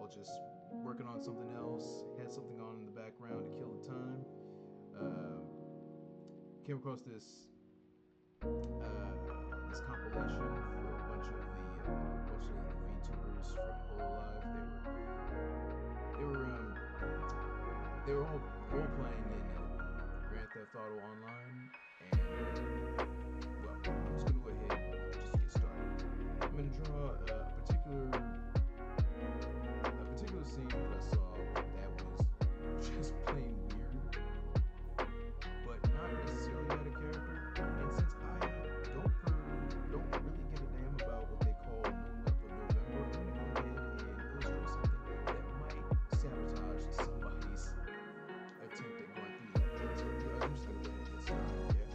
while just working on something else, had something on in the background to kill the time. Came across this compilation for a bunch of the mostly the VTubers from Hololive. They were all role playing in Grand Theft Auto Online, and well, I'm just gonna go ahead and just get started. I'm gonna draw a particular scene that I saw that was just plain weird, but not necessarily out of character. And since I don't really give a damn about what they call No Nut for November, I'm gonna go ahead and illustrate something that might sabotage somebody's attempt at going through that. So yeah, I'm just gonna go ahead and get started. Yeah.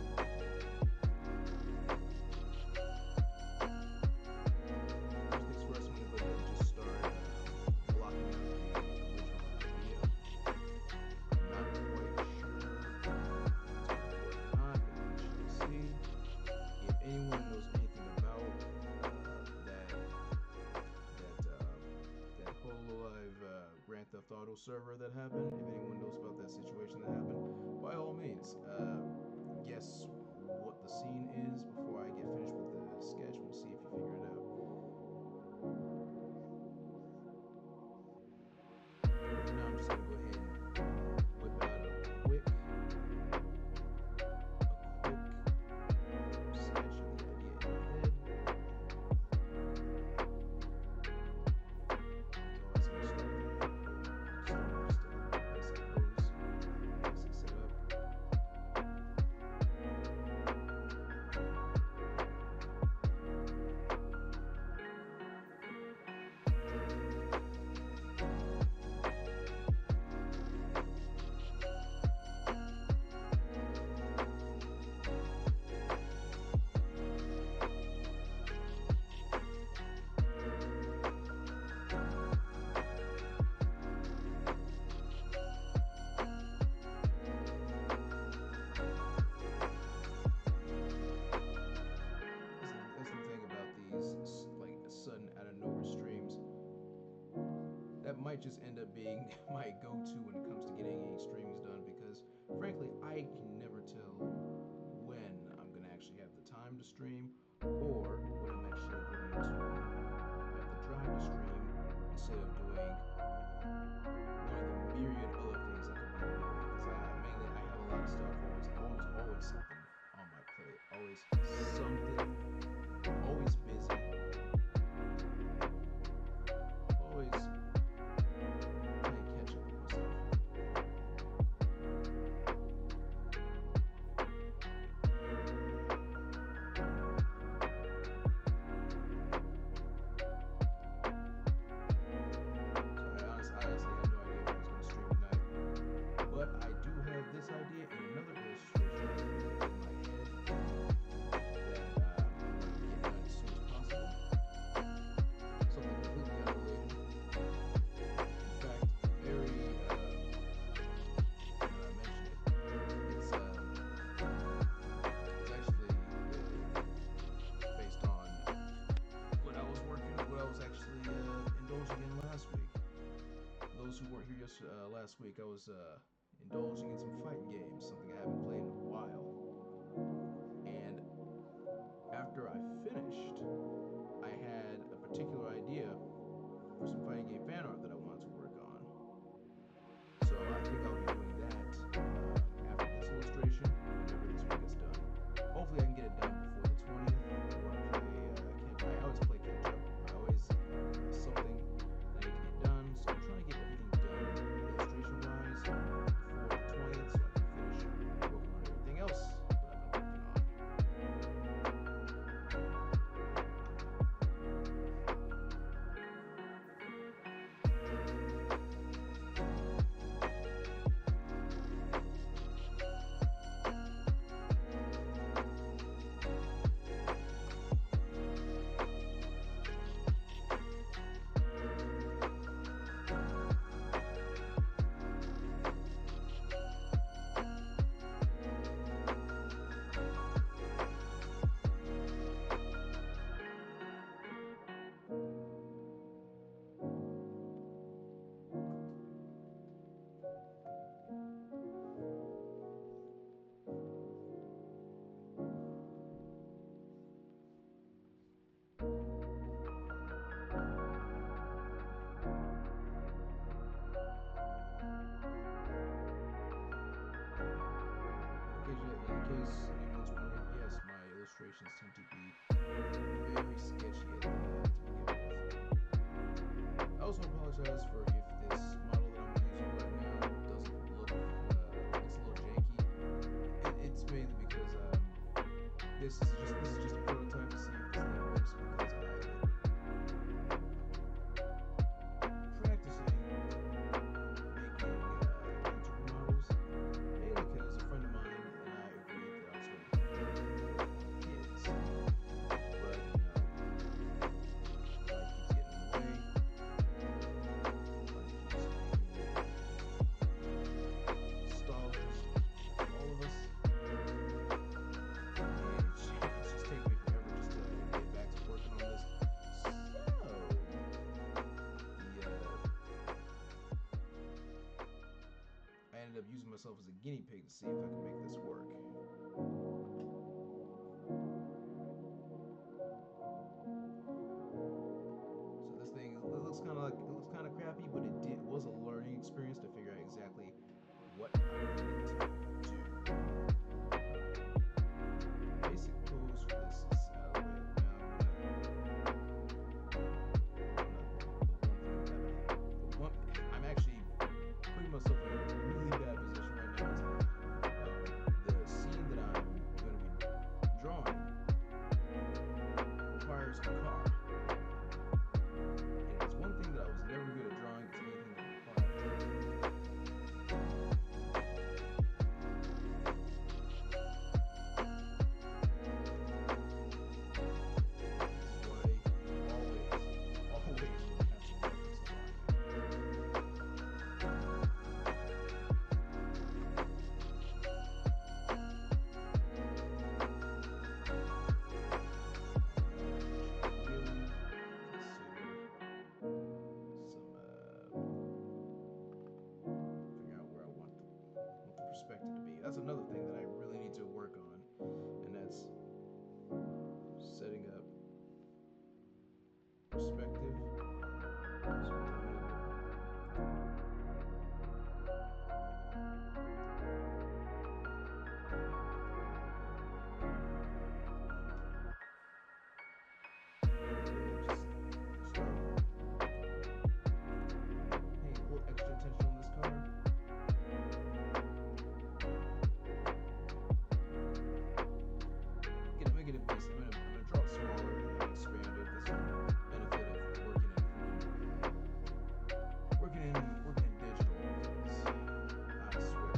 First things first, I'm gonna go ahead and just start blocking out the original video. I'm not quite sure what's going on, but we shall see. If anyone knows anything about that Hololive Grand Theft Auto server that happened, if anyone knows about that situation that happened, by all means, guess what the scene is before I get finished with the sketch. We'll see if you figure it out. For now, I'm just gonna go ahead and whip out a quick sketch of the idea in my head. It's always gonna start just a basic pose, basic setup. That's the thing about these like sudden out of nowhere streams. That might just end up being my go-to when it comes to getting any streams done, because frankly I can never tell when I'm gonna actually have the time to stream or when I'm actually going to have the drive to stream instead of doing one of the myriad other things I could be doing, because I have a lot of stuff, always something on my plate, always something, always busy, always playing catch up with myself. So I honestly had no idea if I was going to stream tonight, but I do have this idea and another illustration in my head that I want to get done as soon as possible. Something completely unrelated. In fact, very, now that I mention it, it's actually based on what I was actually indulging in last week. Those who weren't here last week, I was indulging in some fighting games, something I haven't played in a while. And after I finished, I had a particular idea for some fighting game fan art that I wanted to work on. So I think I'll be doing that after this illustration, whenever this one gets done. Hopefully I can get it done before the 20th. I want to play, I always play catch up. I always something that I need to get done, so I'm trying to get everything done illustration wise before the 20th, so case anyone's wondering, yes, my illustrations seem to be very sketchy to begin with. I also apologize for if this model that I'm using right now doesn't look looks a little janky. It's mainly because this is just a prototype to see if this thing works because I've been practicing making YouTube models mainly because a friend of mine and I agreed that I was going to work on kids, but life keeps getting in the way. Life keeps making stallers, all of us. It's just taking me forever just to get back to working on this. So, I ended up using myself as a guinea pig to see if I could make this work. So this thing, it looks kind of crappy, but it was a learning experience to figure out exactly what I needed to do. Basic pose for this is out of the way. I'm actually putting myself in a really bad position right now. The scene that I'm going to be drawing requires a car. And it's one thing that I was never good at drawing is anything that required a car. Perspective to be. That's another thing that I really need to work on, and that's setting up perspective. Paying a little extra attention on this card. Make it a base. I'm gonna draw it smaller and then expand it. This is the benefit of working in digital. I swear,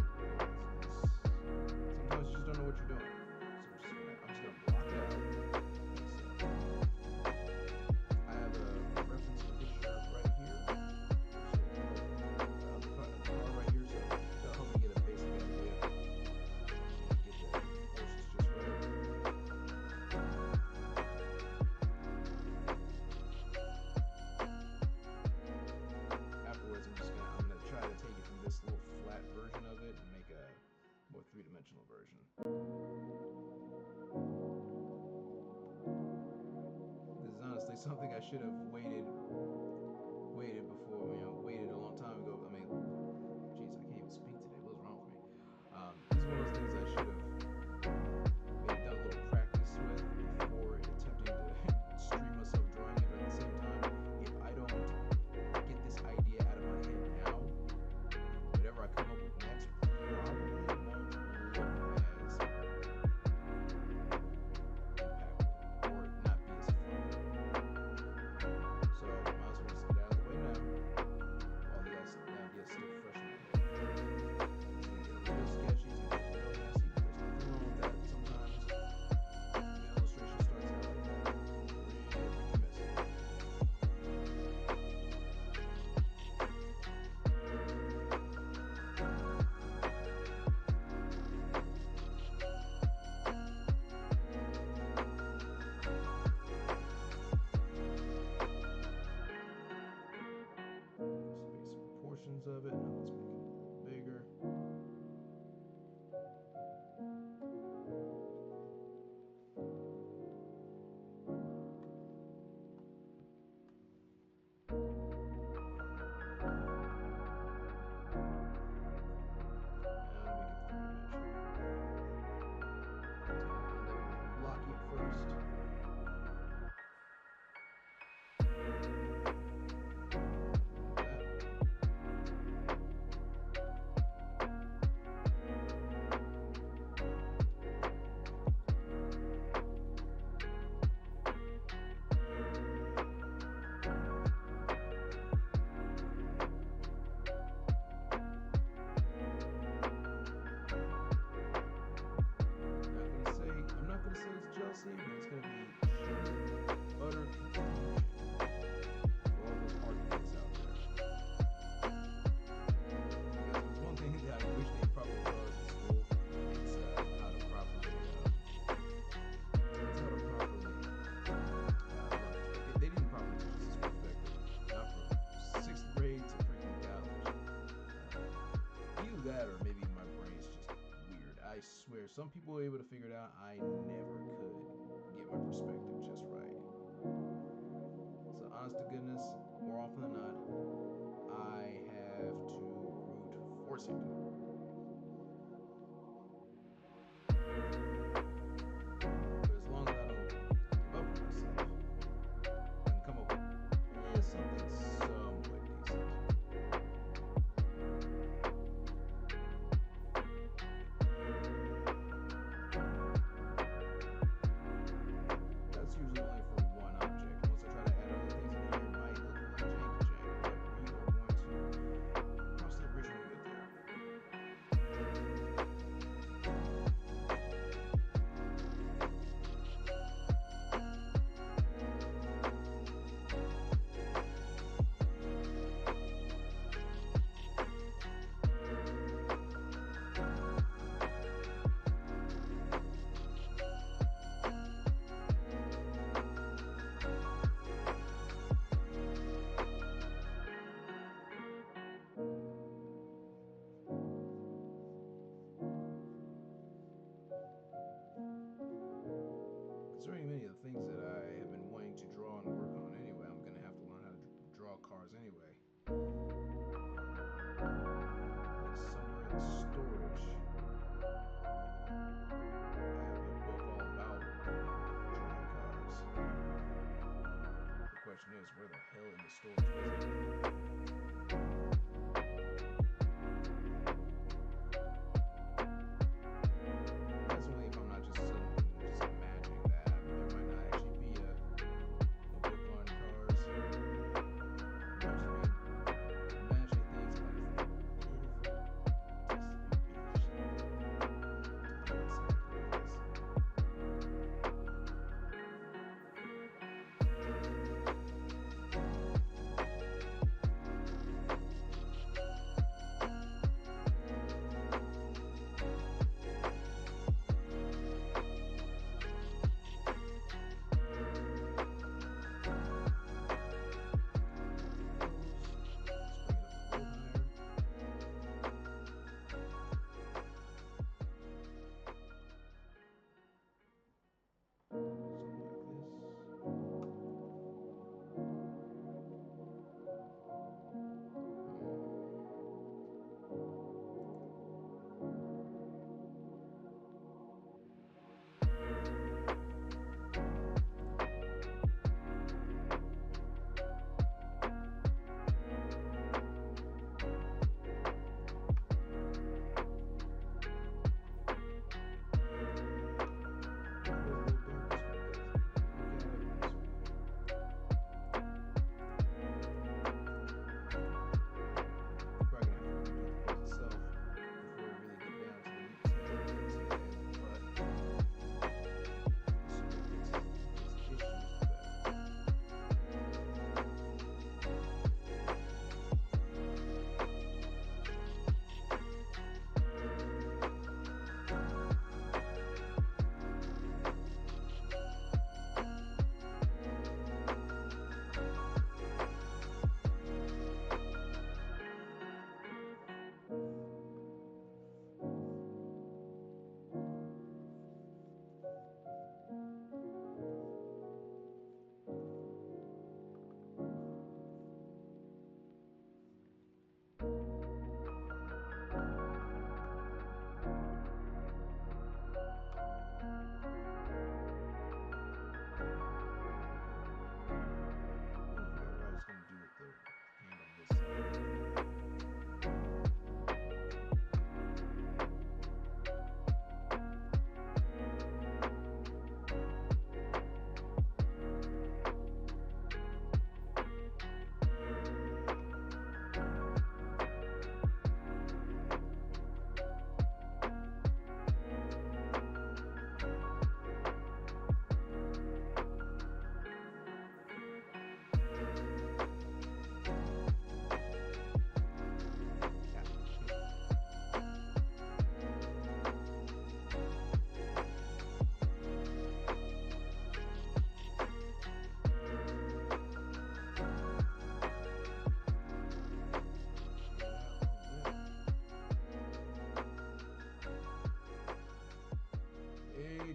sometimes you just don't know what you're doing. So I'm just gonna block it out. I have a reference picture right here. The card right here, so that'll help me get a basic idea. Get the forces just right. Afterwards, I'm gonna try to take it from this little flat version of it and make a more three-dimensional version. This is honestly something I should have waited before, waited a long time ago. I mean, jeez, I can't even speak today. What's wrong with me? This is one of those things I should have maybe done a little practice with before attempting to stream myself drawing it. But at the same time, if I don't get this idea out of my head now, whatever I come up with next probably won't look as impactful or not be as fun. So I might as well just get out of the way now while the guys swear, some people were able to figure it out. I never could get my perspective just right. So, honest to goodness, more often than not, I have to brute force it. But as long as I don't give up on myself, I can come up with something somewhat decent. That's usually only for one object. Once I try to add other things in here, it might look a little janky janky, but we are going to cross that bridge when we get there. Concerning many of the things that I have been wanting to draw and work on anyway, I'm going to have to learn how to draw cars anyway. Like somewhere in the storage, I have a book all about drawing cars. The question is, where the hell in the storage is it? That's only if I'm not just imagining that. There might not actually be a book on cars. I'm actually imagining things about it from a bit of a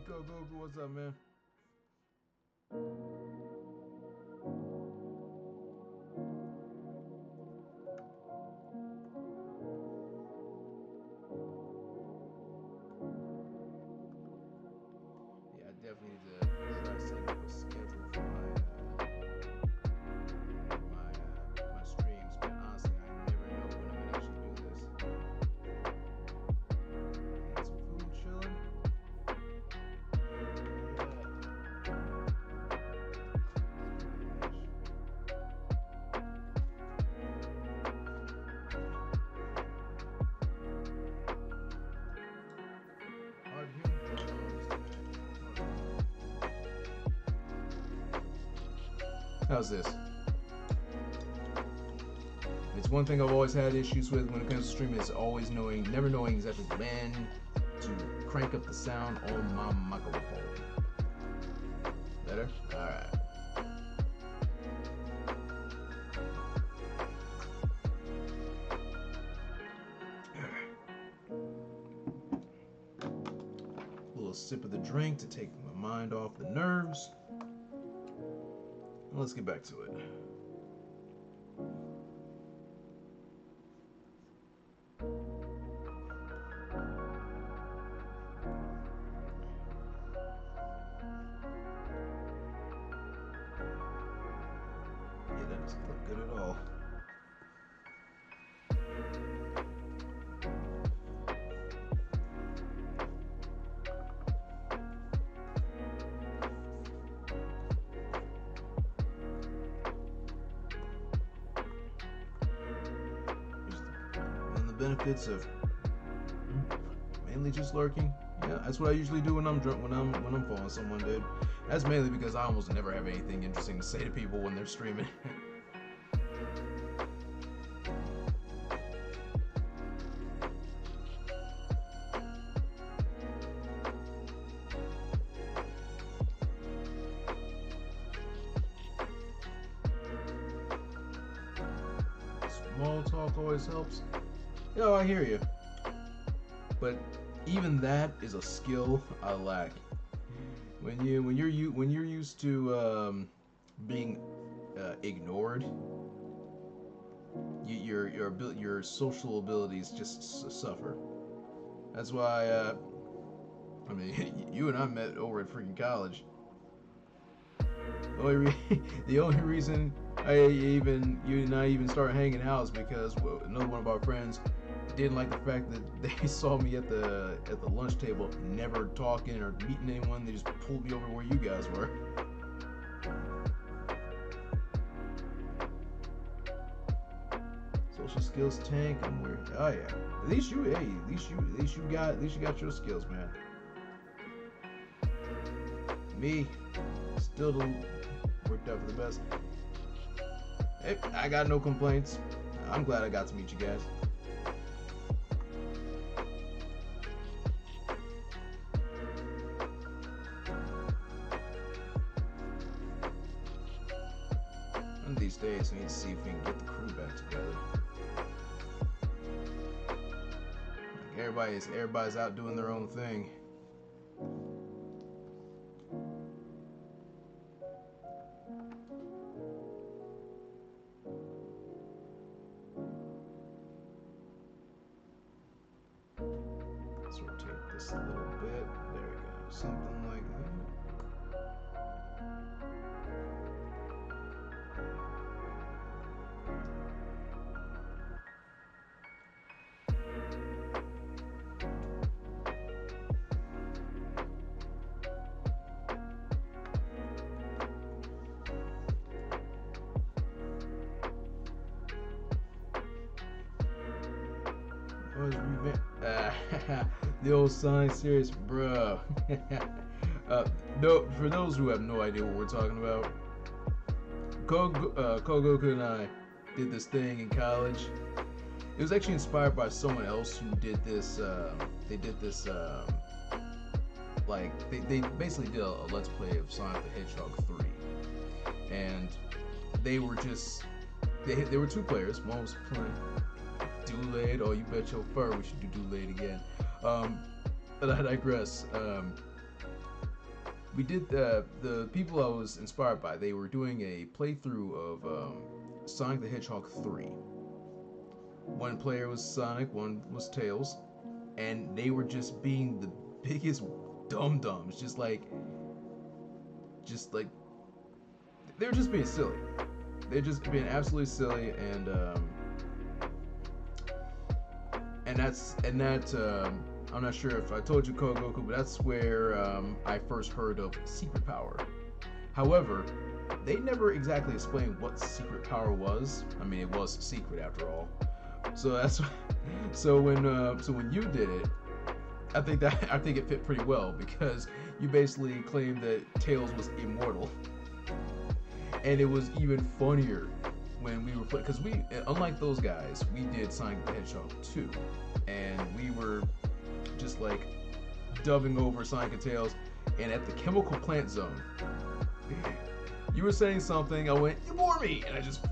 Go Goku, what's up, man? Yeah, I definitely need to try setting up a schedule for my streams, but honestly, I never know when I'm gonna actually do this. Get some food, chilling. How's this? It's one thing I've always had issues with when it comes to streaming is always never knowing exactly when to crank up the sound on my microphone. Better? Alright. A little sip of the drink to take my mind off the nerves. Let's get back to it. Yeah, that doesn't look good at all. And the benefits of mainly just lurking. Yeah, that's what I usually do when I'm drunk, when I'm following someone, dude. That's mainly because I almost never have anything interesting to say to people when they're streaming. Small talk always helps. You know, I hear you. But even that is a skill I lack. When you're used to being ignored, your social abilities just suffer. That's why I mean, you and I met over at freaking college. The only reason you and I even started hanging out is because another one of our friends didn't like the fact that they saw me at the lunch table, never talking or meeting anyone. They just pulled me over where you guys were. Social skills tank. I'm weird. Oh yeah. At least you got your skills, man. Me, still worked out for the best. Hey, I got no complaints. I'm glad I got to meet you guys. One of these days, we need to see if we can get the crew back together. Like everybody's out doing their own thing. Let's rotate this a little bit. There we go. Something like that. The old Sonic series, bruh. No, for those who have no idea what we're talking about, Kogoku and I did this thing in college. It was actually inspired by someone else who did this. They did this. They basically did a Let's Play of Sonic the Hedgehog 3, and they were just they were two players. One was playing Doolade. Oh, you bet your fur we should do Doolade again. But I digress. we did the people I was inspired by. They were doing a playthrough of Sonic the Hedgehog 3. One player was Sonic, one was Tails, and they were just being the biggest dum dums, just like they were just being silly. They're just being absolutely silly, and that I'm not sure if I told you, Kogoku, but that's where I first heard of secret power. However, they never exactly explained what secret power was. I mean, it was secret after all. So that's so when you did it, I think it fit pretty well because you basically claimed that Tails was immortal, and it was even funnier when we were playing because we, unlike those guys, we did Sonic the Hedgehog 2, and we were just like dubbing over Sonic and Tails, and at the chemical plant zone, you were saying something, I went, "You bore me," and I just,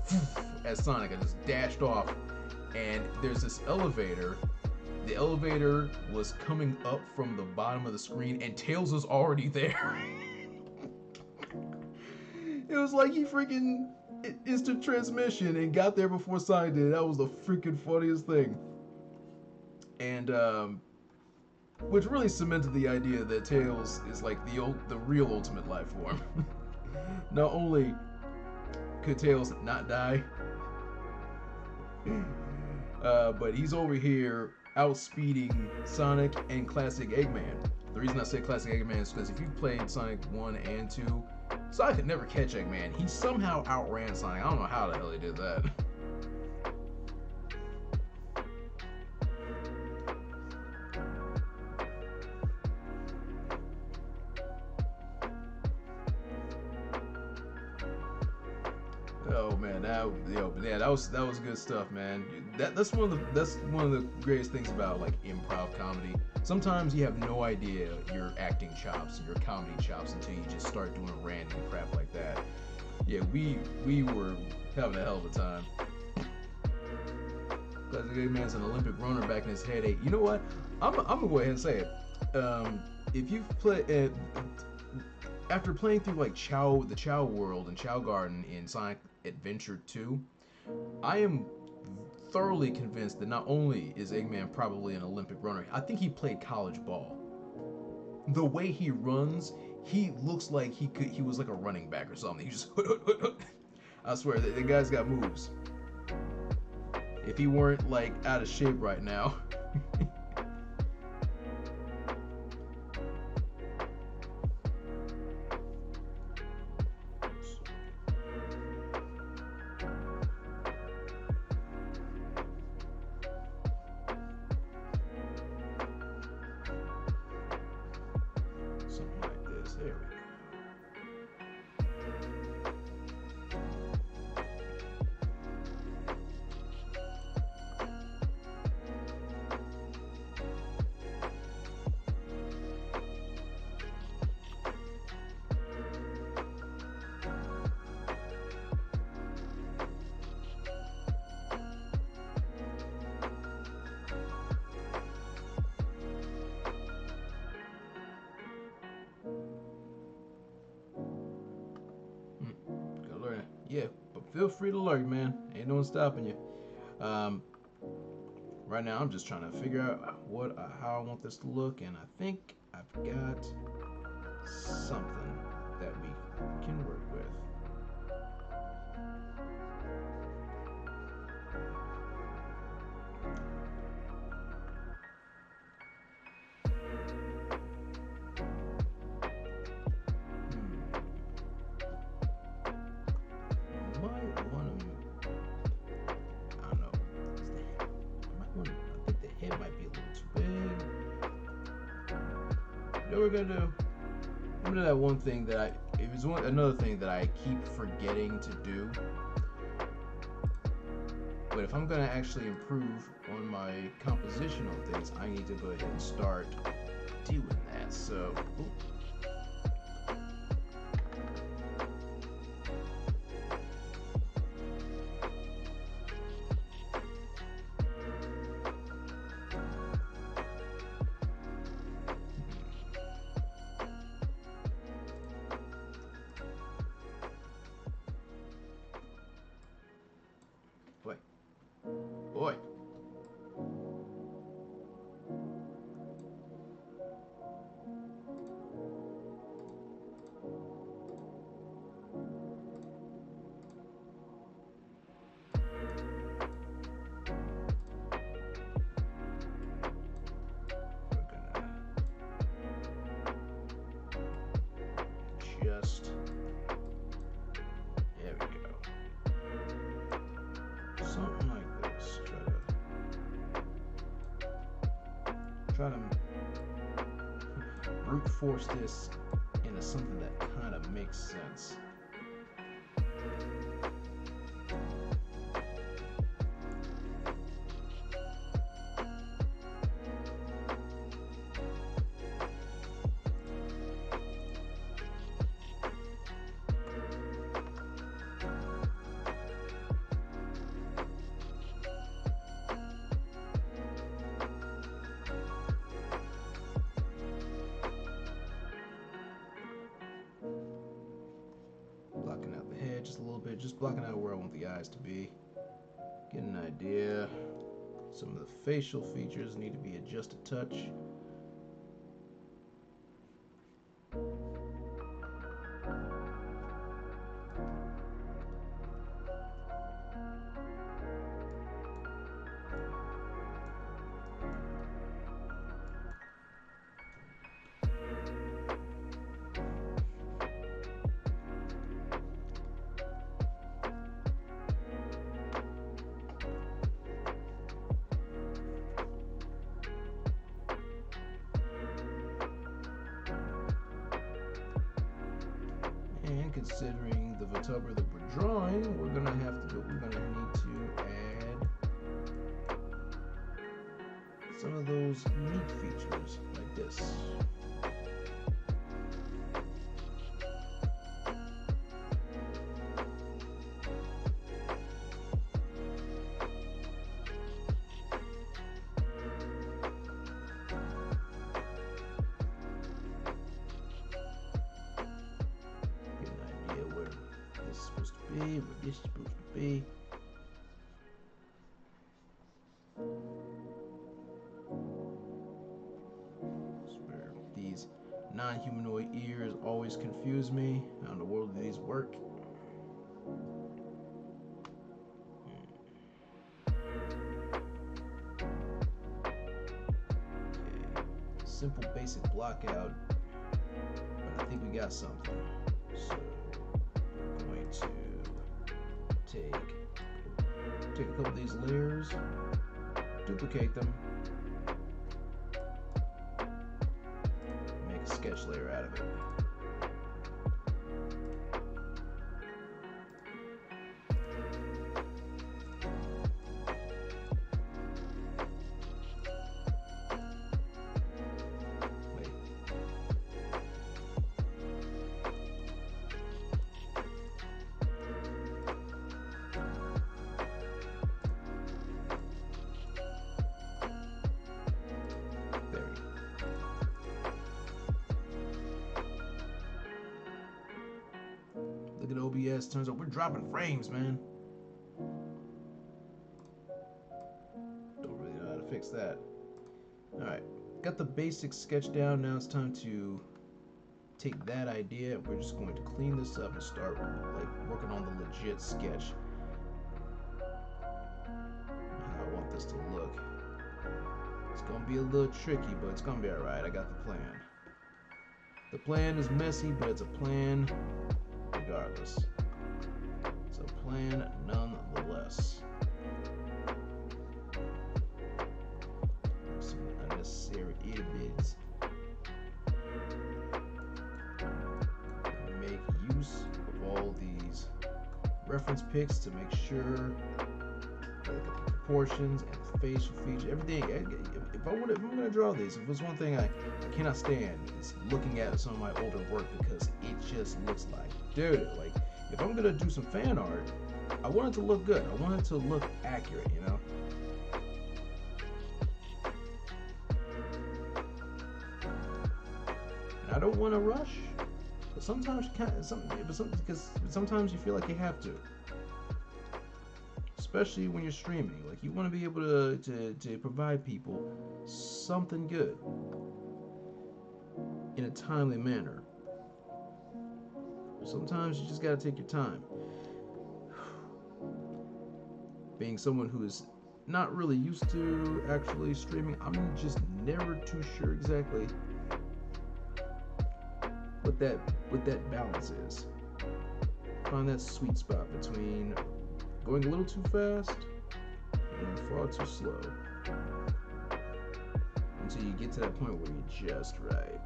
as Sonic, I just dashed off, and there's this elevator. The elevator was coming up from the bottom of the screen, and Tails was already there. It was like he freaking instant transmission and got there before Sonic did. That was the freaking funniest thing. And which really cemented the idea that Tails is like the real ultimate life form. Not only could Tails not die, but he's over here outspeeding Sonic and Classic Eggman. The reason I say Classic Eggman is because if you've played Sonic 1 and 2, Sonic could never catch Eggman. He somehow outran Sonic. I don't know how the hell he did that. Oh man, that was good stuff, man. That's one of the greatest things about like improv comedy. Sometimes you have no idea your acting chops, your comedy chops until you just start doing random crap like that. Yeah, we were having a hell of a time. Classic Eggman's an Olympic runner back in his head. Hey, you know what? I'm gonna go ahead and say it. If you've played after playing through like the Chow World and Chow Garden in Sonic Adventure 2, I am thoroughly convinced that not only is Eggman probably an Olympic runner, I think he played college ball. The way he runs, he looks like he was like a running back or something. He just I swear the guy's got moves. If he weren't like out of shape right now. Something like this. There we go. Go learn it. Yeah, but feel free to learn, man. Ain't no one stopping you. Right now, I'm just trying to figure out how I want this to look, and I think I've got something that we can work with. Might want to, I don't know. I think the head might be a little too big. You know what we're gonna do? I'm gonna do that one thing that another thing that I keep forgetting to do. But if I'm gonna actually improve on my compositional things, I need to go ahead and start doing that. So, ooh. adjust. There we go. Something like this. Try to brute force this into something that kind of makes sense. Just a little bit, just blocking out where I want the eyes to be. Get an idea. Some of the facial features need to be adjusted a touch. And considering the photographer that we're drawing, we're gonna need to add some of those unique features like this. Where this is supposed to be. Where these non-humanoid ears always confuse me. How in the world do these work? Okay. Simple basic block out. But I think we got something. So I'm going to take a couple of these layers, duplicate them, make a sketch layer out of it. Look at OBS. Turns out we're dropping frames, man. Don't really know how to fix that. Alright. Got the basics sketched down. Now it's time to take that idea. We're just going to clean this up and start like working on the legit sketch. How I want this to look. It's gonna be a little tricky, but it's gonna be alright. I got the plan. The plan is messy, but it's a plan regardless. It's a plan nonetheless. Some unnecessary earbids. Make use of all these reference pics to make sure the proportions and the facial features, everything. If I'm gonna draw these, if there's one thing I cannot stand, it's looking at some of my older work because it just looks like, dude, like if I'm gonna do some fan art, I want it to look good. I want it to look accurate, you know. And I don't want to rush, but sometimes you can't. Because sometimes you feel like you have to. Especially when you're streaming, like you want to be able to provide people something good in a timely manner. Sometimes you just gotta take your time. Being someone who is not really used to actually streaming, I'm just never too sure exactly what that balance is. Find that sweet spot between going a little too fast and far too slow, until you get to that point where you're just right.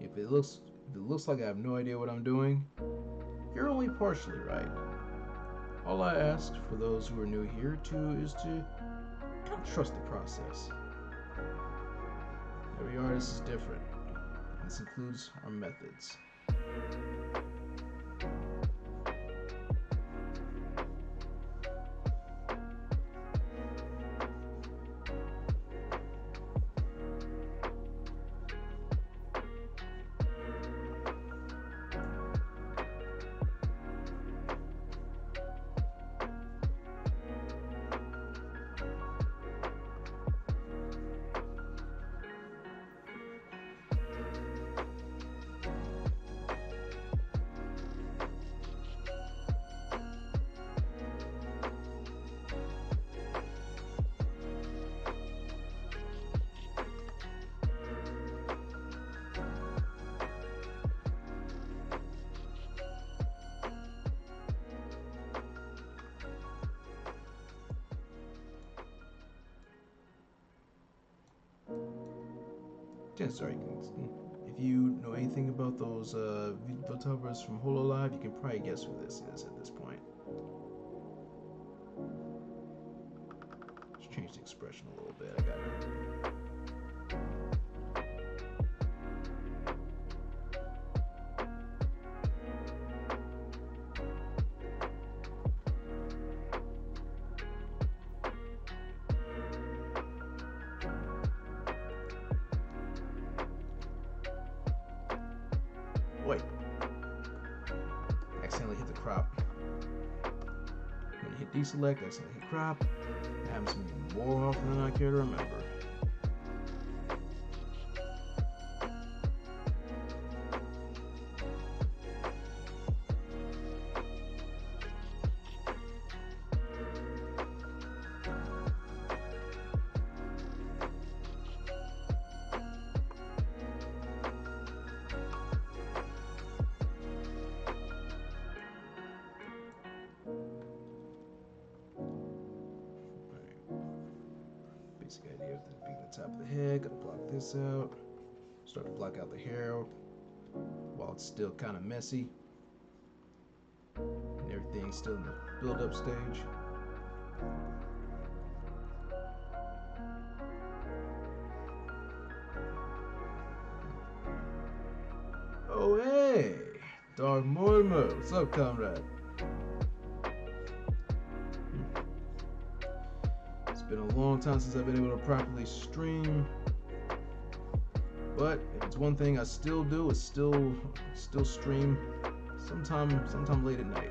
If it looks like I have no idea what I'm doing, you're only partially right. All I ask for those who are new here is to trust the process. Every artist is different. This includes our methods. Sorry, if you know anything about those photographers from Holo Live, you can probably guess who this is at this point. Let's change the expression a little bit. I got it. Wait. Accidentally hit the crop. When you hit deselect, accidentally hit crop. It happens to me more often than I care to remember. Basic idea of this being the top of the head. Gotta block this out. Start to block out the hair while it's still kind of messy. And everything's still in the build-up stage. Oh hey! Dog Mortimer, what's up, comrade? It's been a long time since I've been able to properly stream. But if it's one thing I still do, is still stream sometime late at night.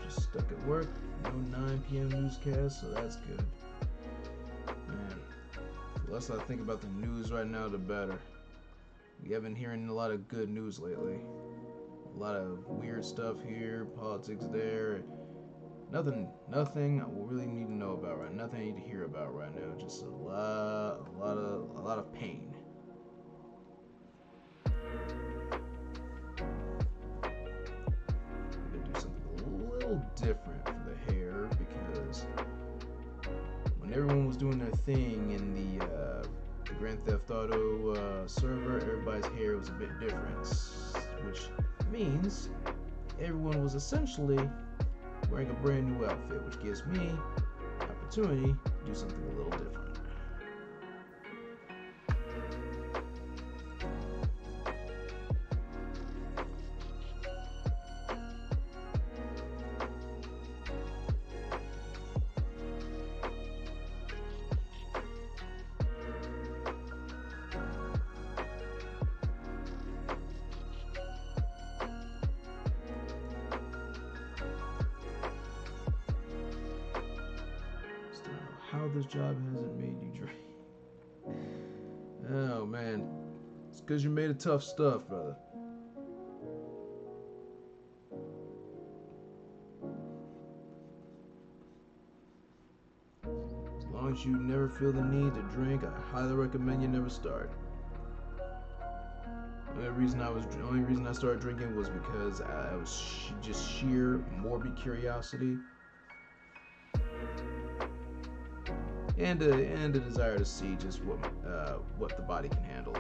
Stuck at work, no 9 p.m. newscast, so that's good. Man, the less I think about the news right now, the better. We haven't been hearing a lot of good news lately. A lot of weird stuff here, politics there. Nothing I really need to know about right now. Nothing I need to hear about right now. Just a lot of pain. little different for the hair because when everyone was doing their thing in the Grand Theft Auto server, everybody's hair was a bit different, which means everyone was essentially wearing a brand new outfit, which gives me the opportunity to do something a little different. How this job hasn't made you drink. Oh man, it's because you made of tough stuff, brother. As long as you never feel the need to drink, I highly recommend you never start. The only reason I started drinking was because I was just sheer morbid curiosity. And a desire to see just what the body can handle.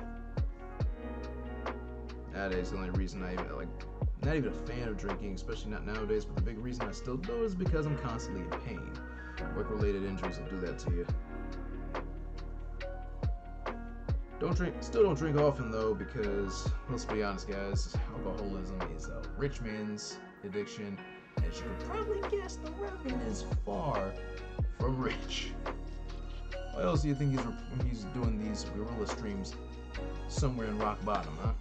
That is the only reason I even not even a fan of drinking, especially not nowadays. But the big reason I still do it is because I'm constantly in pain. Work-related injuries will do that to you. Still don't drink often though, because let's be honest, guys, alcoholism is a rich man's addiction. As you can probably guess, the Reverend is far from rich. Why else do you think he's doing these guerrilla streams somewhere in rock bottom, huh?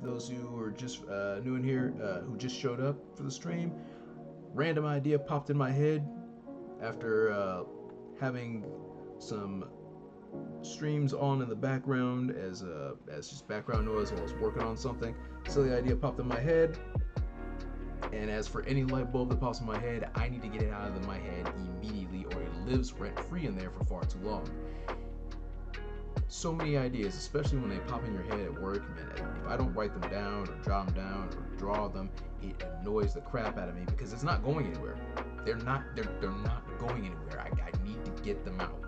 Those who are just new in here, who just showed up for the stream, random idea popped in my head after having some streams on in the background as just background noise while I was working on something. So the idea popped in my head, and as for any light bulb that pops in my head, I need to get it out of my head immediately, or it lives rent free in there for far too long. So many ideas, especially when they pop in your head at work, man. If I don't write them down or jot them down or draw them, it annoys the crap out of me because it's not going anywhere. They're not going anywhere. I need to get them out.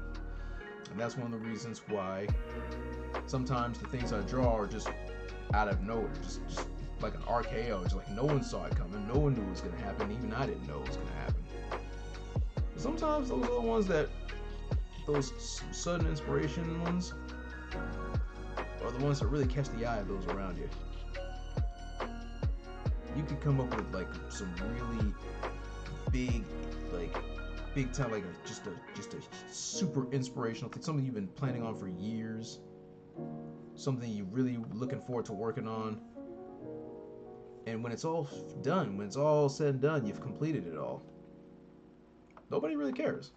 And that's one of the reasons why sometimes the things I draw are just out of nowhere, just like an RKO. It's like no one saw it coming, no one knew it was gonna happen, even I didn't know it was gonna happen. But sometimes those are the ones those sudden inspiration ones are the ones that really catch the eye of those around you. You could come up with like some really big time, like just a super inspirational thing, something you've been planning on for years, something you're really looking forward to working on, and when it's all done, when it's all said and done, you've completed it all. Nobody really cares.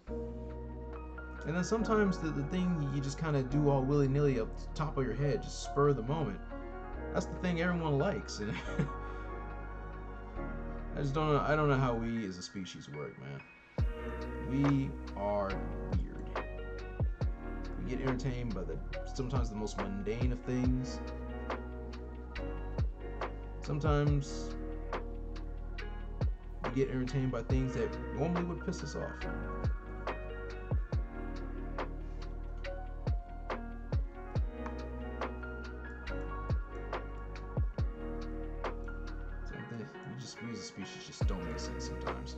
And then sometimes the thing you just kind of do all willy-nilly up the top of your head, just spur of the moment, that's the thing everyone likes. And I don't know how we as a species work, man. We are weird. We get entertained by sometimes the most mundane of things. Sometimes we get entertained by things that normally would piss us off. We as a species just don't make sense sometimes.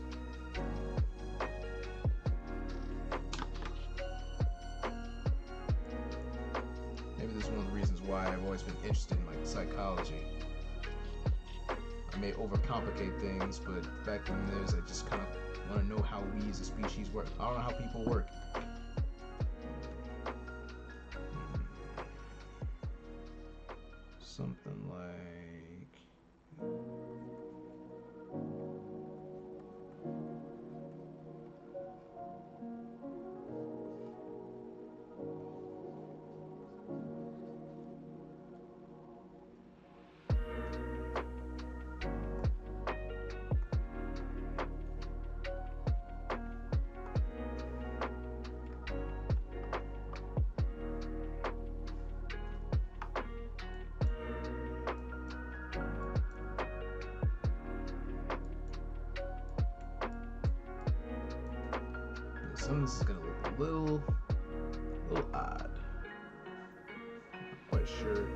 Maybe this is one of the reasons why I've always been interested in like psychology. I may overcomplicate things, but the fact of it is I just kind of want to know how we as a species work. I don't know how people work. Something like... some of this is gonna look a little odd. Not quite sure.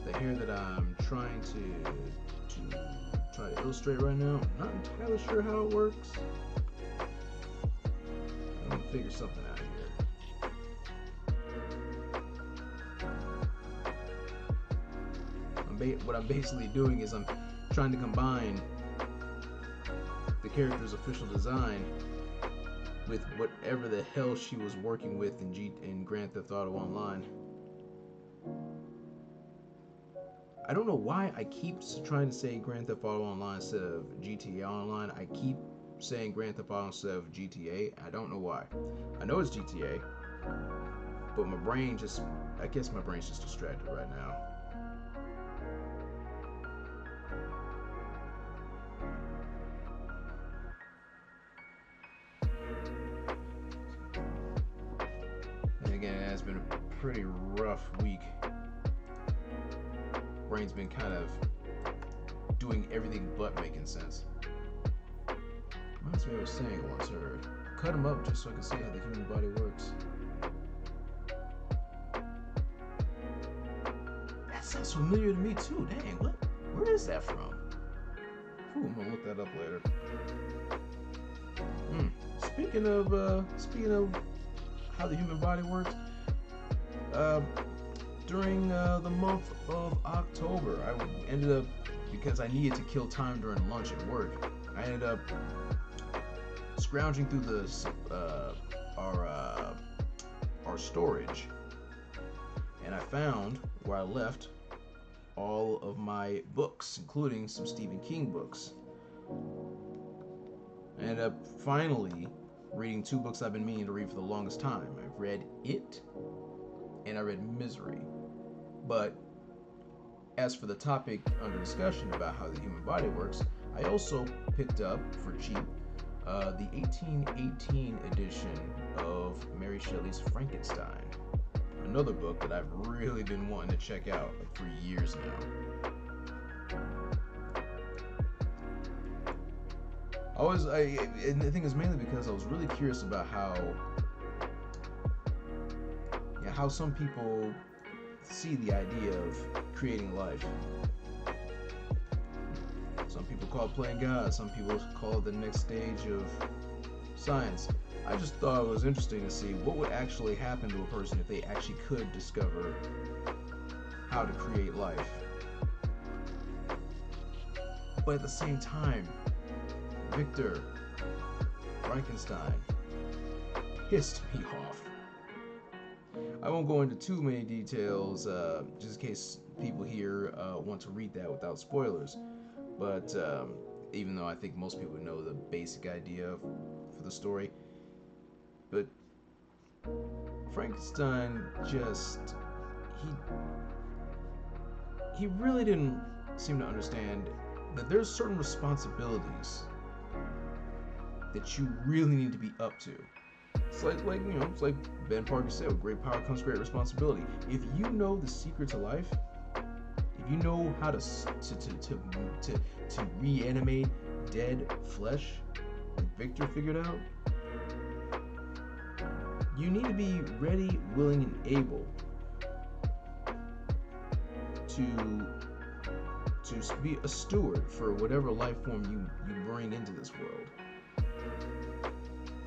The hair that I'm trying to illustrate right now, I'm not entirely sure how it works. I'm gonna figure something out here. What I'm basically doing is I'm trying to combine the character's official design with whatever the hell she was working with in Grand Theft Auto Online. I don't know why I keep trying to say Grand Theft Auto Online instead of GTA Online. I keep saying Grand Theft Auto instead of GTA. I don't know why. I know it's GTA, but I guess my brain's just distracted right now. And again, it has been a pretty rough week. Brain's been kind of doing everything but making sense. Reminds me of a saying I once heard. Cut them up just so I can see how the human body works. That sounds familiar to me too. Dang, where is that from? Ooh, I'm gonna look that up later. Speaking of how the human body works, during the month of October, I ended up, because I needed to kill time during lunch at work, I ended up scrounging through our storage, and I found where I left all of my books, including some Stephen King books. I ended up finally reading two books I've been meaning to read for the longest time. I've read It, and I read Misery. But as for the topic under discussion about how the human body works, I also picked up for cheap the 1818 edition of Mary Shelley's Frankenstein. Another book that I've really been wanting to check out for years now. And the thing is mainly because I was really curious about how some people see the idea of creating life. Some people call it playing God, some people call it the next stage of science. I just thought it was interesting to see what would actually happen to a person if they actually could discover how to create life. But at the same time, Victor Frankenstein pissed me off. I won't go into too many details, just in case people here want to read that without spoilers. But even though I think most people know the basic idea for the story, but Frankenstein he really didn't seem to understand that there's certain responsibilities that you really need to be up to. It's it's like Ben Parker said, with great power comes great responsibility. If you know the secret to life, if you know how to reanimate dead flesh, like Victor figured out, you need to be ready, willing, and able to be a steward for whatever life form you bring into this world.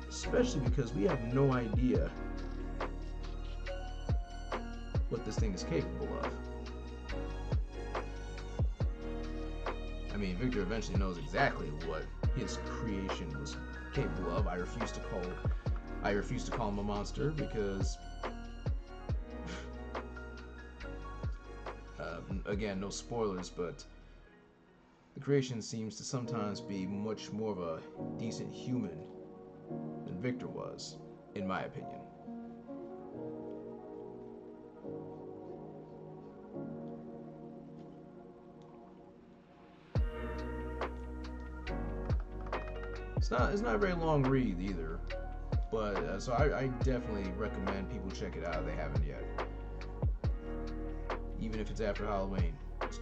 Especially because we have no idea what this thing is capable of. I mean, Victor eventually knows exactly what his creation was capable of. I refuse to call him a monster because again, no spoilers, but the creation seems to sometimes be much more of a decent human than Victor was, in my opinion. It's not a very long read either, but so I definitely recommend people check it out if they haven't yet. Even if it's after Halloween, it's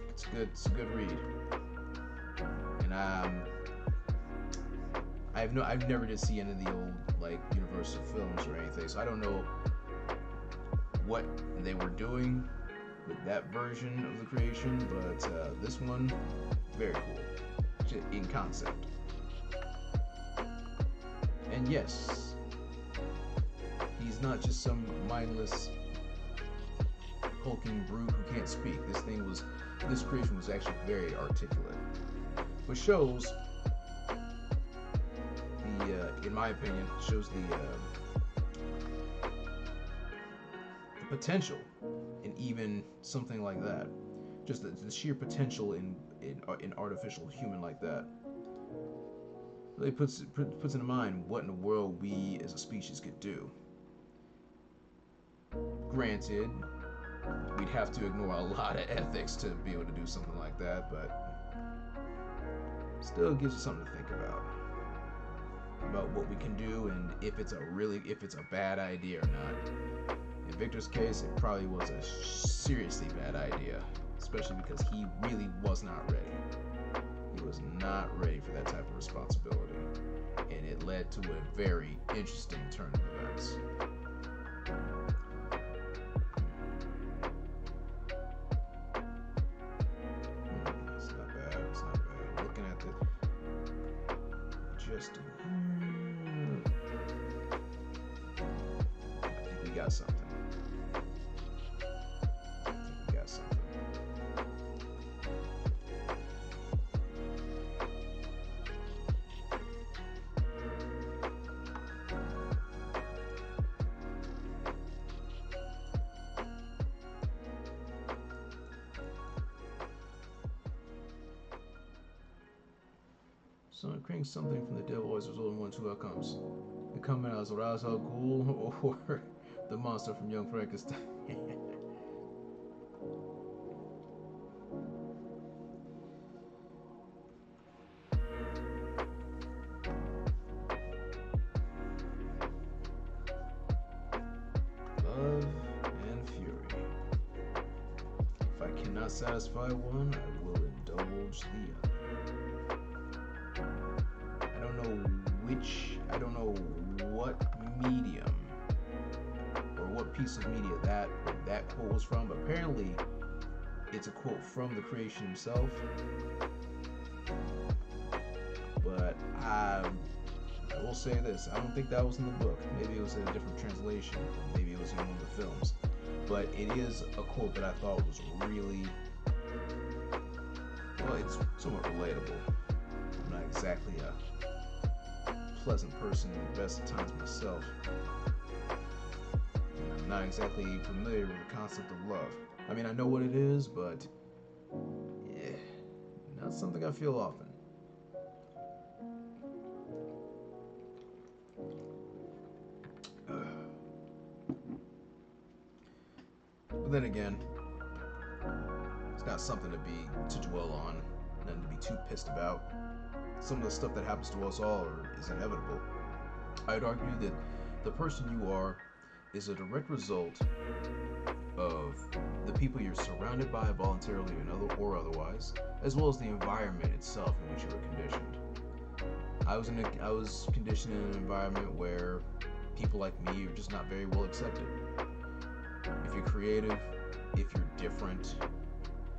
a good read, and I I've never did see any of the old like Universal films or anything, so I don't know what they were doing with that version of the creation, but this one, very cool, in concept. And yes, he's not just some mindless hulking brute who can't speak. This creation was actually very articulate, which shows in my opinion, shows the potential in even something like that. Just the sheer potential in artificial human like that. It puts into mind what in the world we as a species could do. Granted, we'd have to ignore a lot of ethics to be able to do something like that, but still gives us something to think about what we can do and if it's a bad idea or not. In Victor's case, it probably was a seriously bad idea, especially because he really was not ready. He was not ready for that type of responsibility, and it led to a very interesting turn of events. It's not bad. It's not bad. Looking at the just. I think we got something. So creating something from the devil always results in one or two outcomes. The coming out as Ra's al Ghul or the monster from Young Frankenstein. Love and fury. If I cannot satisfy one, I will indulge the other. I don't know what medium or what piece of media that quote was from, but apparently it's a quote from the creation himself. But I will say this, I don't think that was in the book. Maybe it was in a different translation, maybe it was in one of the films. But it is a quote that I thought was really, well, it's somewhat relatable. I'm not exactly a pleasant person at the best of times myself. And I'm not exactly familiar with the concept of love. I mean, I know what it is, but yeah, not something I feel often. But then again, it's not something to dwell on, nothing to be too pissed about. Some of the stuff that happens to us all is inevitable. I'd argue that the person you are is a direct result of the people you're surrounded by, voluntarily or otherwise, as well as the environment itself in which you were conditioned. I was conditioned in an environment where people like me are just not very well accepted. If you're creative, if you're different,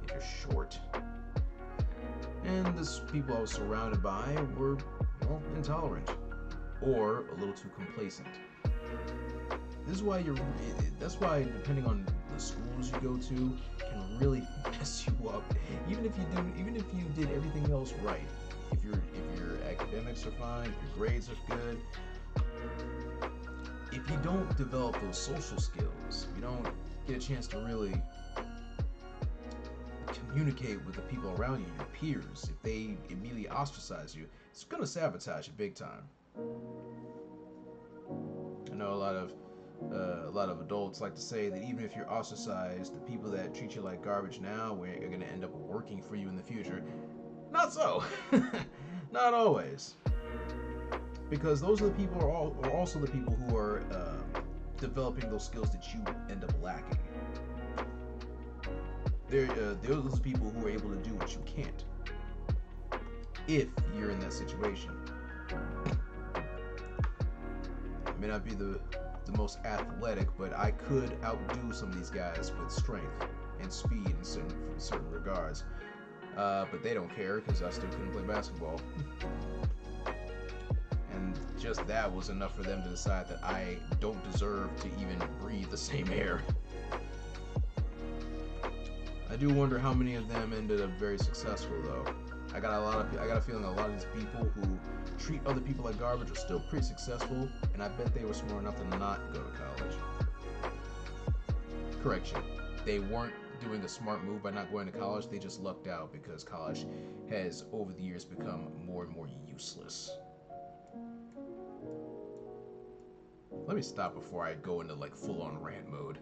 if you're short. And the people I was surrounded by were, well, intolerant or a little too complacent. That's why depending on the schools you go to can really mess you up. Even if you did everything else right, if your academics are fine, if your grades are good, if you don't develop those social skills, you don't get a chance to really communicate with the people around you, your peers. If they immediately ostracize you, it's gonna sabotage you big time. I know a lot of adults like to say that even if you're ostracized, the people that treat you like garbage now are gonna end up working for you in the future. Not so. Not always. Because those are the people are also the people who are developing those skills that you end up lacking. They're those people who are able to do what you can't. If you're in that situation. may not be the most athletic, but I could outdo some of these guys with strength and speed in certain regards. But they don't care because I still couldn't play basketball. And just that was enough for them to decide that I don't deserve to even breathe the same air. I do wonder how many of them ended up very successful, though. I got a feeling a lot of these people who treat other people like garbage are still pretty successful, and I bet they were smart enough to not go to college. Correction, they weren't doing a smart move by not going to college. They just lucked out because college has over the years become more and more useless. Let me stop before I go into like full-on rant mode.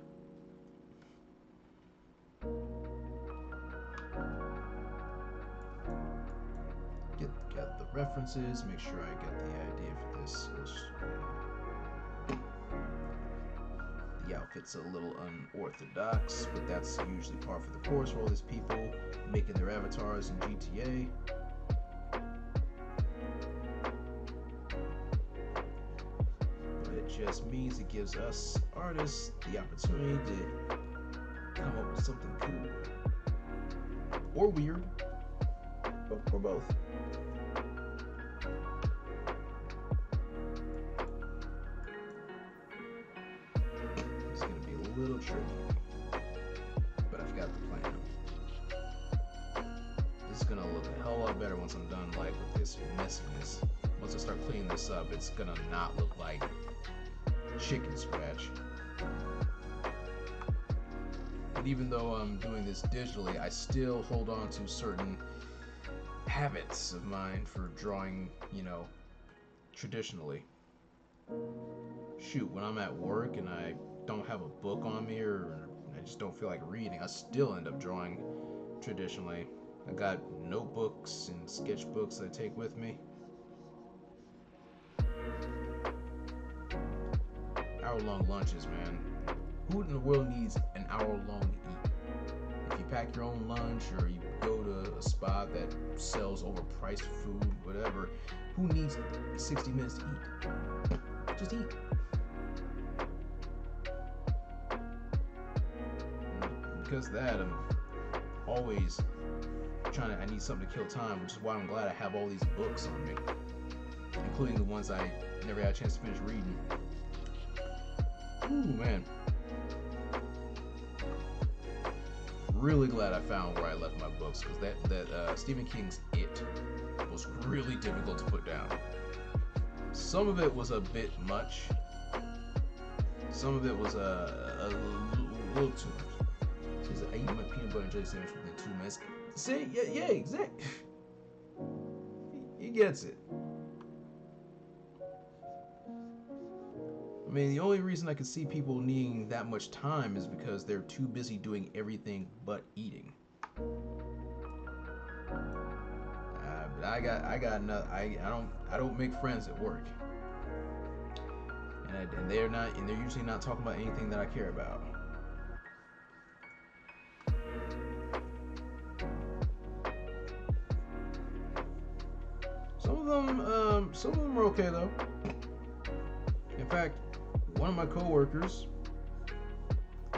Get the references, make sure I get the idea for this. The outfit's a little unorthodox, but that's usually par for the course for all these people making their avatars in GTA. But it just means it gives us artists the opportunity to come up with something cool. Or weird. Or both. It's going to be a little tricky. But I've got the plan. This is going to look a hell of a lot better once I'm done like with this messiness. Once I start cleaning this up, it's going to not look like chicken scratch. But even though I'm doing this digitally, I still hold on to certain habits of mine for drawing, traditionally. Shoot, when I'm at work and I don't have a book on me or I just don't feel like reading, I still end up drawing traditionally. I got notebooks and sketchbooks that I take with me. Hour-long lunches, man. Who in the world needs an hour-long eat? If you pack your own lunch or you go to a spot that sells overpriced food, whatever, who needs 60 minutes to eat? Just eat. And because of that, I'm always I need something to kill time, which is why I'm glad I have all these books on me, including the ones I never had a chance to finish reading. Ooh, man. Really glad I found where I left my books, because that Stephen King's It was really difficult to put down. Some of it was a bit much. Some of it was a little too much. So he's like, I eat my peanut butter and jelly sandwich within 2 minutes. See? Yeah, exactly. He gets it. I mean, the only reason I could see people needing that much time is because they're too busy doing everything but eating. But I don't make friends at work, and they're usually not talking about anything that I care about. Some of them are okay though. In fact, one of my coworkers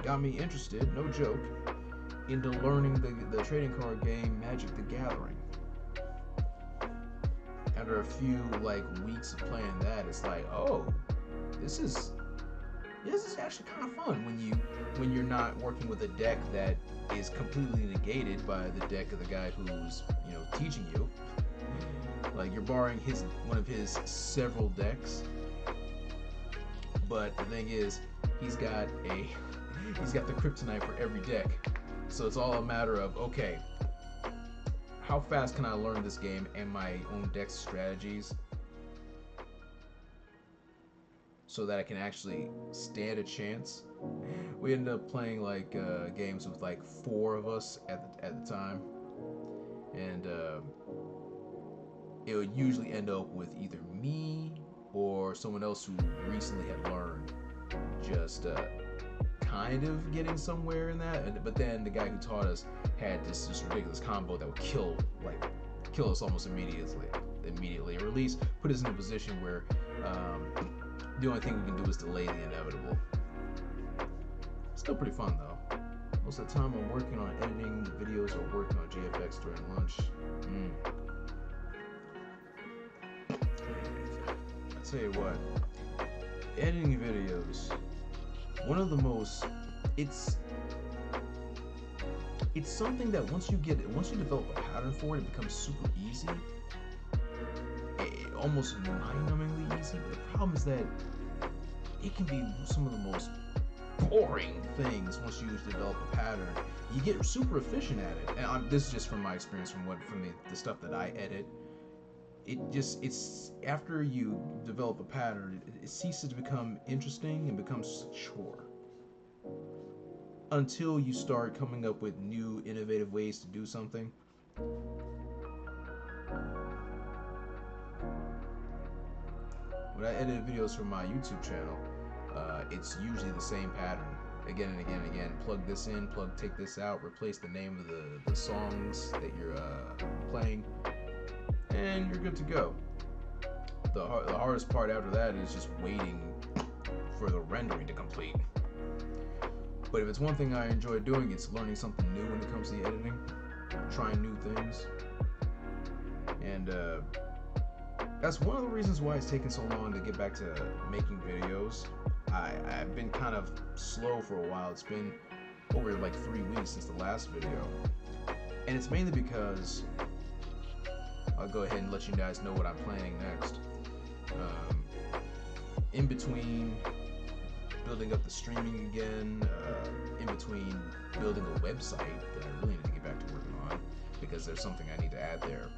got me interested, no joke, into learning the trading card game Magic the Gathering. After a few weeks of playing that, it's like, oh, this is actually kind of fun when you're not working with a deck that is completely negated by the deck of the guy who's teaching you. Like you're borrowing one of his several decks. But the thing is, he's got the kryptonite for every deck. So it's all a matter of, okay, how fast can I learn this game and my own deck strategies so that I can actually stand a chance. We ended up playing games with 4 of us at the time, and it would usually end up with either me or someone else who recently had learned, just kind of getting somewhere in that. But then the guy who taught us had this ridiculous combo that would kill us almost immediately, or at least put us in a position where The only thing we can do is delay the inevitable. Still pretty fun though. Most of the time I'm working on editing the videos or working on JFX during lunch. I tell you what, editing videos, one of the most, it's something that once you develop a pattern for it, it becomes super easy. Almost mind-numbingly easy. But the problem is that it can be some of the most boring things once you develop a pattern. You get super efficient at it, and this is just from my experience, from the stuff that I edit. It's after you develop a pattern, it ceases to become interesting and becomes a chore. Until you start coming up with new, innovative ways to do something. When I edit videos for my YouTube channel, it's usually the same pattern. Again and again and again. Plug this in, take this out, replace the name of the songs that you're playing, and you're good to go. The hardest part after that is just waiting for the rendering to complete. But if it's one thing I enjoy doing, it's learning something new when it comes to the editing, trying new things. And that's one of the reasons why it's taken so long to get back to making videos. I've been kind of slow for a while. It's been over like 3 weeks since the last video. And it's mainly because I'll go ahead and let you guys know what I'm planning next. In between building up the streaming again, in between building a website that I really need to get back to working on because there's something I need to add there.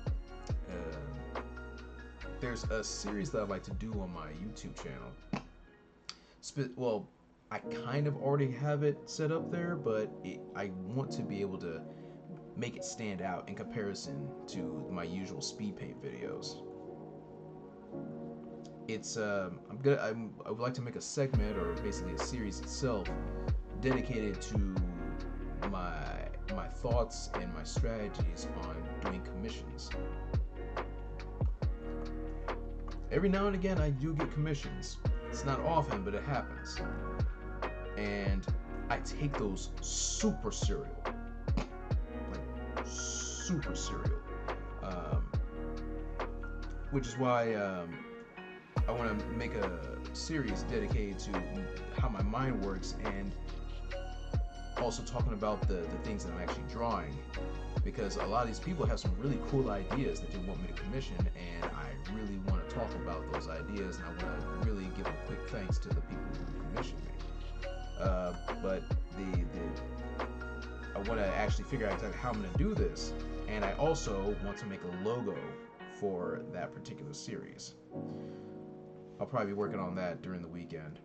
There's a series that I'd like to do on my YouTube channel. Well, I kind of already have it set up there, but I want to be able to make it stand out in comparison to my usual speed paint videos. It's I would like to make a segment, or basically a series itself, dedicated to my thoughts and my strategies on doing commissions. Every now and again I do get commissions. It's not often, but it happens. And I take those super serial. Like, super serial. Which is why I want to make a series dedicated to how my mind works, and also talking about the things that I'm actually drawing. Because a lot of these people have some really cool ideas that they want me to commission, and I really want to talk about those ideas, and I want to really give a quick thanks to the people who commissioned me. But I want to actually figure out exactly how I'm going to do this, and I also want to make a logo for that particular series. I'll probably be working on that during the weekend.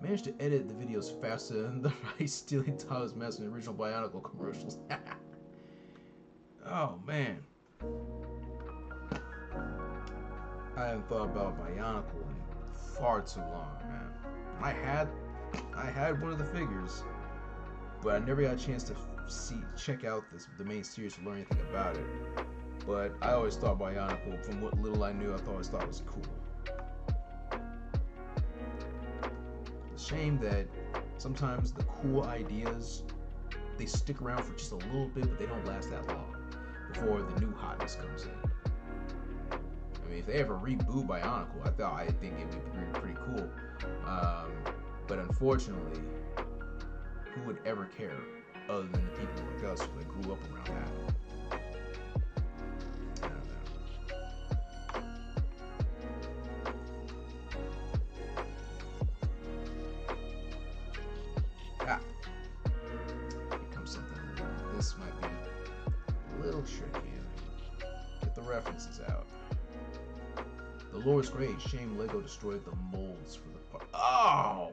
Managed to edit the videos faster than the Rice stealing Tyler's mess in the original Bionicle commercials. Oh man, I haven't thought about Bionicle in far too long, man. I had one of the figures, but I never got a chance to check out the main series to learn anything about it. But I always thought Bionicle, from what little I knew, I always thought it was cool. Shame that sometimes the cool ideas, they stick around for just a little bit, but they don't last that long before the new hotness comes in. I mean, if they ever reboot Bionicle, I think it'd be pretty cool. But unfortunately, who would ever care other than the people like us that grew up around that? I don't know. Here comes something. This might be a little tricky. Get the references out. The Lord's Grade. Shame Lego destroyed the molds for the part. Oh!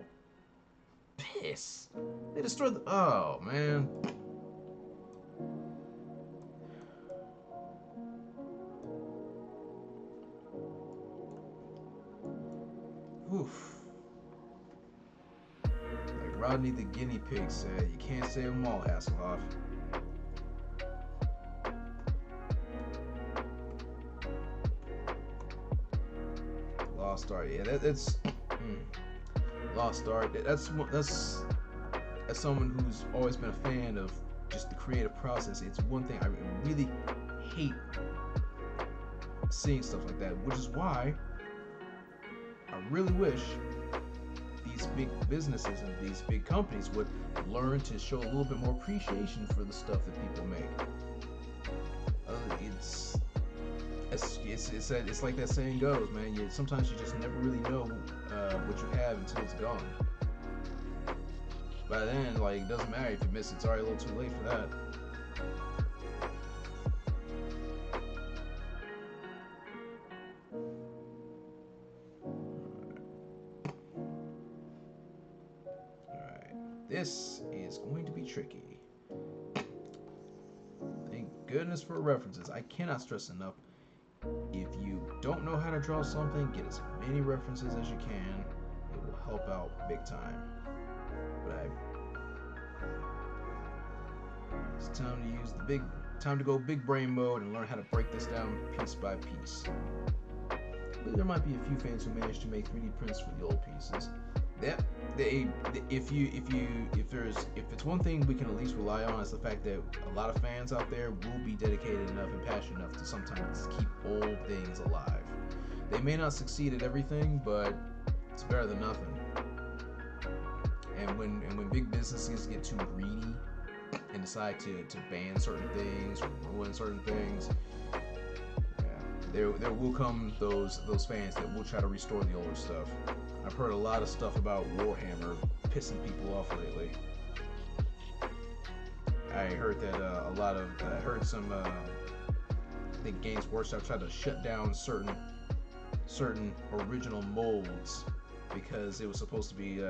Piss. They destroyed the... Oh, man. Oof. Like Rodney the guinea pig said, you can't save them all, Hasselhoff. Lost Star, yeah, it's Lost Art. That's as someone who's always been a fan of just the creative process. It's one thing I really hate seeing stuff like that, which is why I really wish these big businesses and these big companies would learn to show a little bit more appreciation for the stuff that people make. It's like that saying goes, man. Sometimes you just never really know what you have until it's gone. By then, like, it doesn't matter if you miss it. It's already a little too late for that. Alright. This is going to be tricky. Thank goodness for references. I cannot stress enough. If you don't know how to draw something, get as many references as you can. It will help out big time. But it's time to go big brain mode and learn how to break this down piece by piece. But there might be a few fans who managed to make 3D prints for the old pieces. If it's one thing we can at least rely on, is the fact that a lot of fans out there will be dedicated enough and passionate enough to sometimes keep old things alive. They may not succeed at everything, but it's better than nothing. And when big businesses get too greedy and decide to ban certain things or ruin certain things, there will come those fans that will try to restore the older stuff. I've heard a lot of stuff about Warhammer pissing people off lately. I heard that I heard some I think Games Workshop tried to shut down certain original molds because it was supposed to be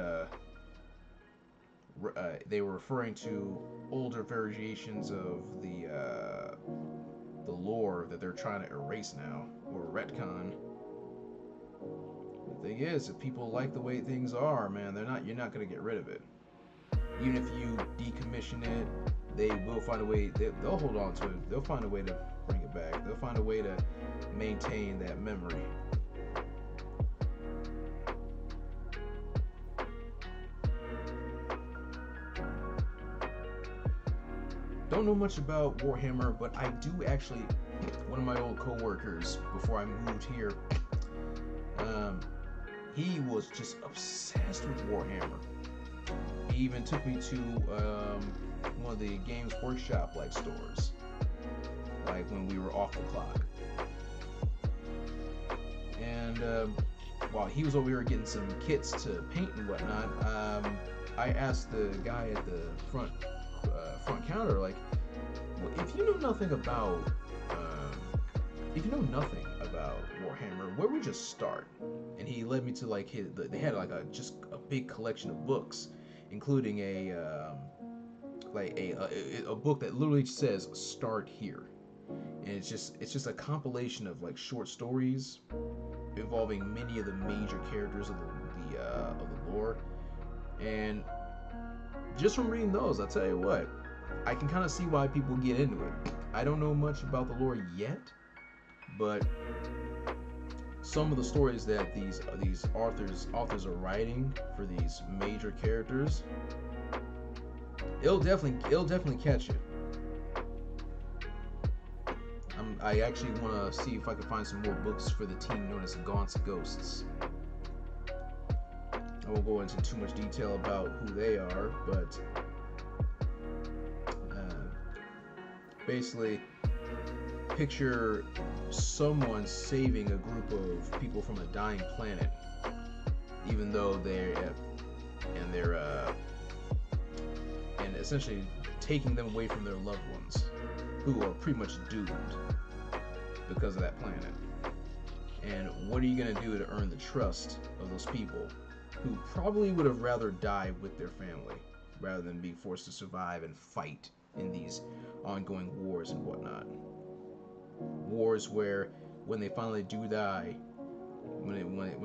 they were referring to older variations of the lore that they're trying to erase now or retcon. The thing is, if people like the way things are, man, you're not gonna get rid of it. Even if you decommission it, they will find a way. They'll hold on to it. They'll find a way to bring it back. They'll find a way to maintain that memory. Don't know much about Warhammer, but I do actually. One of my old co-workers before I moved here, he was just obsessed with Warhammer. He even took me to one of the Games Workshop like stores, like when we were off the clock. And while he was over here getting some kits to paint and whatnot, I asked the guy at the front counter, like, well, if you know nothing about Warhammer, where would you start? And he led me to like they had like just a big collection of books, including a book that literally says "Start Here," and it's just a compilation of like short stories involving many of the major characters of the lore. And just from reading those, I'll tell you what, I can kind of see why people get into it. I don't know much about the lore yet, but some of the stories that these authors are writing for these major characters, it'll definitely catch you. I actually want to see if I can find some more books for the team known as Gaunt's Ghosts. I won't go into too much detail about who they are, but basically, picture someone saving a group of people from a dying planet, even though they're essentially taking them away from their loved ones, who are pretty much doomed because of that planet. And what are you gonna do to earn the trust of those people who probably would have rather died with their family rather than be forced to survive and fight in these ongoing wars and whatnot? Wars where when they finally do die, when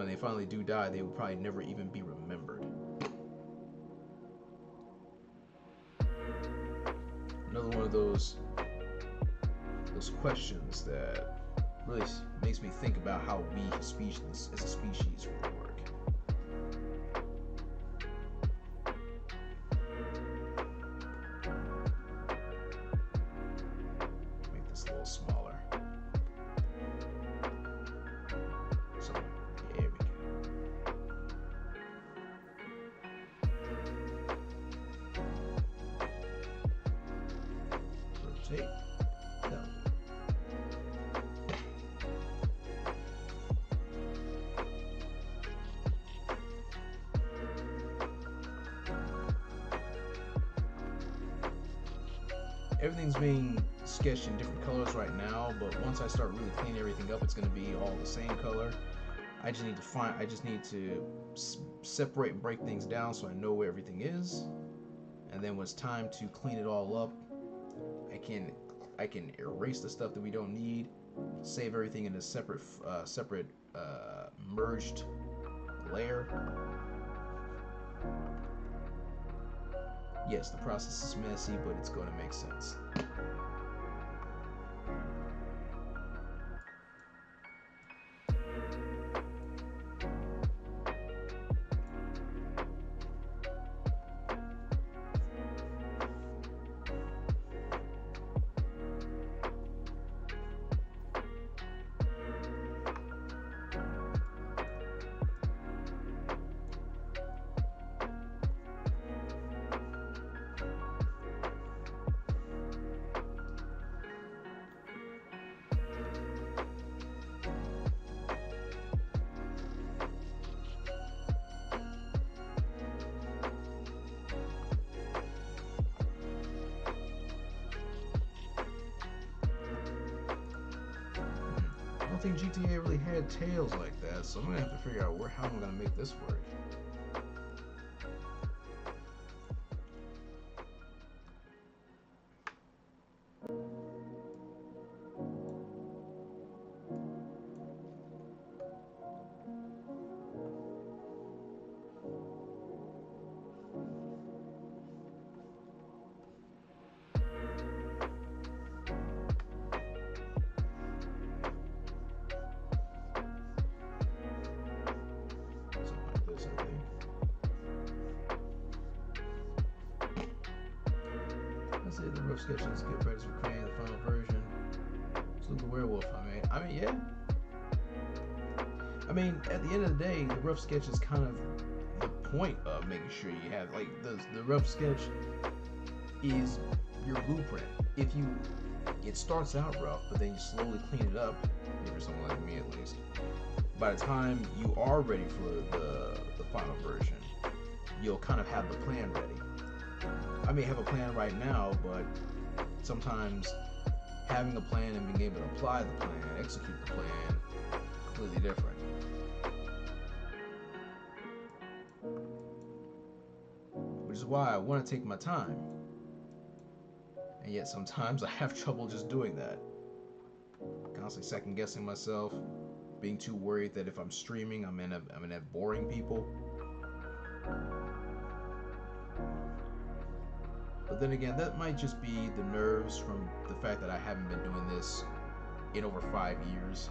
they finally do die, they will probably never even be remembered. Another one of those questions that really makes me think about how we as a species will work. everything's being sketched in different colors right now, but once I start really cleaning everything up, it's going to be all the same color. I just need to separate and break things down so I know where everything is, and then when it's time to clean it all up, I can erase the stuff that we don't need, save everything in a separate merged layer. Yes, the process is messy, but it's going to make sense. I don't think GTA really had tails like that, so I'm gonna have to figure out how I'm gonna make this work. Let's say the rough sketches get ready for creating the final version. So the werewolf, yeah. I mean, at the end of the day, the rough sketch is kind of the point of making sure you have, like, the rough sketch is your blueprint. It starts out rough, but then you slowly clean it up, if you're someone like me at least. By the time you are ready for the final version, you'll kind of have the plan ready. I may have a plan right now, but sometimes having a plan and being able to apply the plan, execute the plan, completely different. Which is why I want to take my time. And yet sometimes I have trouble just doing that. Constantly second guessing myself, being too worried that if I'm streaming, I'm gonna have boring people. But then again, that might just be the nerves from the fact that I haven't been doing this in over 5 years.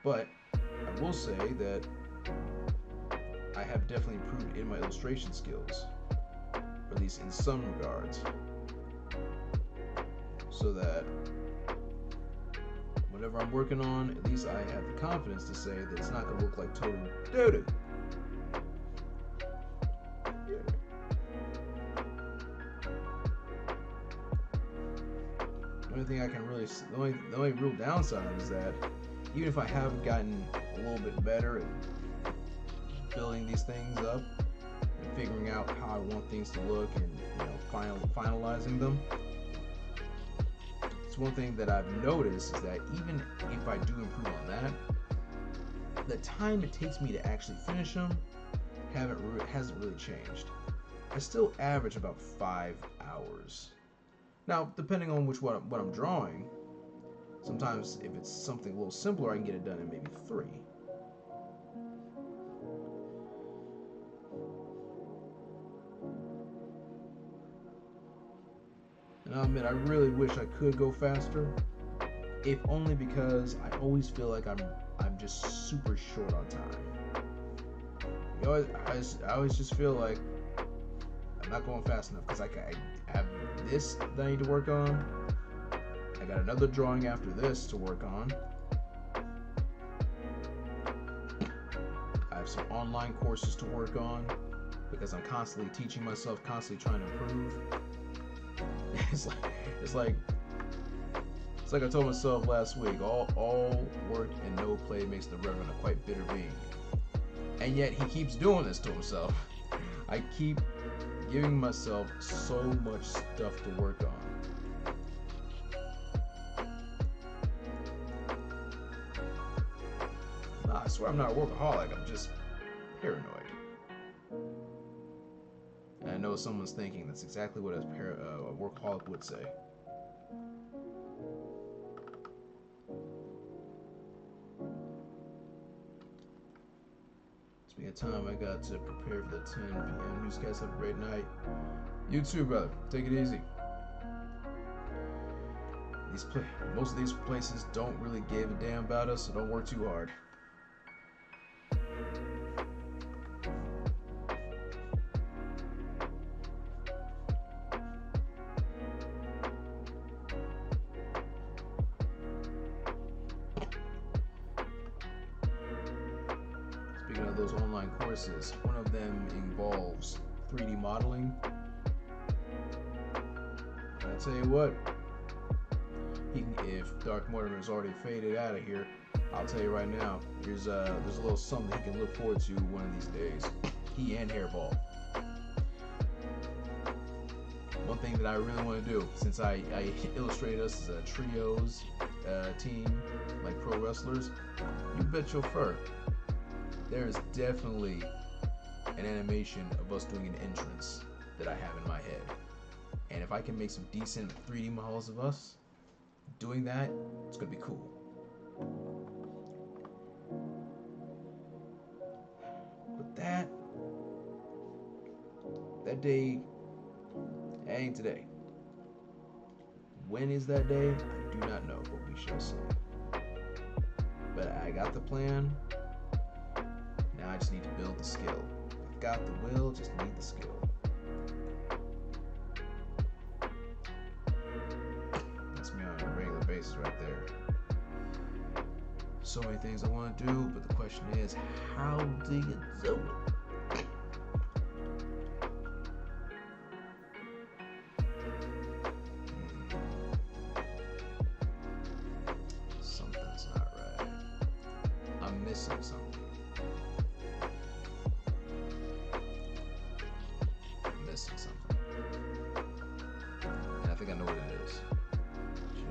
But I will say that I have definitely improved in my illustration skills, or at least in some regards, so that whatever I'm working on, at least I have the confidence to say that it's not going to look like total doo-doo. The only real downside is that even if I have gotten a little bit better at building these things up and figuring out how I want things to look and finalizing them, it's one thing that I've noticed is that even if I do improve on that, the time it takes me to actually finish them hasn't really changed. I still average about 5 hours. Now, depending on what I'm drawing, sometimes if it's something a little simpler, I can get it done in maybe 3. And I'll admit, I really wish I could go faster, if only because I always feel like I'm just super short on time. I always just feel like I'm not going fast enough because I have this that I need to work on. I got another drawing after this to work on. I have some online courses to work on because I'm constantly teaching myself, constantly trying to improve. It's like I told myself last week, all work and no play makes the Reverend a quite bitter being. And yet he keeps doing this to himself. I keep giving myself so much stuff to work on. Nah, I swear I'm not a workaholic, I'm just paranoid. And I know someone's thinking that's exactly what a workaholic would say. Speaking of time, I got to prepare for the 10 p.m. newscast. Have a great night. You too, brother. Take it easy. Most of these places don't really give a damn about us, so don't work too hard. Speaking of those online courses, one of them involves 3D modeling. And I tell you what, if Dark Mortimer is already faded out of here, I'll tell you right now, there's a little something he can look forward to one of these days. He and Hairball. One thing that I really want to do, since I illustrated us as a trios team, like pro wrestlers, you bet your fur, there is definitely an animation of us doing an entrance that I have in my head. And if I can make some decent 3D models of us doing that, it's gonna be cool. But that day ain't today. When is that day? I do not know, but we shall see. But I got the plan. Now I just need to build the skill. I've got the will, just need the skill. That's me on a regular basis right there. So many things I want to do, but the question is, how do you do it? Something's not right. I'm missing something. I'm missing something. And I think I know what it is.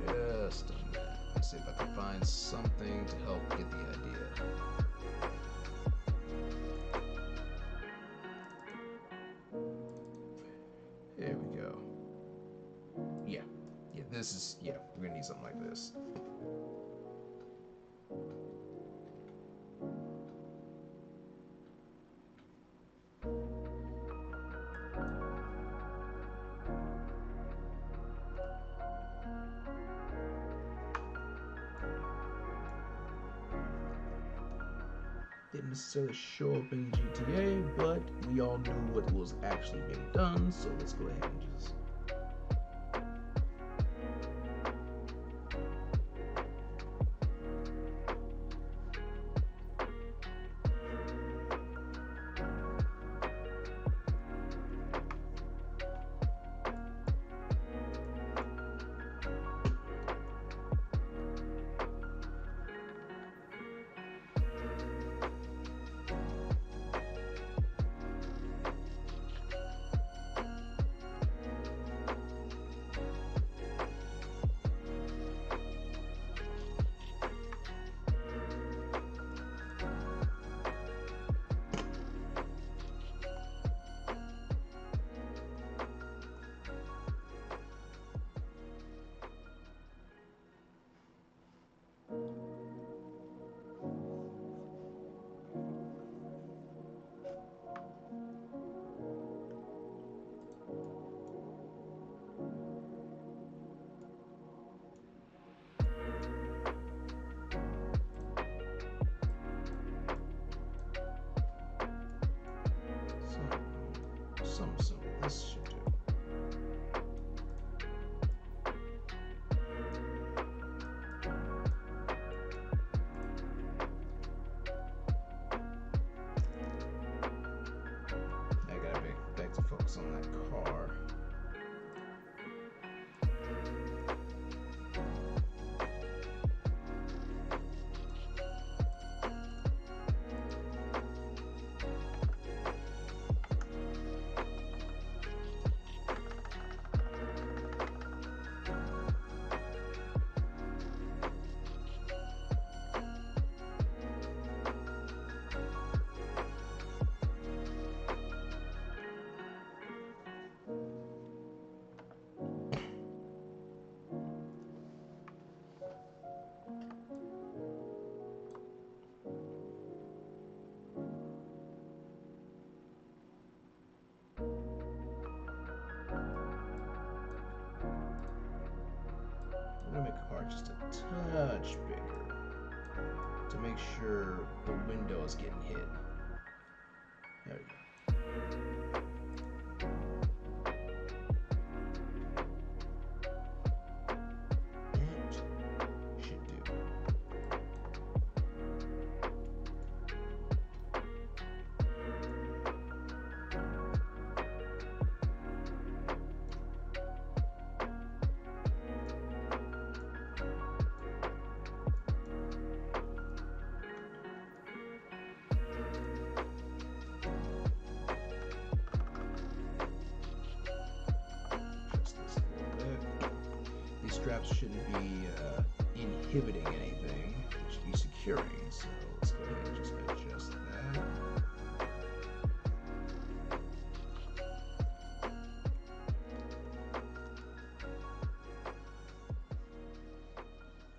Just a minute. Let's see if I can find something to help get the idea. There we go. Yeah, we're gonna need something like this. Didn't necessarily show up in GTA, but we all knew what was actually being done, so let's go ahead and just... I'm gonna make the car just a touch bigger to make sure the window is getting hit. There we go. Straps shouldn't be inhibiting anything. It should be securing. So let's go ahead and just adjust that.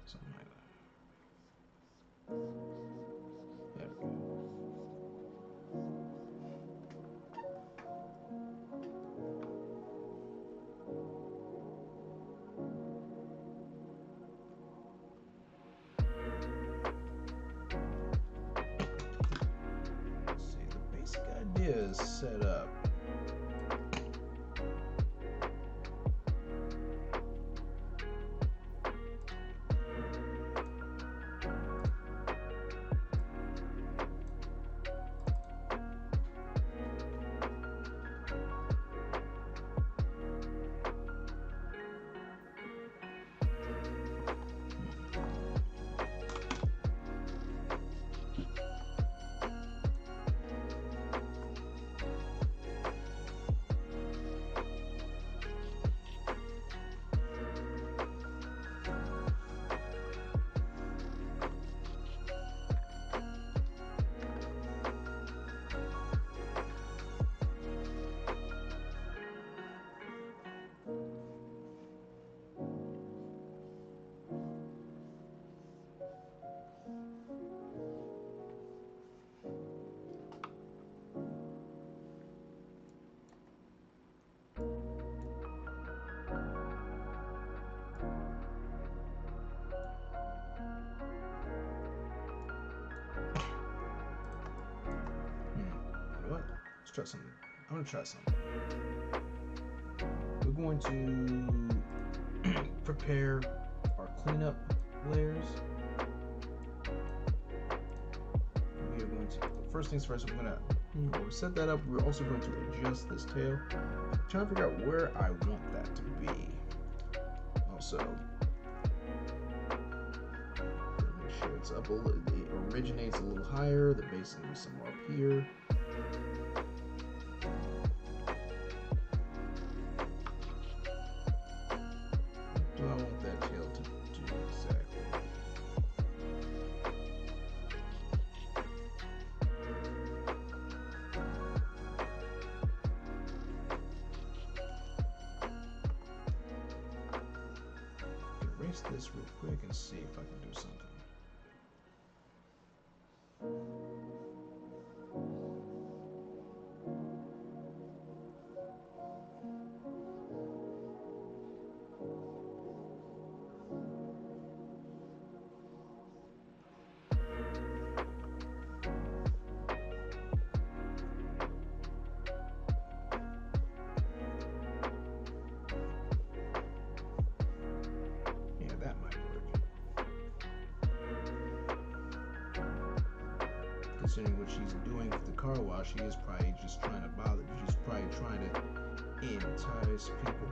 Something like that. There we go. Is set up. What? Let's try something. I'm gonna try something. We're going to prepare our cleanup layers. We are going to, first things first, we're gonna set that up. We're also going to adjust this tail. I'm trying to figure out where I want that to be. Also, make sure it's up a little. It originates a little higher. The base is gonna be somewhere up here. This real quick and see if I can do something. Considering what she's doing with the car wash, she is probably just trying to bother. She's probably trying to entice people.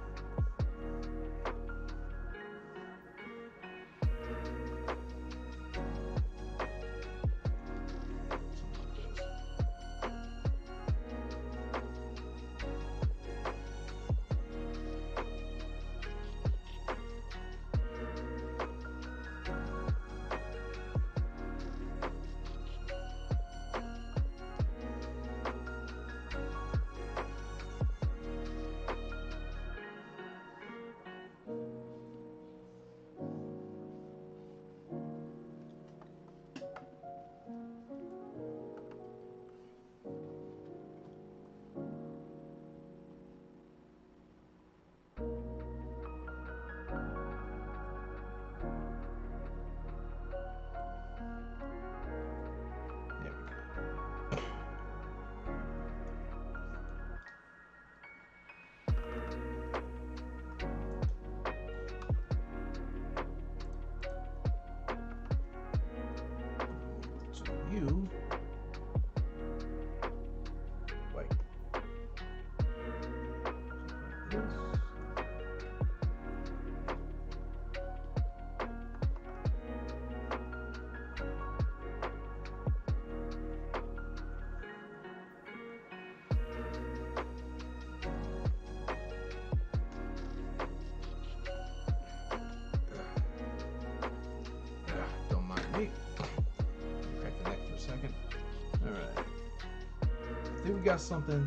we got something.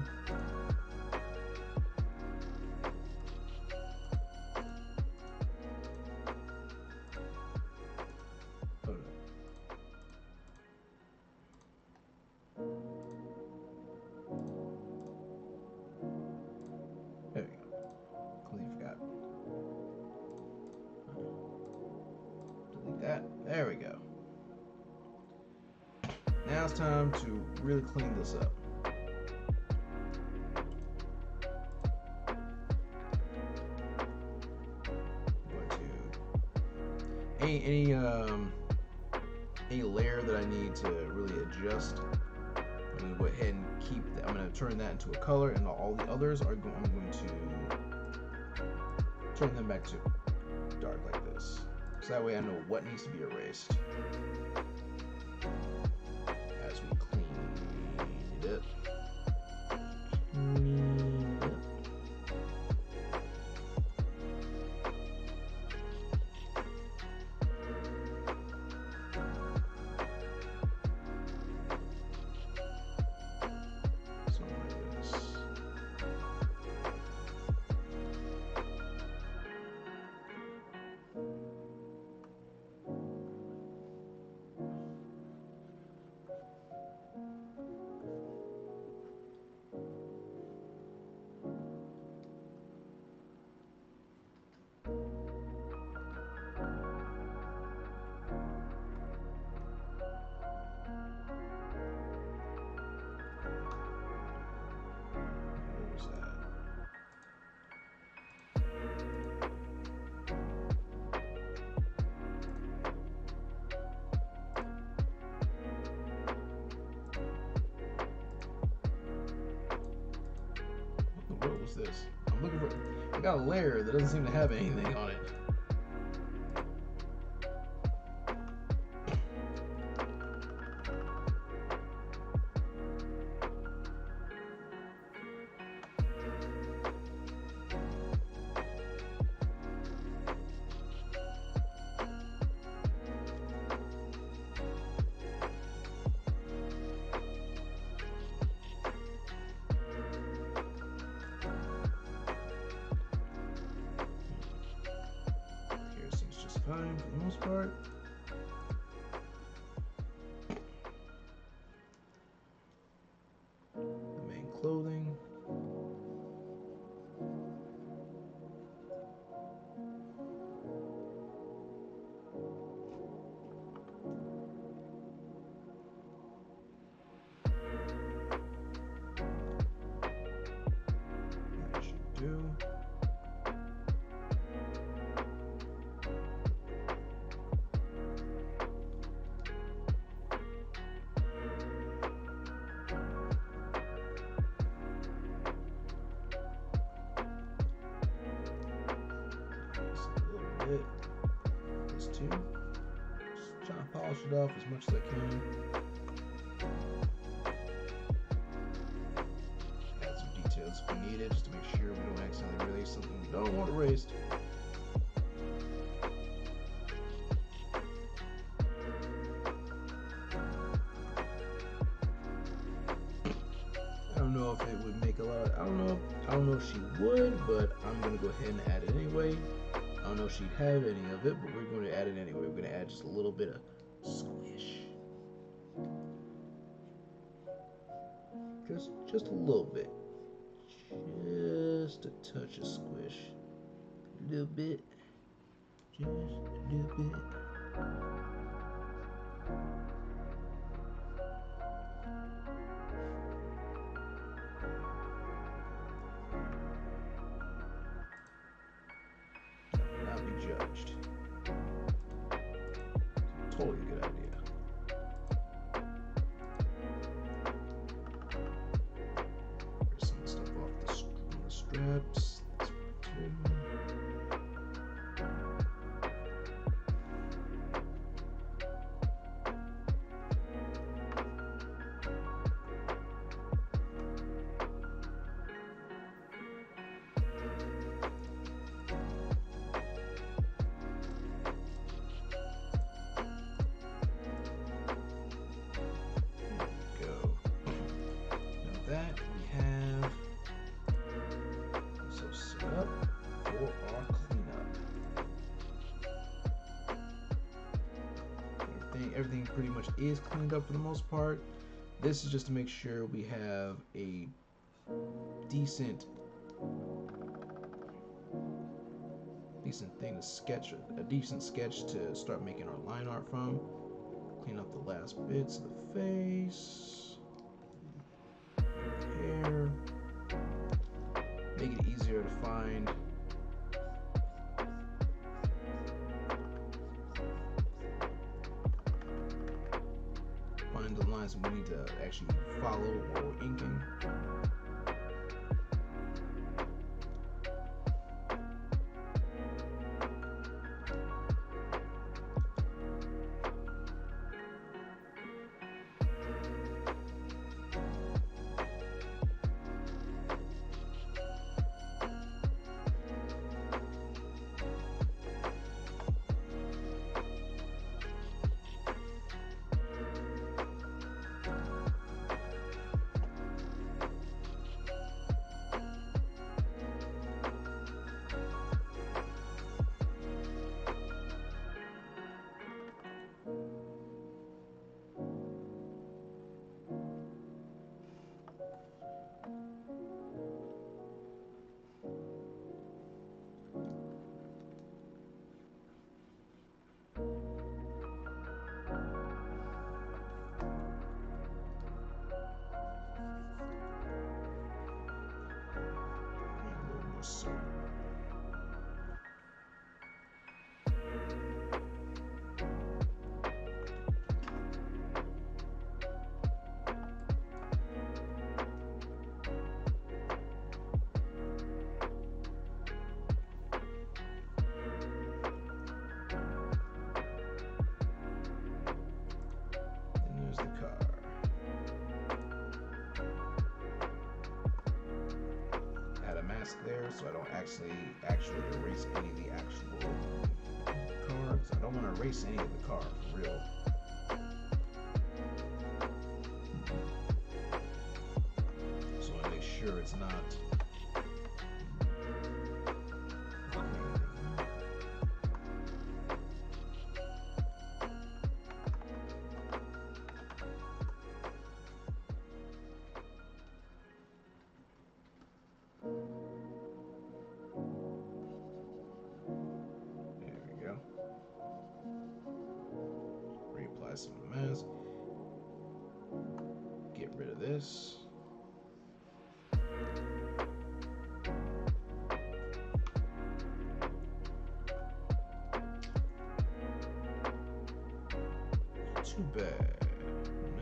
Hold up. There we go. Completely forgot. Delete that. There we go. Now it's time to really clean this up. Any layer that I need to really adjust, I'm gonna go ahead and keep that. I'm gonna turn that into a color, and all the others I'm going to turn them back to dark like this, so that way I know what needs to be erased as we clean it up. What was this? I'm looking for. I got a layer that doesn't seem to have anything on it. Fine for the most part. The main clothing. That should do. This too. Just trying to polish it off as much as I can. Add some details if we need it, just to make sure we don't accidentally erase something we don't want erased. I don't know if it would make a lot. I don't know if she would, but I'm gonna go ahead and add it anyway. I don't know if she'd have any of it, but we're going to add it anyway. We're going to add just a little bit of squish. Just a little bit. Just a touch of squish. A little bit. Just a little bit. Not be judged. Totally a good idea. Here's some stuff off the straps. That's fine too. everything pretty much is cleaned up for the most part. This is just to make sure we have a decent thing to sketch, a decent sketch to start making our line art from. Clean up the last bits of the face, hair, make it easier to find. Find the lines we need to actually follow or inking. There, so I don't actually erase any of the actual cards. I don't want to erase any of the card for real. So I make sure it's not. Some mask. Get rid of this. Too bad.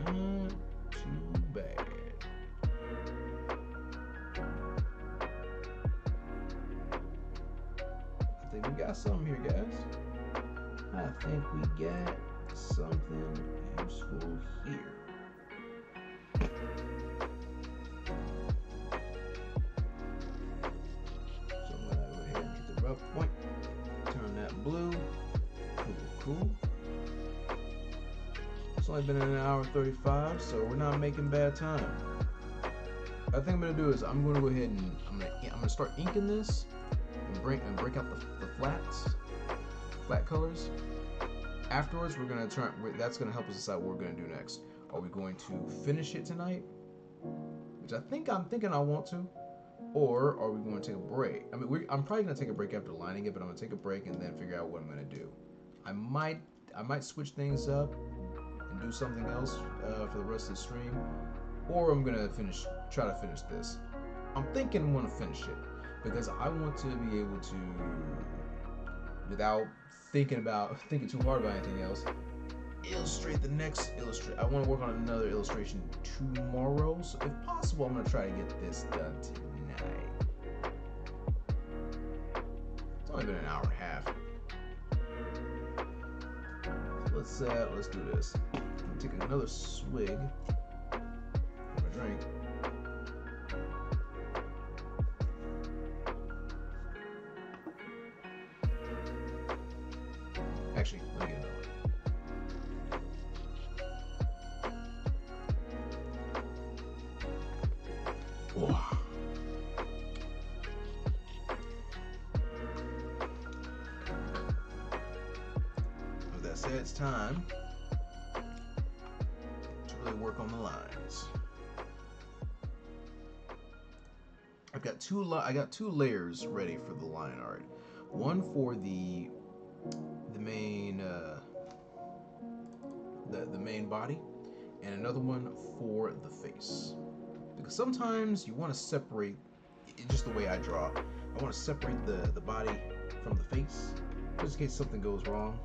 Not too bad. I think we got something here, guys. I think we got something useful here. So I'm gonna go ahead and hit the rough point. Turn that blue. Cool. It's only been an hour 35, so we're not making bad time. I think I'm gonna do is I'm gonna go ahead and I'm gonna start inking this and break out the flat colors. Afterwards, we're gonna that's gonna help us decide what we're gonna do next. Are we going to finish it tonight, which I'm thinking I want to, or are we going to take a break? I mean, I'm probably gonna take a break after lining it, but I'm gonna take a break and then figure out what I'm gonna do. I might switch things up and do something else for the rest of the stream, or I'm gonna try to finish this. I'm thinking I'm gonna finish it because I want to be able to, without thinking too hard about anything else, illustrate the next illustration. I want to work on another illustration tomorrow, so if possible, I'm gonna try to get this done tonight. It's only been an hour and a half. Let's do this. I'm gonna take another swig of my drink. Actually, let me get another one. Wow. With that said, it's time work on the lines. I got two layers ready for the line art. One for the main the main body, and another one for the face. Because sometimes you want to separate, just the way I draw, I want to separate the body from the face, just in case something goes wrong.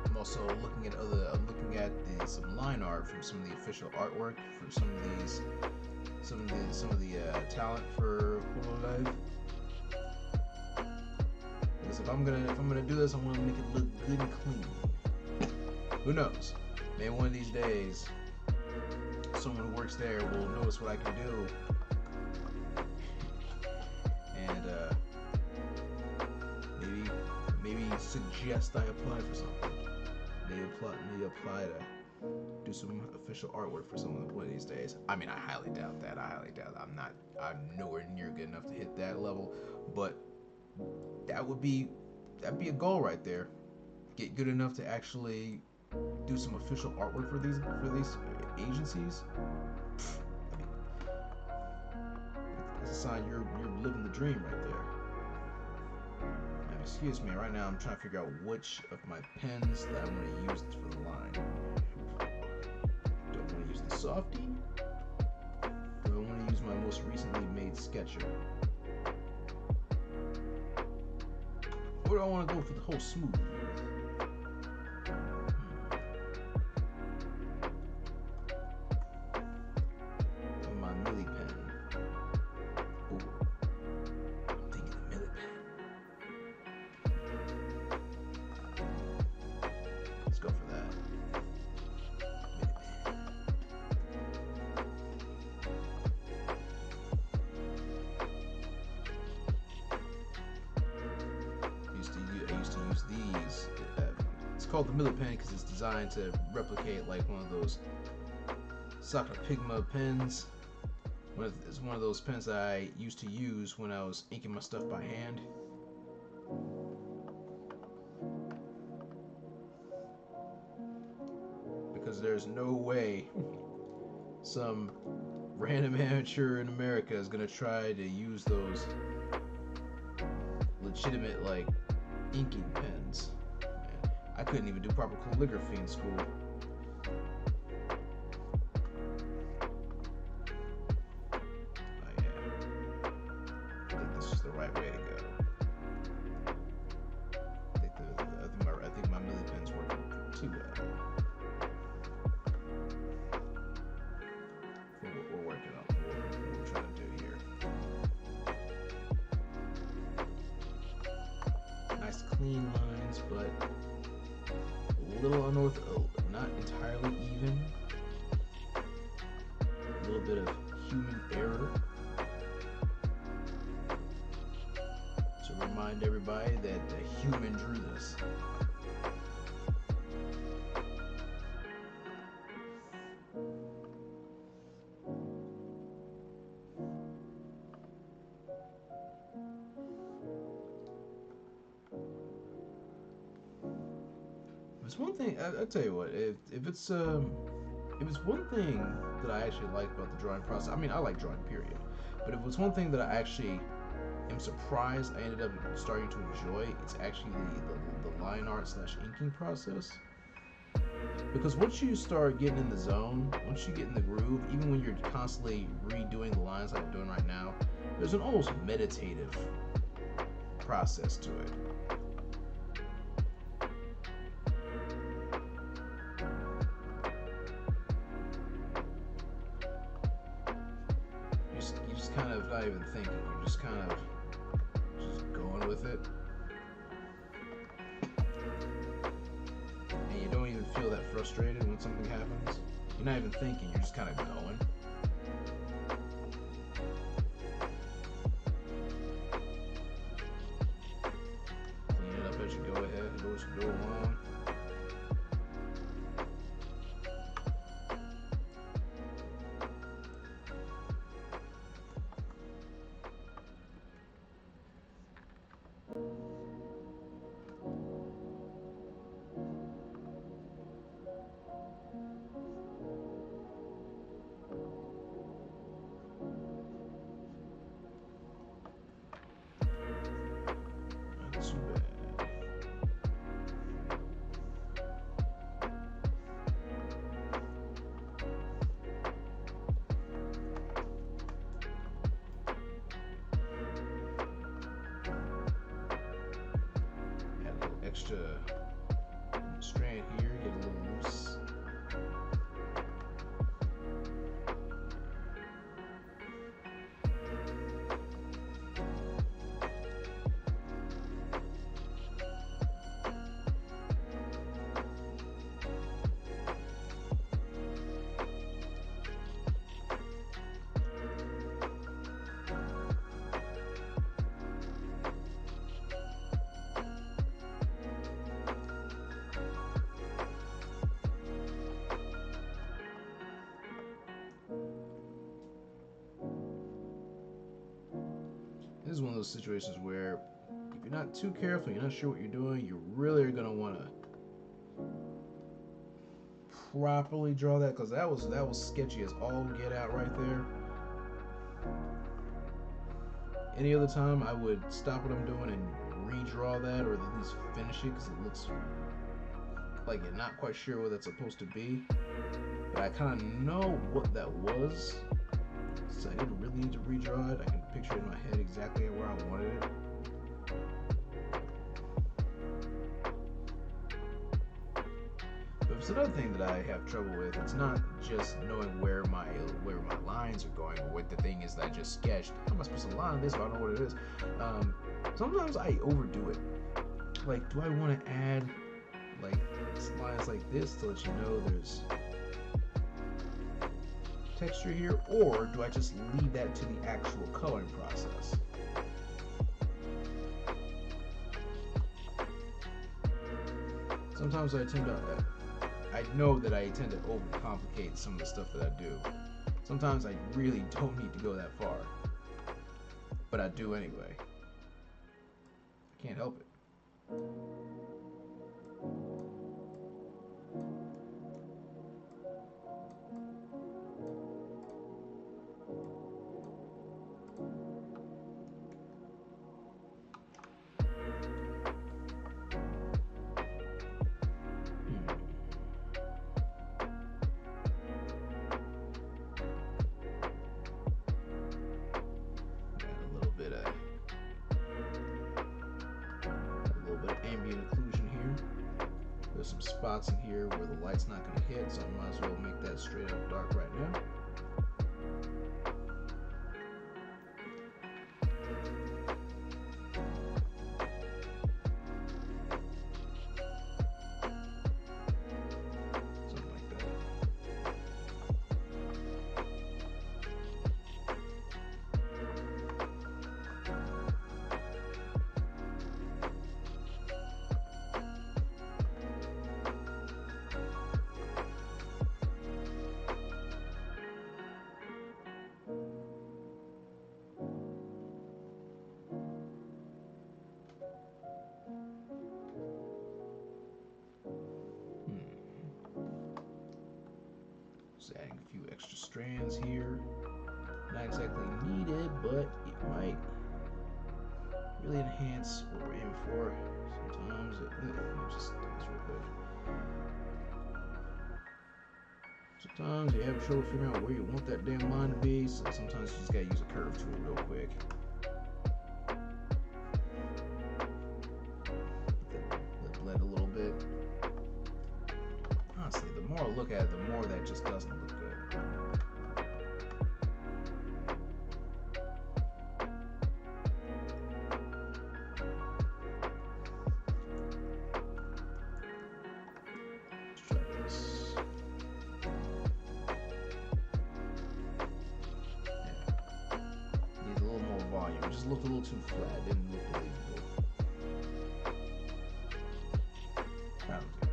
I'm also looking at some line art from some of the official artwork for some of the talent for Holo Live. Because if I'm gonna do this, I want to make it look good and clean. Who knows? Maybe one of these days, someone who works there will notice what I can do, and maybe suggest I apply for something. Maybe apply to do some official artwork for someone one of these days. I mean, I highly doubt that. I'm nowhere near good enough to hit that level, but that'd be a goal right there. Get good enough to actually do some official artwork for these agencies. I mean, that's a sign you're living the dream right there. Now, excuse me, right now I'm trying to figure out which of my pens that I want to use for the line. Do I want to use the Softie? Do I want to use my most recently made Sketcher? Or do I want to go for the whole smooth? My Millie pen. Ooh. I'm thinking the Millie pen. Let's go for that. Millie pen. I used to use these. It's called the Millie pen because it's designed to replicate like one of those Sakura Pigma pens. It's one of those pens that I used to use when I was inking my stuff by hand. Because there's no way some random amateur in America is gonna try to use those legitimate like inking pens. Man, I couldn't even do proper calligraphy in school. Clean lines, but a little not entirely even. A little bit of human error to remind everybody that a human drew this. It's one thing. I'll tell you what. If it's one thing that I actually like about the drawing process. I mean, I like drawing, period. But if it's one thing that I actually am surprised I ended up starting to enjoy, it's actually the line art / inking process. Because once you start getting in the zone, once you get in the groove, even when you're constantly redoing the lines like I'm doing right now, there's an almost meditative process to it. You just kind of not even thinking. You're just kind of just going with it. And you don't even feel that frustrated when something happens. You're not even thinking. You're just kind of going. Clean it up as you go ahead. Go along. extra strand here, get a little loose. This is one of those situations where if you're not too careful, you're not sure what you're doing, you really are gonna want to properly draw that, because that was sketchy as all get out right there. Any other time, I would stop what I'm doing and redraw that, or at least finish it, because it looks like you're not quite sure what that's supposed to be. But I kind of know what that was, so I didn't really need to redraw it. I can picture it in my head exactly where I wanted it. But it's another thing that I have trouble with. It's not just knowing where my lines are going, or what the thing is that I just sketched. How am I supposed to line this if I don't know what it is? Sometimes I overdo it. Like, do I want to add like lines like this to let you know there's texture here, or do I just leave that to the actual coloring process? Sometimes I know that I tend to overcomplicate some of the stuff that I do. Sometimes I really don't need to go that far, but I do anyway. I can't help it. Ambient occlusion here. There's some spots in here where the light's not going to hit, so I might as well make that straight up dark right now. Something like that. Just adding a few extra strands here. Not exactly needed, but it might really enhance what we're aiming for. Sometimes let me just do this real quick. Sometimes you have trouble figuring out where you want that damn line to be, so sometimes you just gotta use a curve tool real quick. Let it blend a little bit. Honestly, the more I look at it, the more that just doesn't look good. Let's try this. Yeah. Needs a little more volume. It just looked a little too flat. Didn't look believable. That'll do.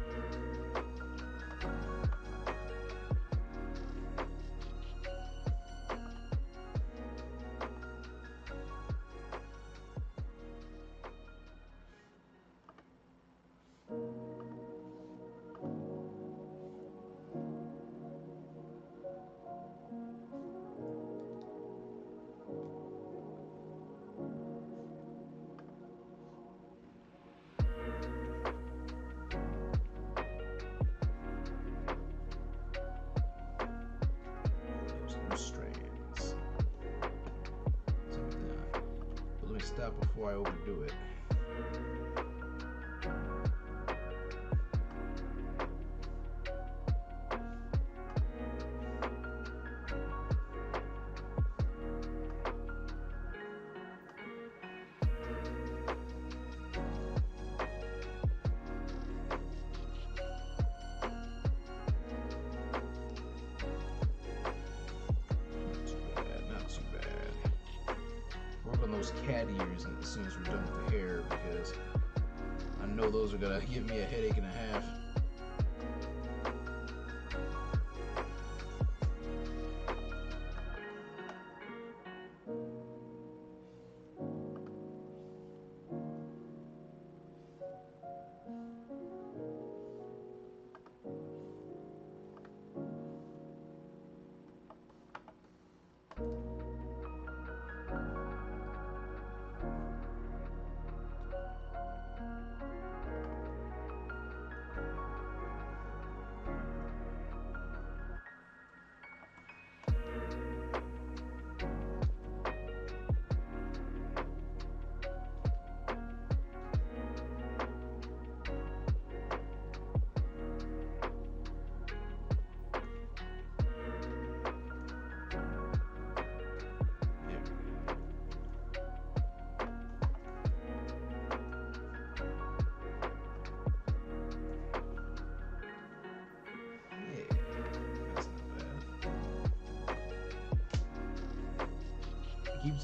Strands. But let me stop before I overdo it. ears as soon as we're done with the hair, because I know those are gonna give me a headache and a half.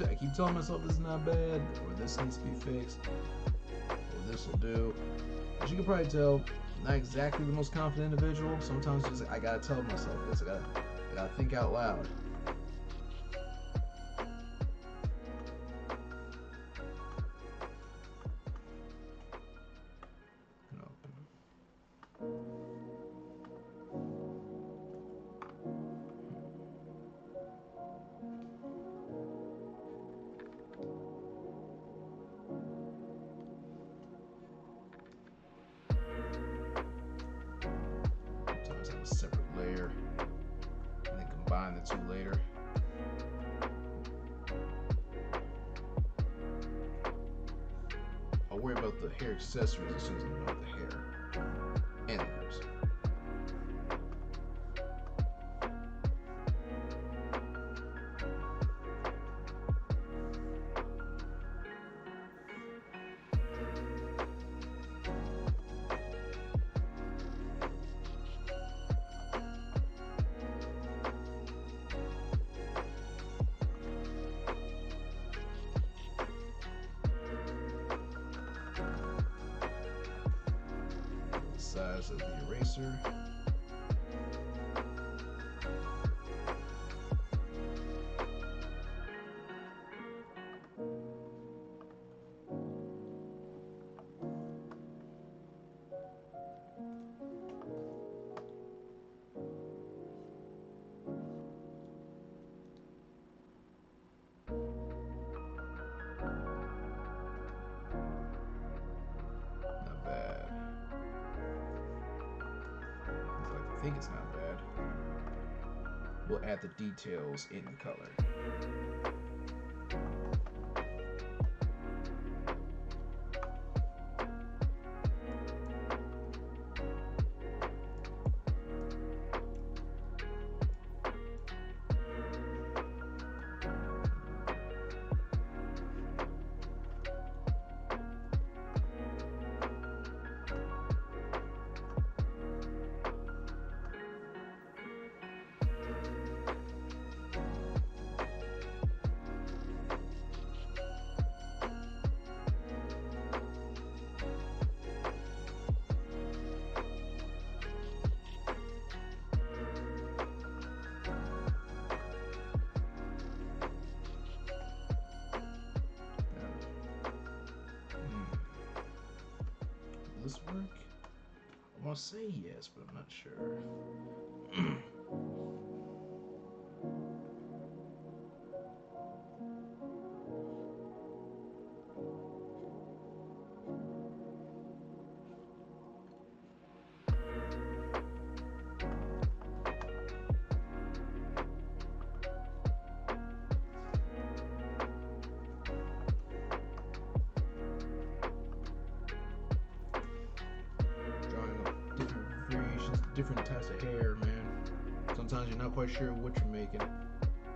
I keep telling myself this is not bad, or this needs to be fixed, or this will do. As you can probably tell, I'm not exactly the most confident individual. Sometimes just I gotta tell myself this. I gotta think out loud. Sometimes have a separate layer and then combine the two later. I'll worry about the hair accessories as soon as I'm done with the hair and the ears. Size of the eraser. Not bad. I think it's not bad. We'll add the details in color. Will this work? I want to say yes, but I'm not sure. Different types of hair, man. Sometimes you're not quite sure what you're making,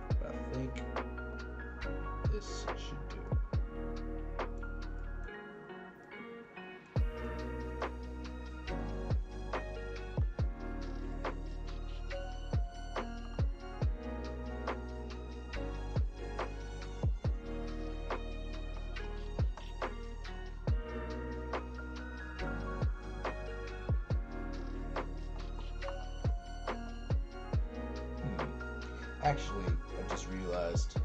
but I think this should do. Actually, I just realized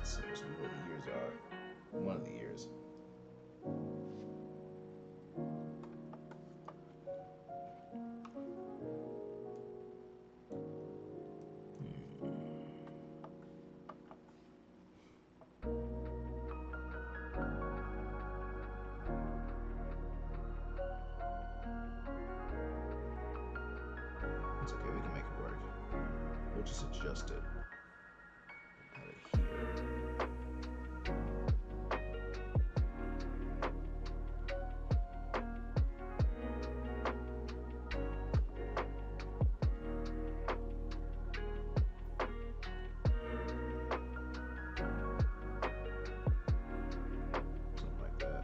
it's supposed to be what the years are. One of the years. It's okay, we can make it work. We'll just adjust it out of here. Something like that.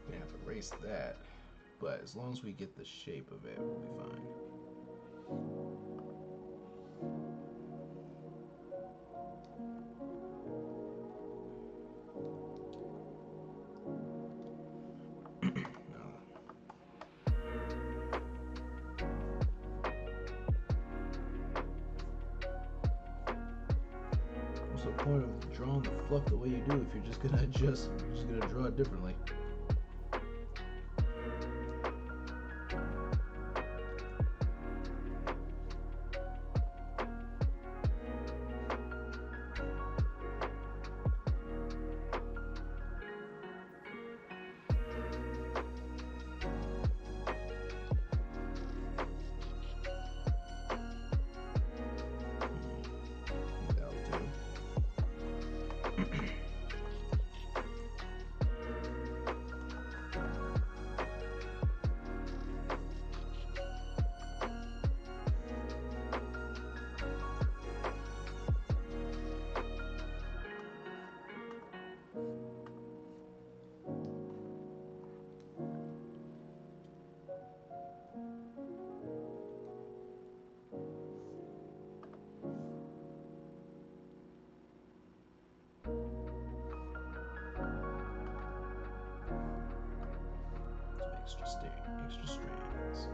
We have to erase that, but as long as we get the shape of it, we'll be fine. What's the point of drawing the fluff the way you do if you're just gonna adjust? You're just gonna draw it differently. That'll do. Extra strands.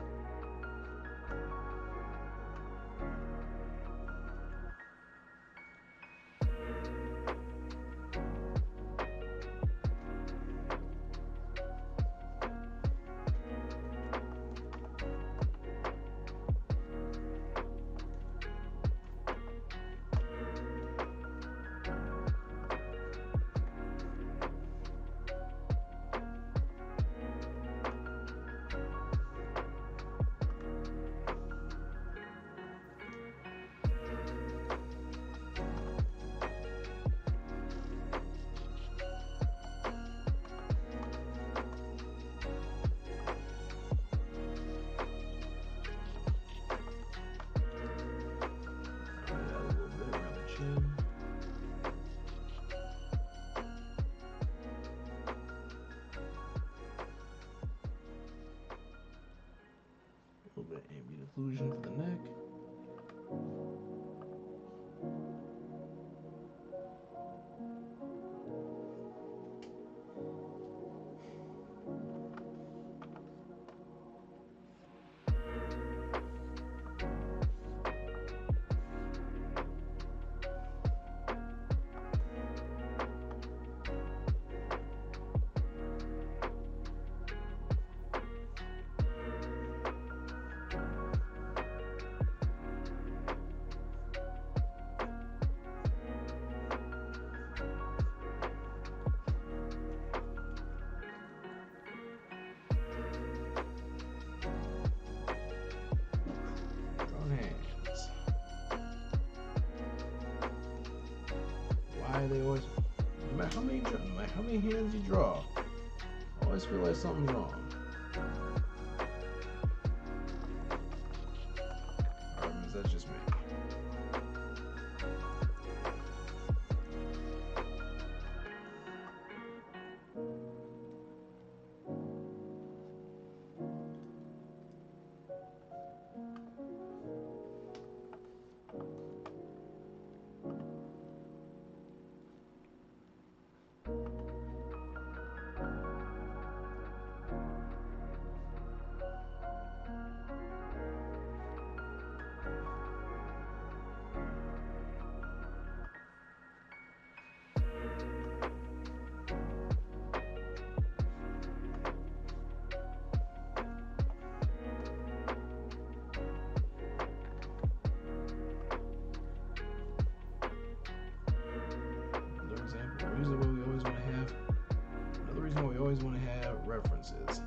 A little bit of ambient occlusion for the neck. Why they always, no matter how many hands you draw, I always feel like something's wrong. have references.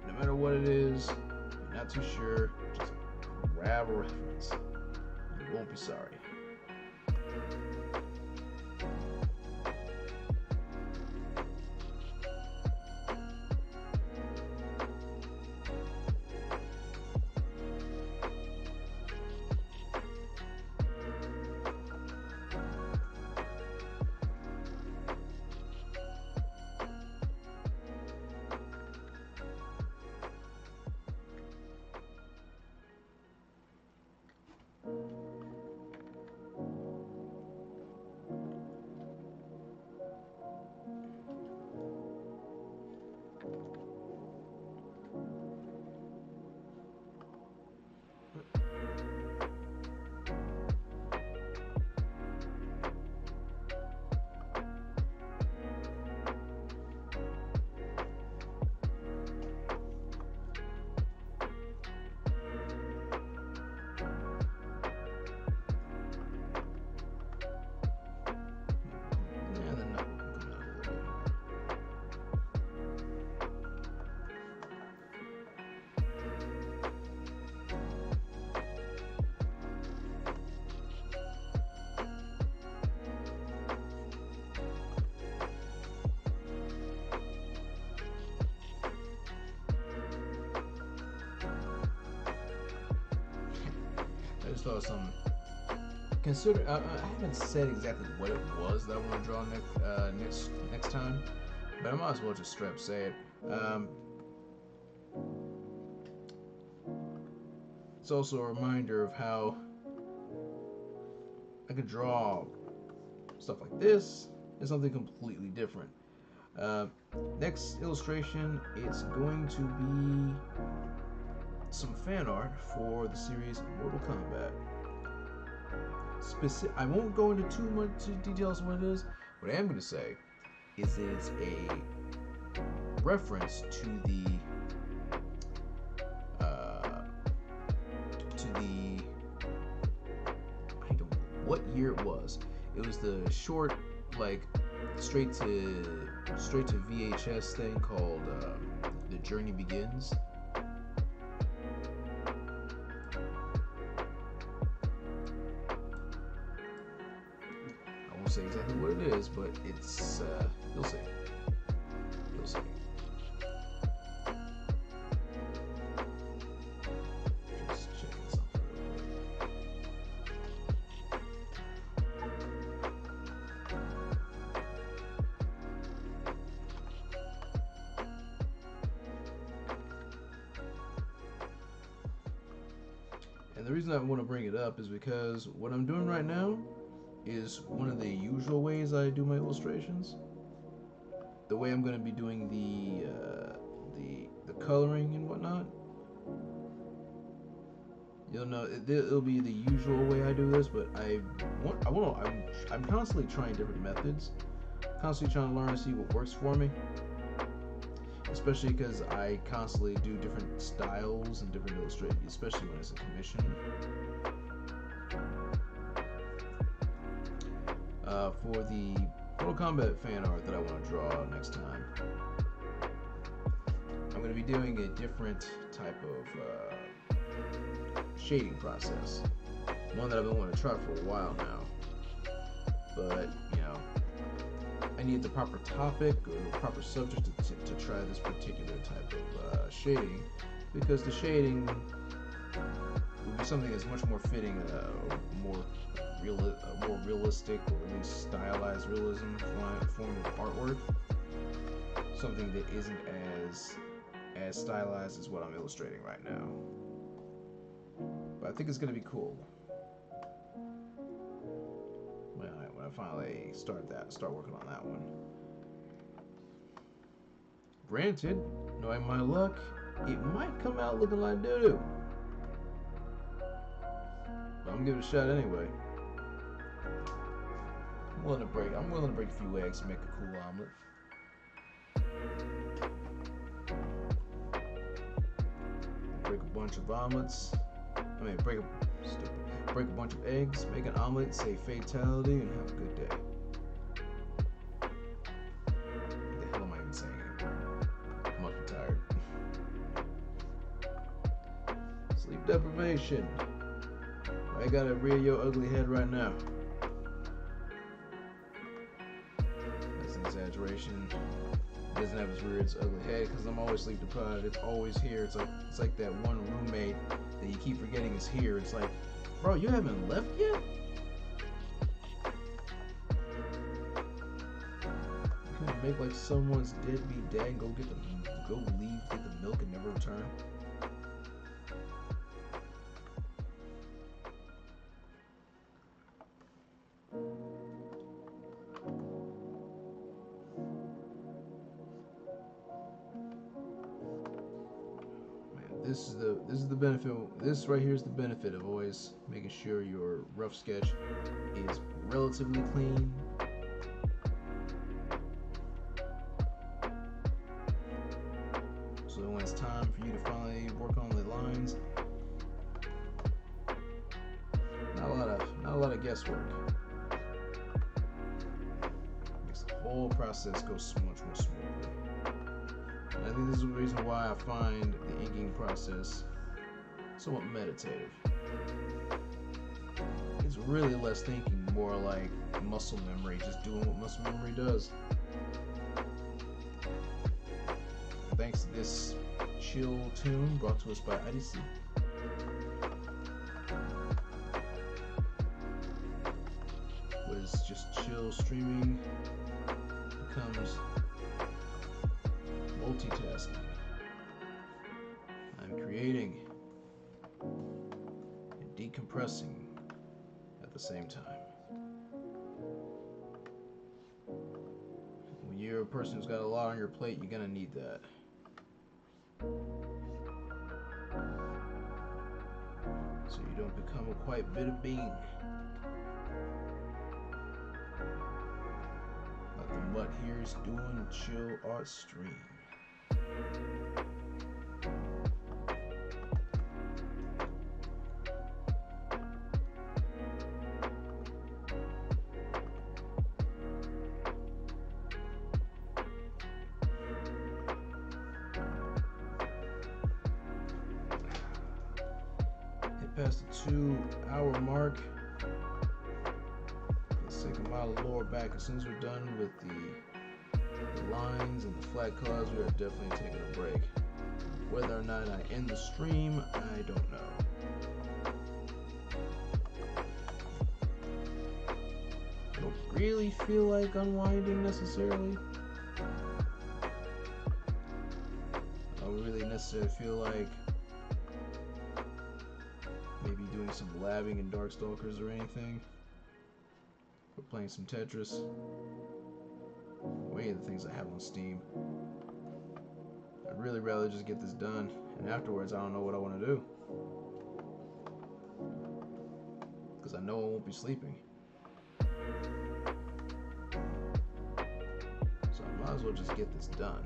No matter what it is, you're not too sure, just grab a reference. You won't be sorry. I just thought of something. Consider I haven't said exactly what it was that I want to draw next time, but I might as well just straight up say it. It's also a reminder of how I could draw stuff like this and something completely different. Next illustration, it's going to be some fan art for the series Mortal Kombat. I won't go into too much details on what it is. What I am going to say is it is a reference to the I don't know what year it was. It was the short, like straight to VHS thing called The Journey Begins. I won't say exactly what it is, but it's you'll see. You'll see. Just checking something real quick. And the reason I want to bring it up is because what I'm doing right now is one of the usual ways I do my illustrations. The way I'm going to be doing the coloring and whatnot. You'll know it'll be the usual way I do this, but I'm constantly trying different methods, constantly trying to learn to see what works for me. Especially because I constantly do different styles and different illustrations, especially when it's a commission. For the Mortal Kombat fan art that I want to draw next time, I'm going to be doing a different type of shading process. One that I've been wanting to try for a while now. But, you know, I need the proper topic or proper subject to try this particular type of shading, because the shading would be something that's much more fitting, more realistic, or at least stylized realism form of artwork. Something that isn't as stylized as what I'm illustrating right now. But I think it's going to be cool when I finally start working on that one. Granted, knowing my luck, it might come out looking like doo-doo. But I'm gonna give it a shot anyway. I'm willing to break a few eggs to make a cool omelet. Break a bunch of omelets. Break a bunch of eggs, make an omelet, say fatality, and have a good day. What the hell am I even saying anymore? deprivation. I gotta rear your ugly head right now. That's an exaggeration. It doesn't have its rear its ugly head because I'm always sleep deprived. It's always here. It's like that one roommate that you keep forgetting is here. It's like, bro, you haven't left yet? You couldn't make like someone's deadbeat dad and go leave, get the milk and never return. This is the benefit. This right here is the benefit of always making sure your rough sketch is relatively clean. So when it's time for you to finally work on the lines, not a lot of guesswork. Makes the whole process go much more smoothly. And I think this is the reason why I find the inking process somewhat meditative. It's really less thinking, more like muscle memory, just doing what muscle memory does. And thanks to this chill tune brought to us by IDC. What is just chill streaming becomes multitasking. I'm creating and decompressing at the same time. When you're a person who's got a lot on your plate, you're gonna need that. So you don't become a quiet bit of being. Like the mutt here is doing chill art stream. Past the 2-hour mark. Let's take a mile of lower back. As soon as we're done with the lines and the flat colors, we are definitely taking a break. Whether or not I end the stream, I don't know. I don't really feel like unwinding necessarily. I don't really necessarily feel like maybe doing some labbing in Darkstalkers or anything. Or playing some Tetris. Or any of the things I have on Steam. I'd really rather just get this done. And afterwards, I don't know what I want to do. Because I know I won't be sleeping. So I might as well just get this done.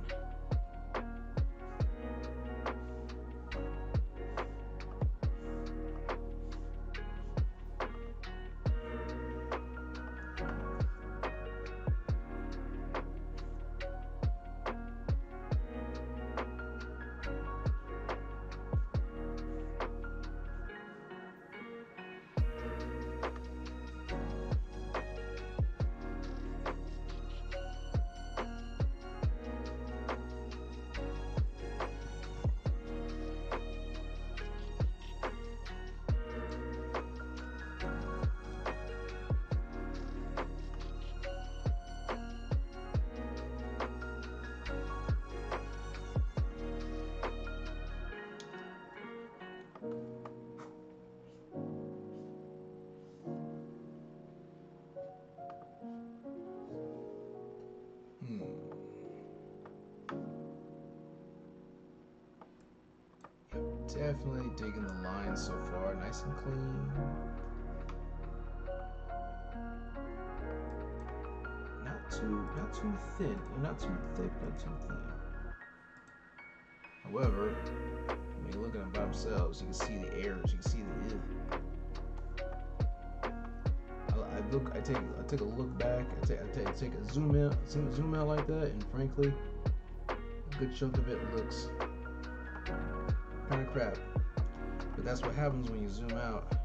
Definitely digging the lines so far, nice and clean. Not too thin, not too thick, not too thin. However, when you look at them by themselves, you can see the errors, you can see the I take a look back, I take a zoom out like that, and frankly, a good chunk of it looks kind of crap. But that's what happens when you zoom out.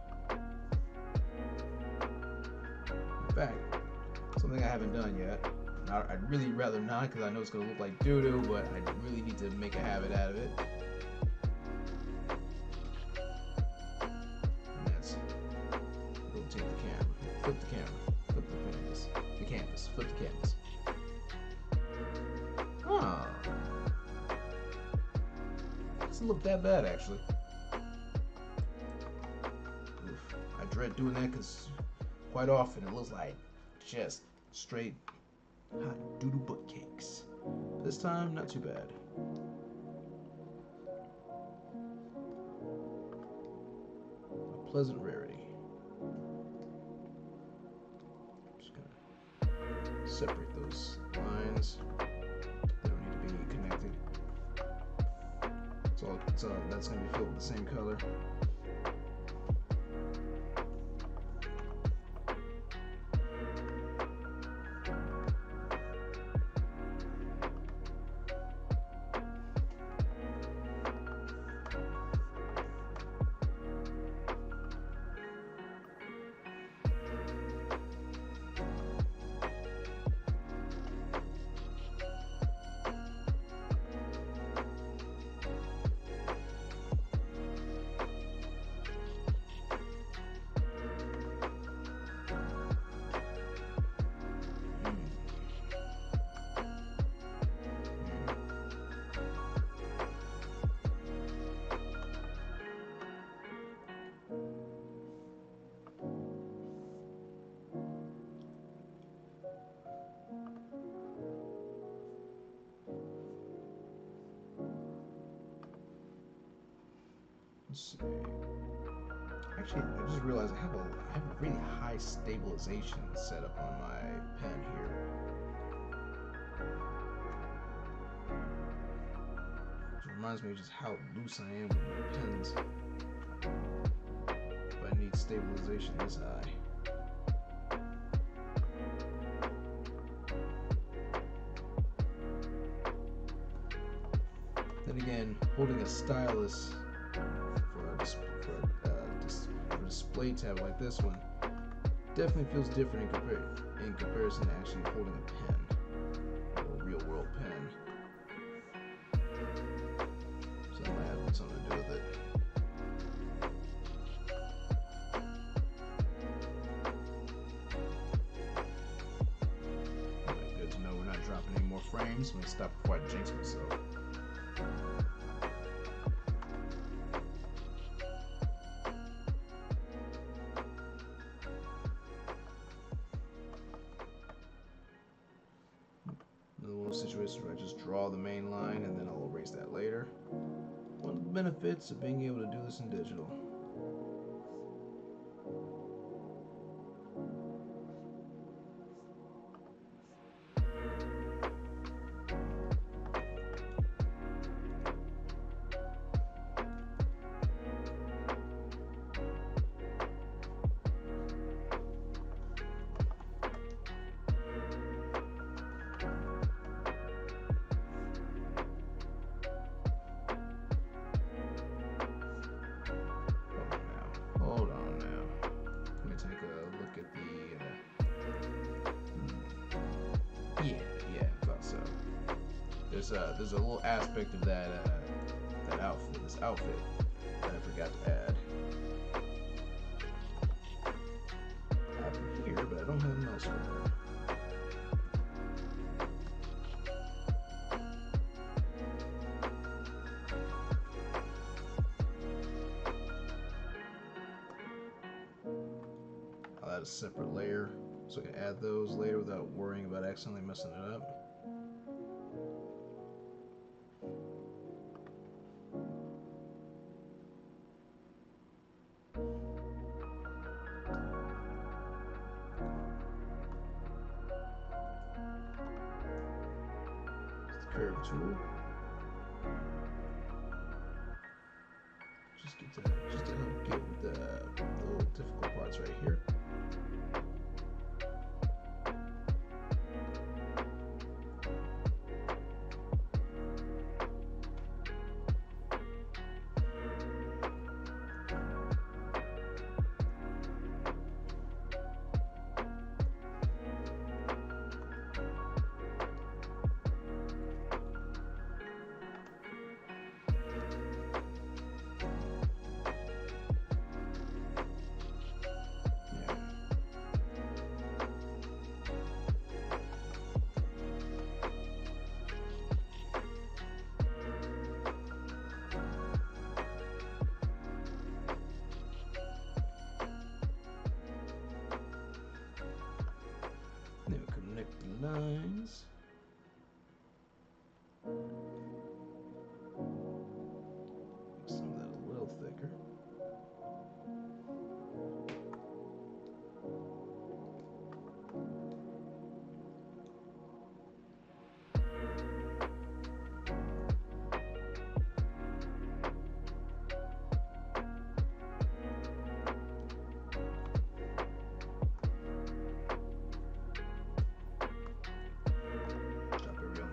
In fact, something I haven't done yet. I'd really rather not because I know it's going to look like doo-doo, but I really need to make a habit out of it. And that's rotate the camera, flip the camera, flip the canvas, flip the canvas. Huh. Doesn't look that bad actually. Oof. I dread doing that because quite often it looks like just straight hot doo-doo butt cakes. This time, not too bad. A pleasant rarity. Just gonna separate those lines. They don't need to be connected. That's gonna be filled with the same color. Let's see. Actually, I just realized I have a really high stabilization set up on my pen here. Which reminds me of just how loose I am with my pens. But I need stabilization this high. Then again, holding a stylus for a display tab like this one definitely feels different in comparison to actually holding a pen, or a real world pen. So that might have something to do with it. Alright, good to know we're not dropping any more frames. I'm gonna stop before I jinx myself. Situation where I just draw the main line and then I'll erase that later. One of the benefits of being able to do this in digital. Hold on now. Let me take a look at the. Yeah, I thought so. There's a little aspect of that this outfit that I forgot to add. I have them here, but I don't have them elsewhere. I'll add a separate layer so I can add those later without worrying about accidentally messing it up. Curve tool. Just to help get with the little difficult parts right here. lines. Make some of that a little thicker.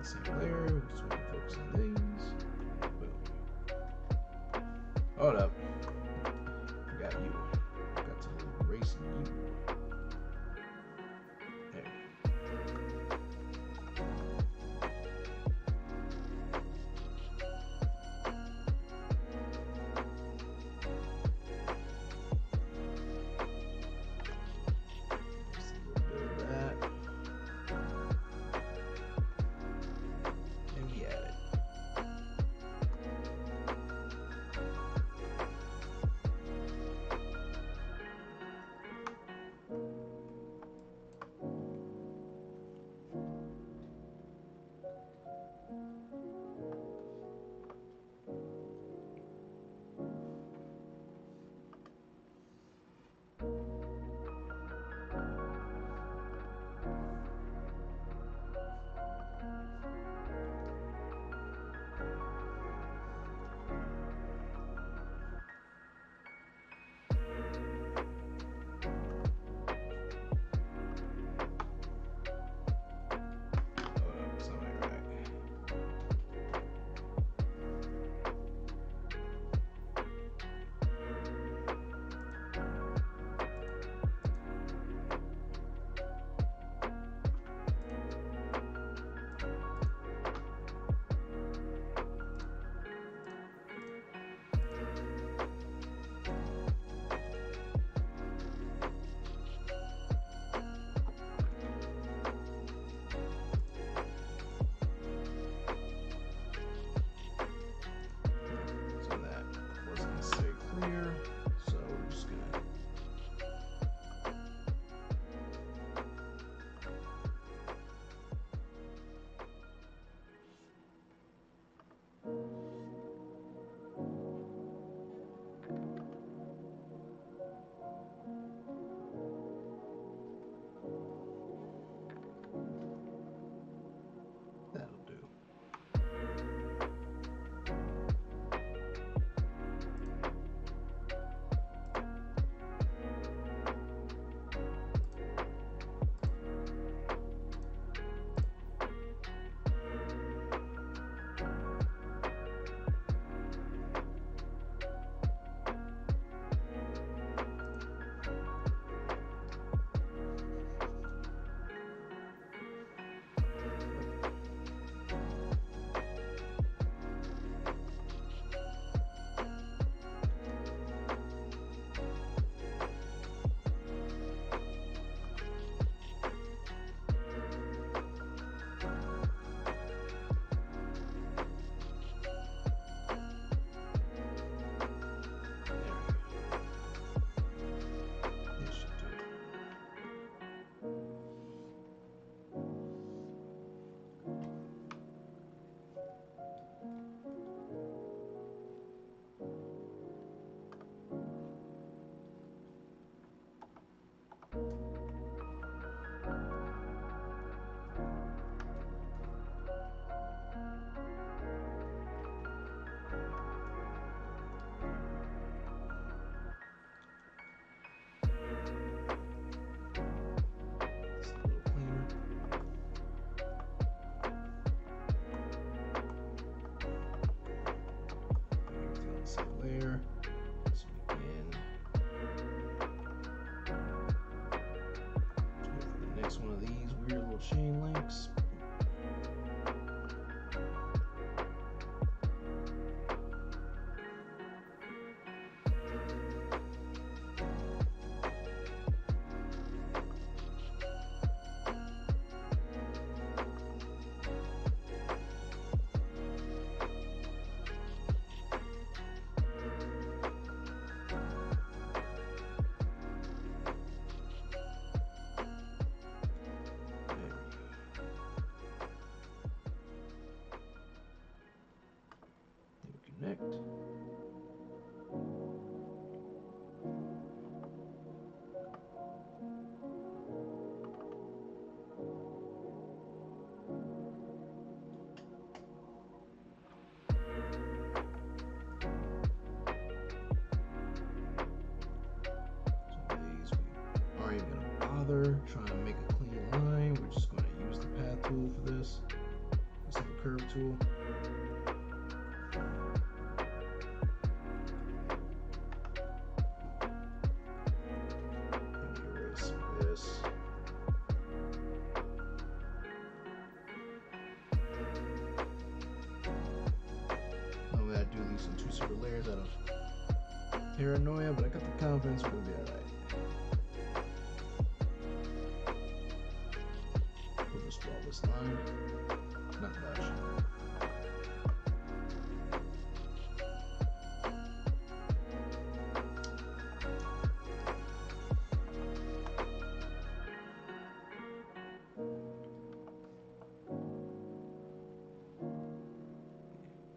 Same layer, so we can focus on these. Boom. Hold up. Forgot you. Got to erase you. There. Just a little bit of that. Chain links. Connect. Aren't even gonna bother trying to make a clean line. We're just going to use the path tool for this. It's like a curve tool. And we erase this. Normally I do these in 2 separate layers out of paranoia, but I got the confidence we're gonna be alright. We'll just draw this line. Not much.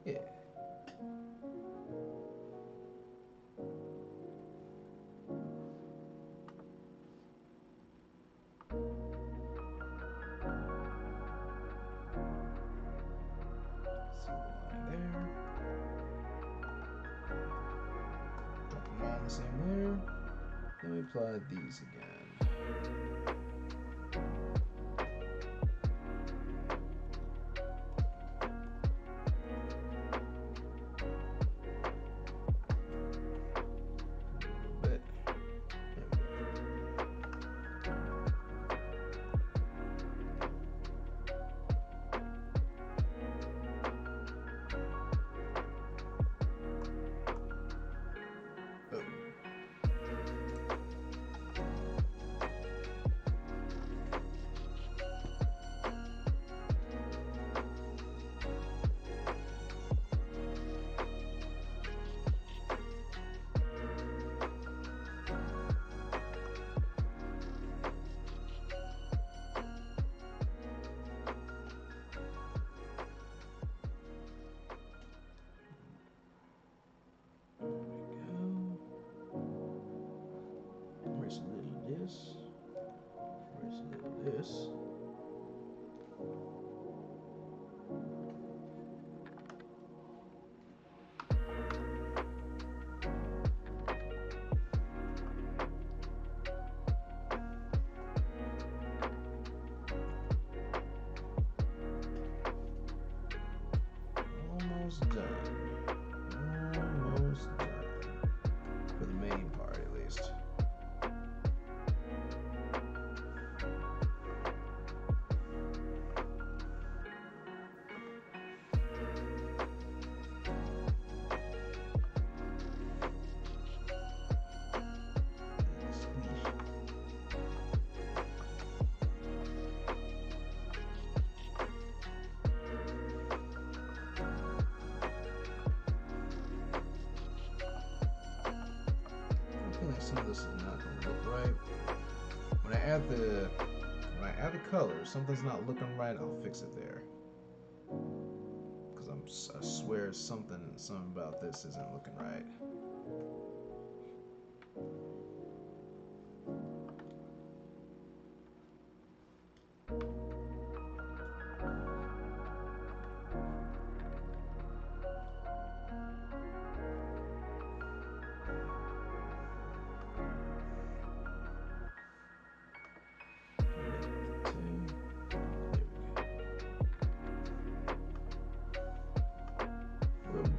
Yeah. Same layer. Then we apply these again. A little bit. There we go. Boom. Erase a little this. Erase a little this. Almost done. Almost done. For the main part, at least. Some of this is not going to look right. When I add the color, something's not looking right. I'll fix it there. Because I swear something about this isn't looking right.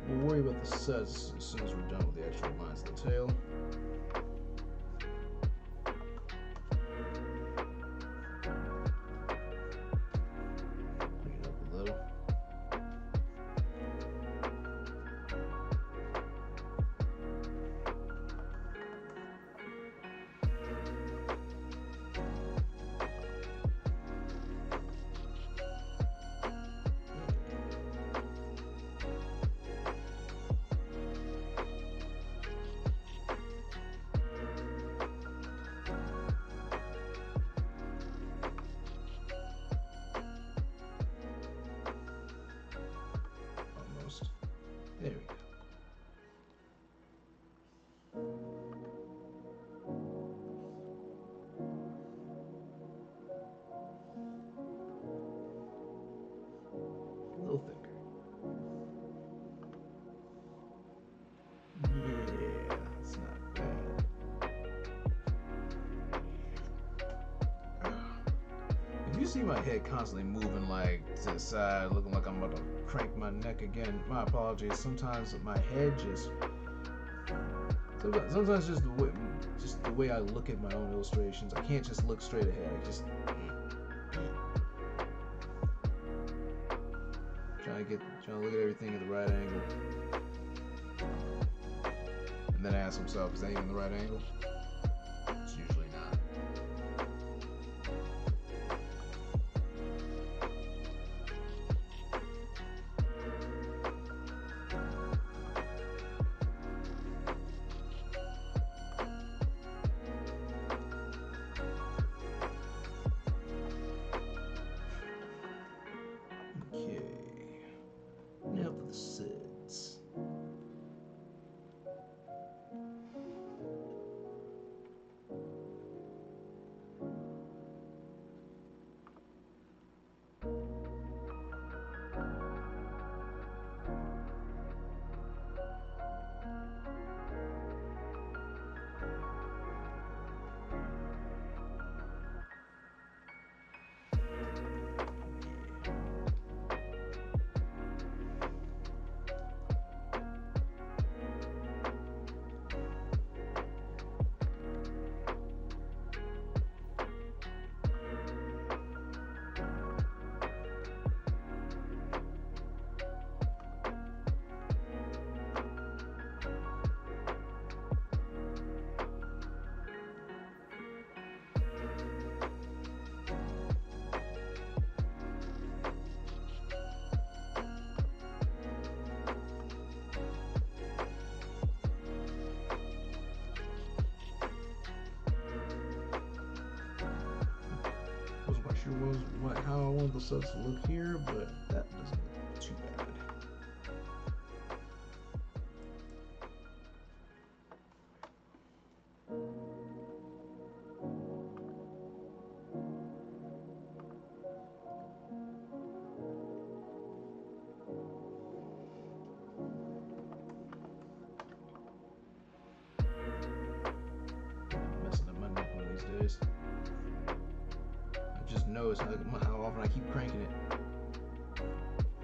We'll worry about the sets as soon as we're done with the actual lines of the tail. Clean it up a little. There we go. see my head constantly moving like to the side, looking like I'm about to crank my neck again, my apologies. Sometimes my head just, sometimes just the way I look at my own illustrations, I can't just look straight ahead. I just trying to look at everything at the right angle, and then ask myself, is that even the right angle? It's usually not. Okay. Now for the SIDS. Wasn't quite sure how I wanted the subs to look here, but that doesn't look too bad. Messing up my neck one of these days. I just noticed how often I keep cranking it.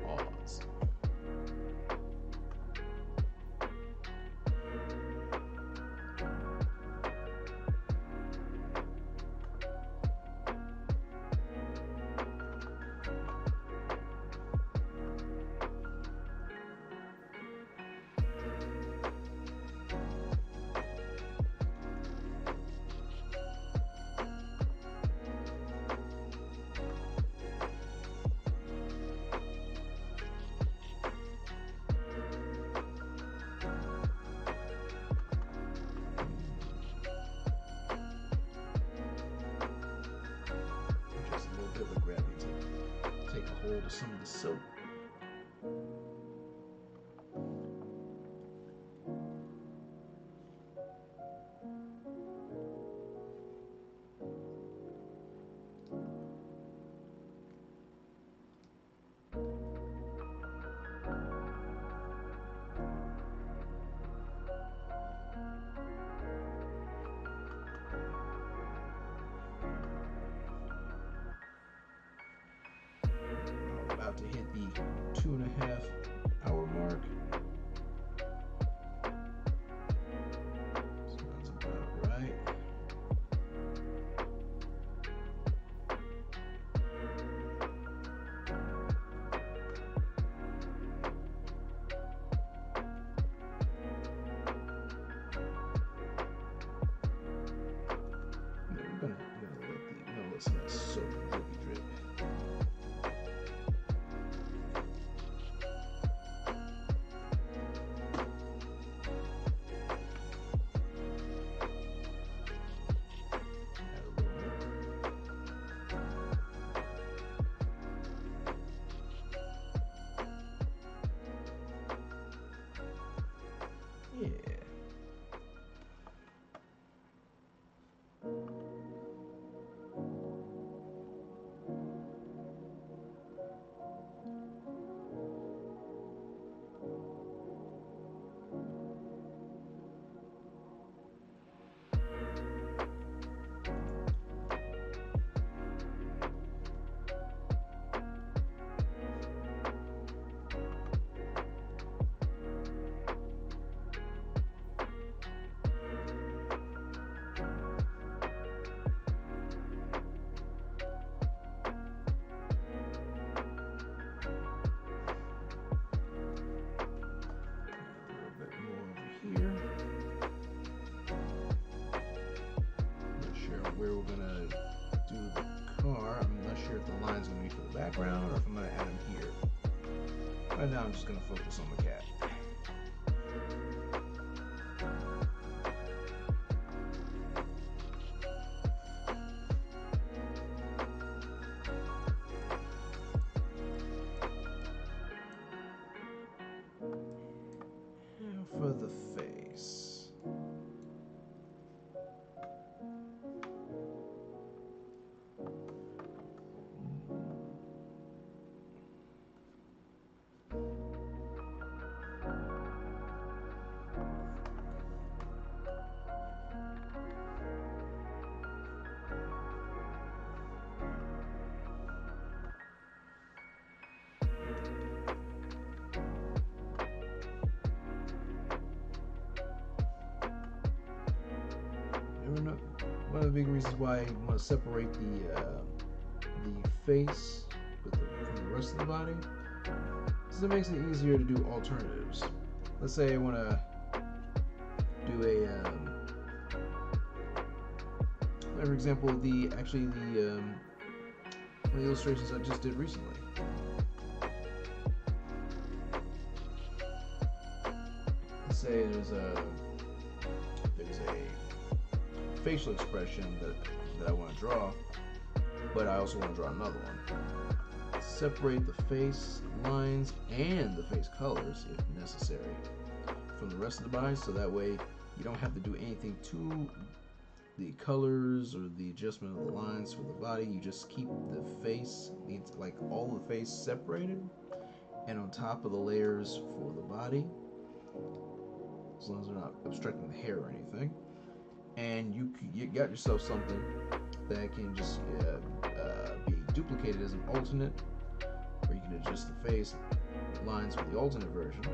Pause. Just a little bit of gravity to take a hold of some of the soap. About to hit the 2.5 hour mark. Sounds about right. I'm gonna let some of that soap and drippy drip. Yeah. where we're gonna do the car. I'm not sure if the line's gonna be for the background or if I'm gonna add them here. Right now I'm just gonna focus on the cat. And for the face. One of the big reasons why I want to separate the face from the rest of the body is it makes it easier to do alternatives. Let's say I want to do for example, one of the illustrations I just did recently. Let's say there's a facial expression that I want to draw, but I also want to draw another one. Separate the face lines and the face colors, if necessary, from the rest of the body, so that way you don't have to do anything to the colors or the adjustment of the lines for the body. You just keep the face, like all the face separated, and on top of the layers for the body, as long as they're not obstructing the hair or anything. And you got yourself something that can just be duplicated as an alternate, or you can adjust the face lines for the alternate version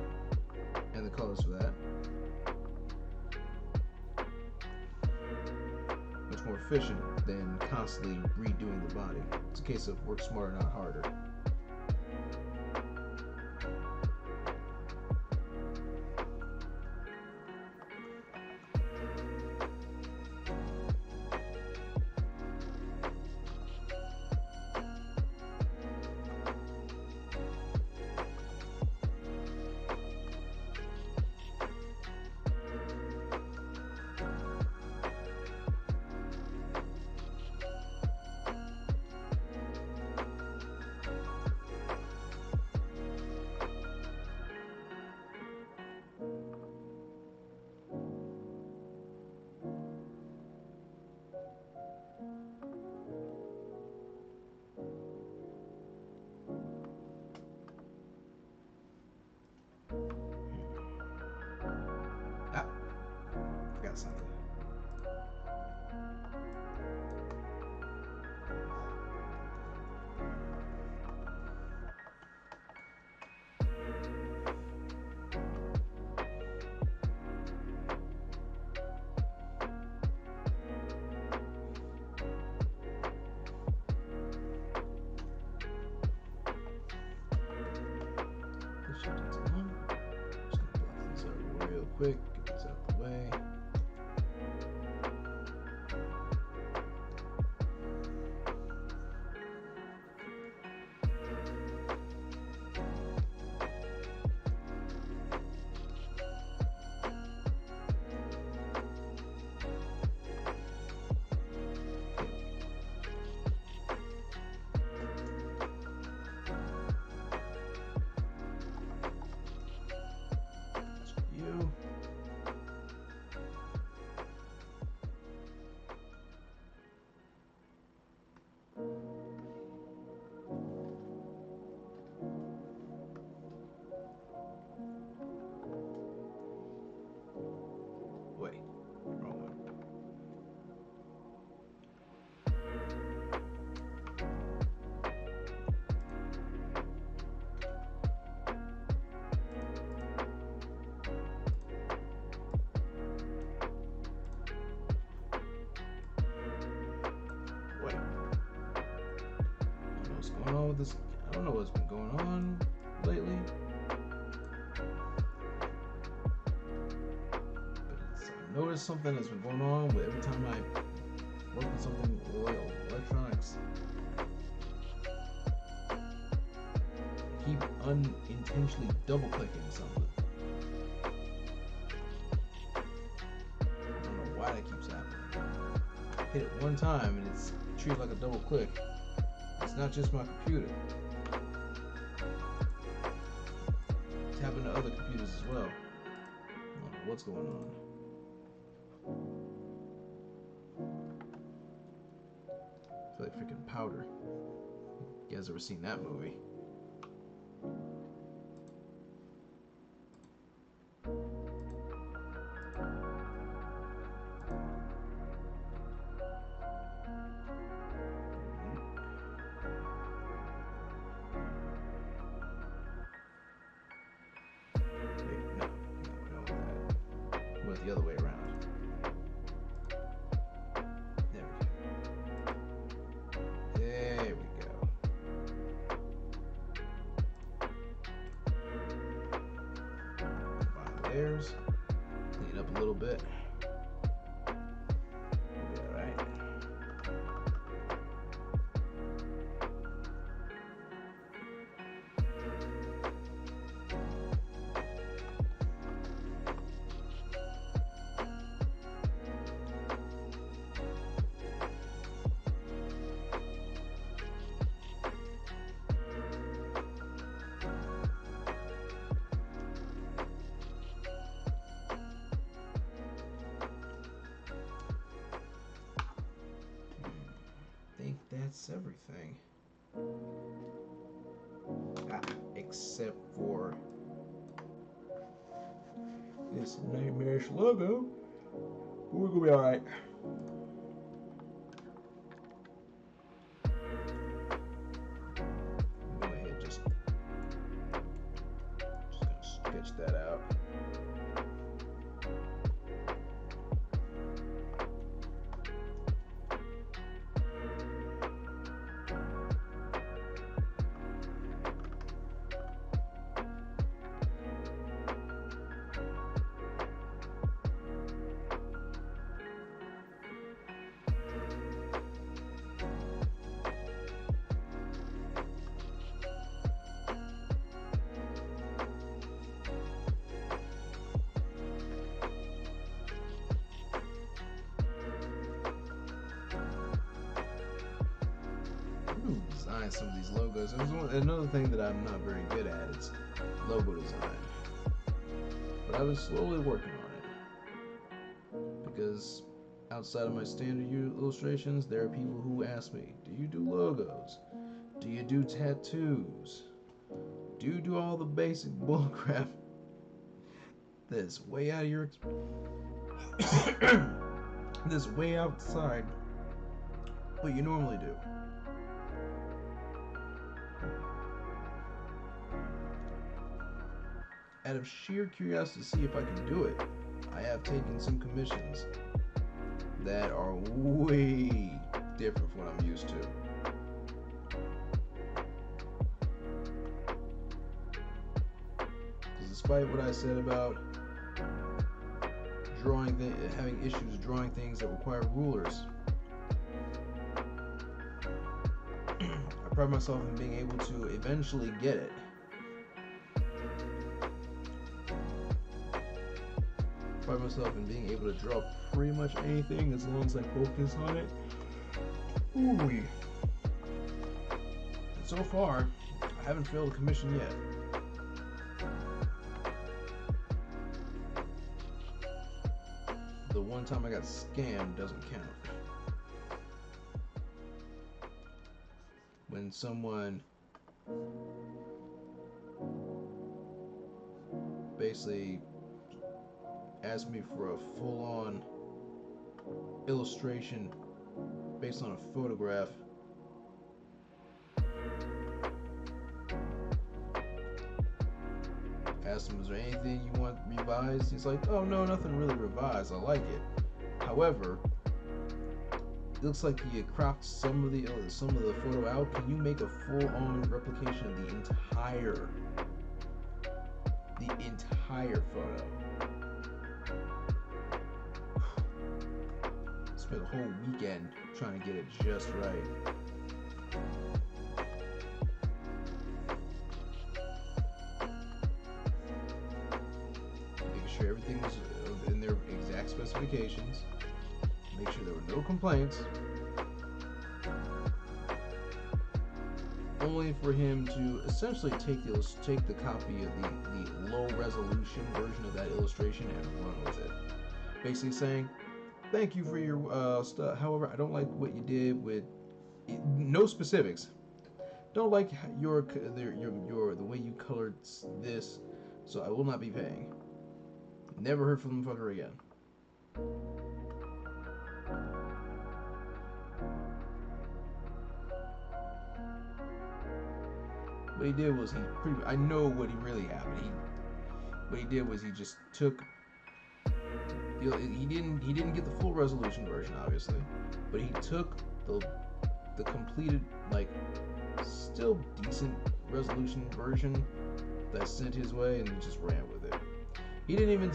and the colors for that. Much more efficient than constantly redoing the body. It's a case of work smarter, not harder. Forgot something. Just gonna block these out real quick, get these out the way. Wait, wrong one. Wait. I don't know what's going on with this. I don't know what's been going on lately. I noticed something that's been going on, but every time I work with something royal. Electronics. Keep unintentionally double clicking something. I don't know why that keeps happening. Hit it one time and it's treated like a double click. It's not just my computer. It's happening to other computers as well. I don't know what's going on. I feel like freaking Powder. You guys ever seen that movie? The other way around. There we go. Find layers. Clean up a little bit. We'll be alright. That's everything. Except for this nightmarish logo. We're gonna be alright. Go ahead, just gonna sketch that out. Design some of these logos. Another thing that I'm not very good at is logo design, but I've been slowly working on it because outside of my standard illustrations, there are people who ask me, do you do logos? Do you do tattoos? Do you do all the basic bullcrap that's way out of your that's way outside what you normally do? Out of sheer curiosity to see if I can do it, I have taken some commissions that are way different from what I'm used to. Because despite what I said about having issues drawing things that require rulers, I pride myself in being able to eventually get it. Myself in being able to draw pretty much anything as long as I focus on it. Ooh. And so far, I haven't failed a commission yet. The one time I got scammed doesn't count. When someone basically asked me for a full-on illustration based on a photograph. Asked him, is there anything you want revised? He's like, oh no, nothing really revised, I like it. However, it looks like you cropped some of the photo out. Can you make a full-on replication of the entire photo? spent a whole weekend trying to get it just right. Making sure everything was in their exact specifications. Make sure there were no complaints. Only for him to essentially take the copy of the low resolution version of that illustration and run with it. Basically saying, thank you for your stuff. However, I don't like what you did with no specifics. Don't like the way you colored this, so I will not be paying. Never heard from the fucker again. What he did was I know what he really happened. What he did was he just took. He didn't get the full resolution version, obviously, but he took the completed, like, still decent resolution version that sent his way, and he just ran with it. He didn't even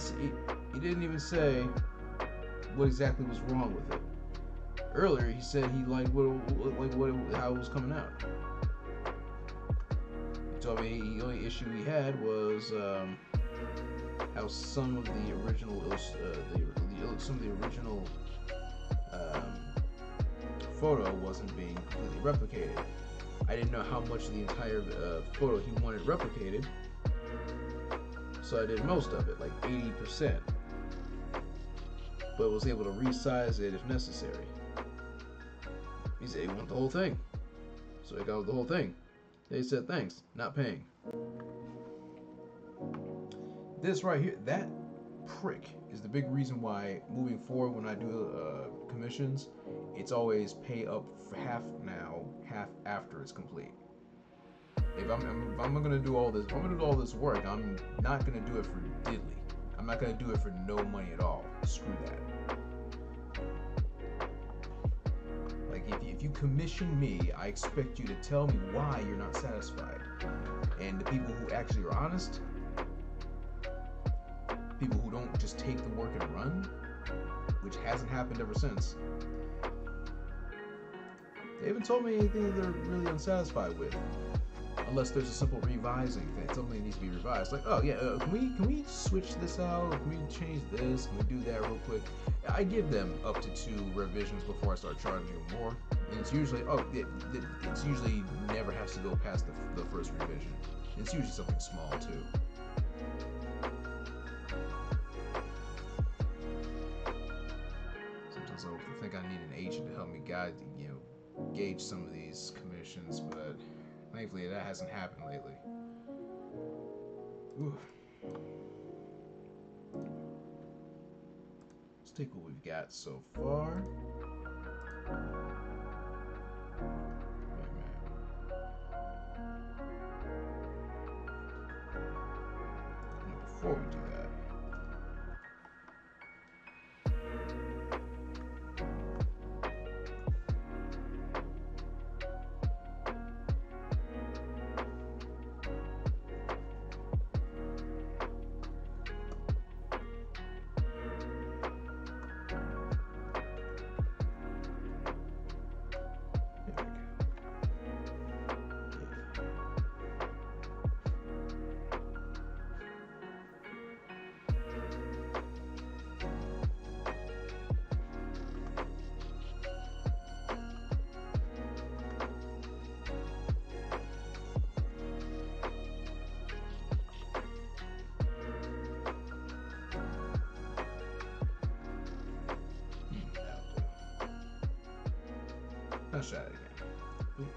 say what exactly was wrong with it. Earlier, he said he liked how it was coming out. He told me the only issue he had was how some of the original photo wasn't being completely replicated. I didn't know how much of the entire photo he wanted replicated, so I did most of it, like 80%, but was able to resize it if necessary. He said he wanted the whole thing, so I got the whole thing. They said thanks, not paying. This right here, that prick is the big reason why moving forward when I do commissions, it's always pay up half now, half after it's complete. If I'm gonna do all this, if I'm gonna do all this work, I'm not gonna do it for diddly. I'm not gonna do it for no money at all. Screw that. Like if you commission me, I expect you to tell me why you're not satisfied. And the people who actually are honest, people who don't just take the work and run, which hasn't happened ever since. They haven't told me anything that they're really unsatisfied with, unless there's a simple revising thing, something that needs to be revised. Like, oh yeah, can we switch this out? Can we change this? Can we do that real quick? I give them up to 2 revisions before I start charging them more, and it's usually it's usually never has to go past the first revision. It's usually something small too. Sometimes I think I need an agent to help me gauge some of these commissions, but thankfully that hasn't happened lately. Ooh. Let's take what we've got so far. Wait a minute. Now, before we do that, let's try it again. Boom,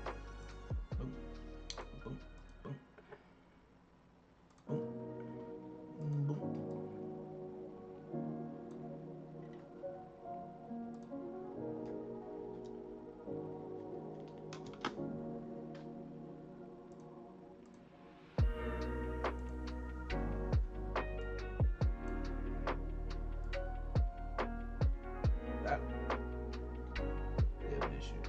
boom, boom, boom, boom, boom. That is an issue.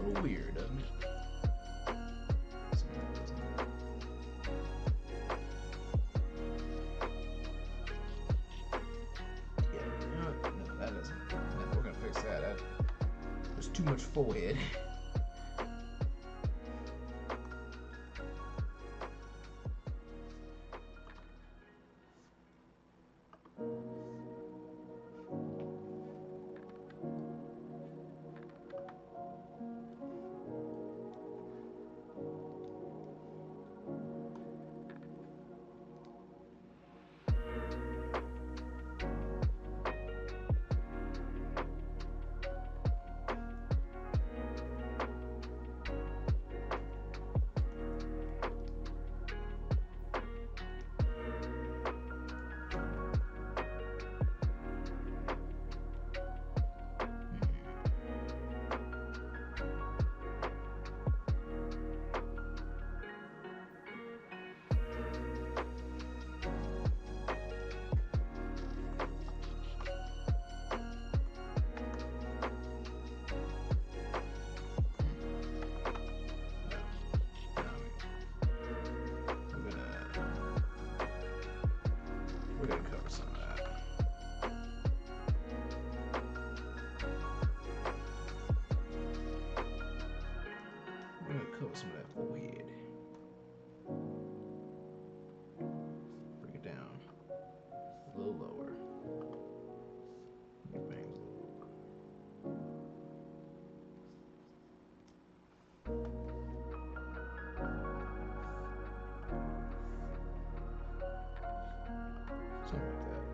little weird, doesn't it? Yeah, you know what? No, that doesn't. No, we're gonna fix that. There's too much forehead. We're gonna cover some of that. We're gonna cover some of that forehead. Bring it down a little lower. Your bangs a little. Something like that.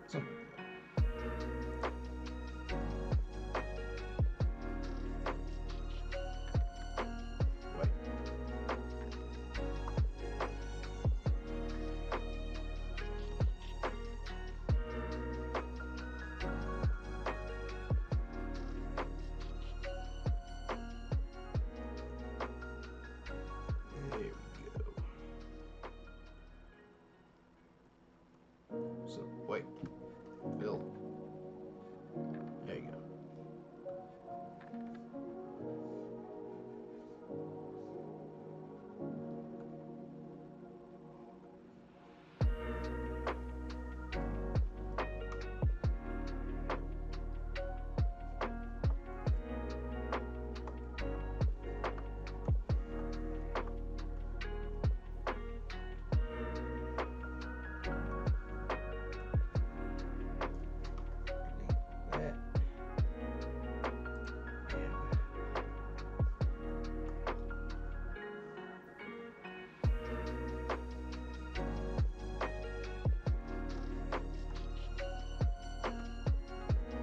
Something like that. White. There we go. So white. Fill. There you go. That.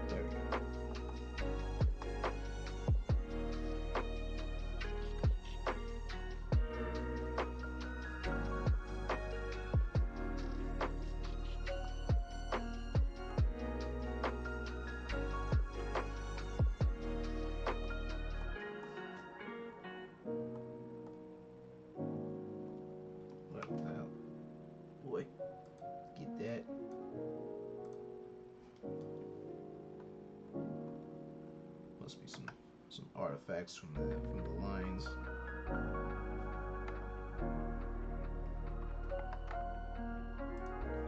There we go. What the hell? Boy, get that. Must be some artifacts from the lines.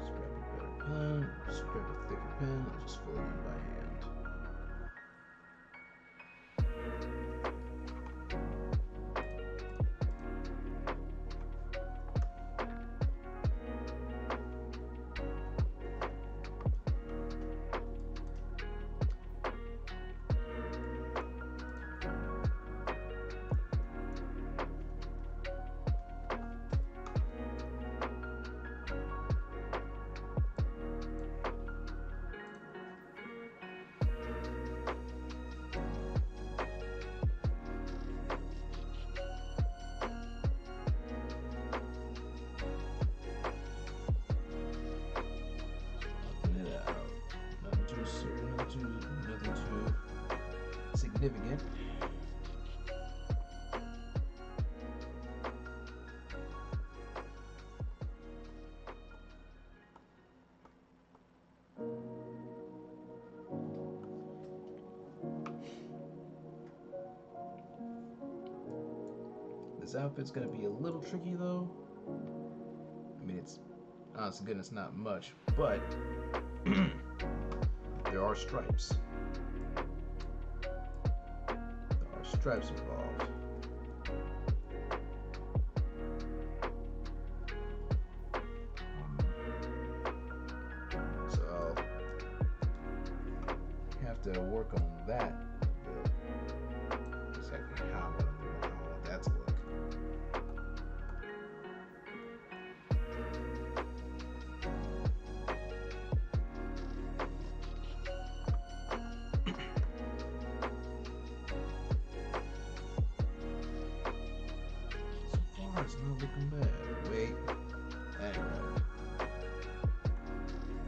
Scrap a better pen. Scrap a thicker pen. I'll just fill it in by hand. significant. This outfit's gonna be a little tricky though. I mean, it's honest to goodness not much, but there are stripes. There are stripes involved. So I'll have to work on that a bit. Exactly how I want that to look. It's not looking bad. Wait. Anyway.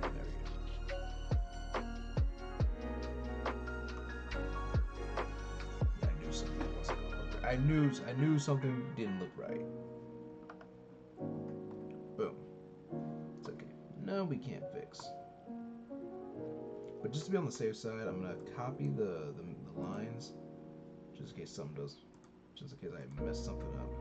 There we go. Yeah, I knew something wasn't gonna look right. I knew something didn't look right. Boom. It's okay. No, we can't fix. But just to be on the safe side, I'm gonna copy the lines just in case something does. Just in case I mess something up.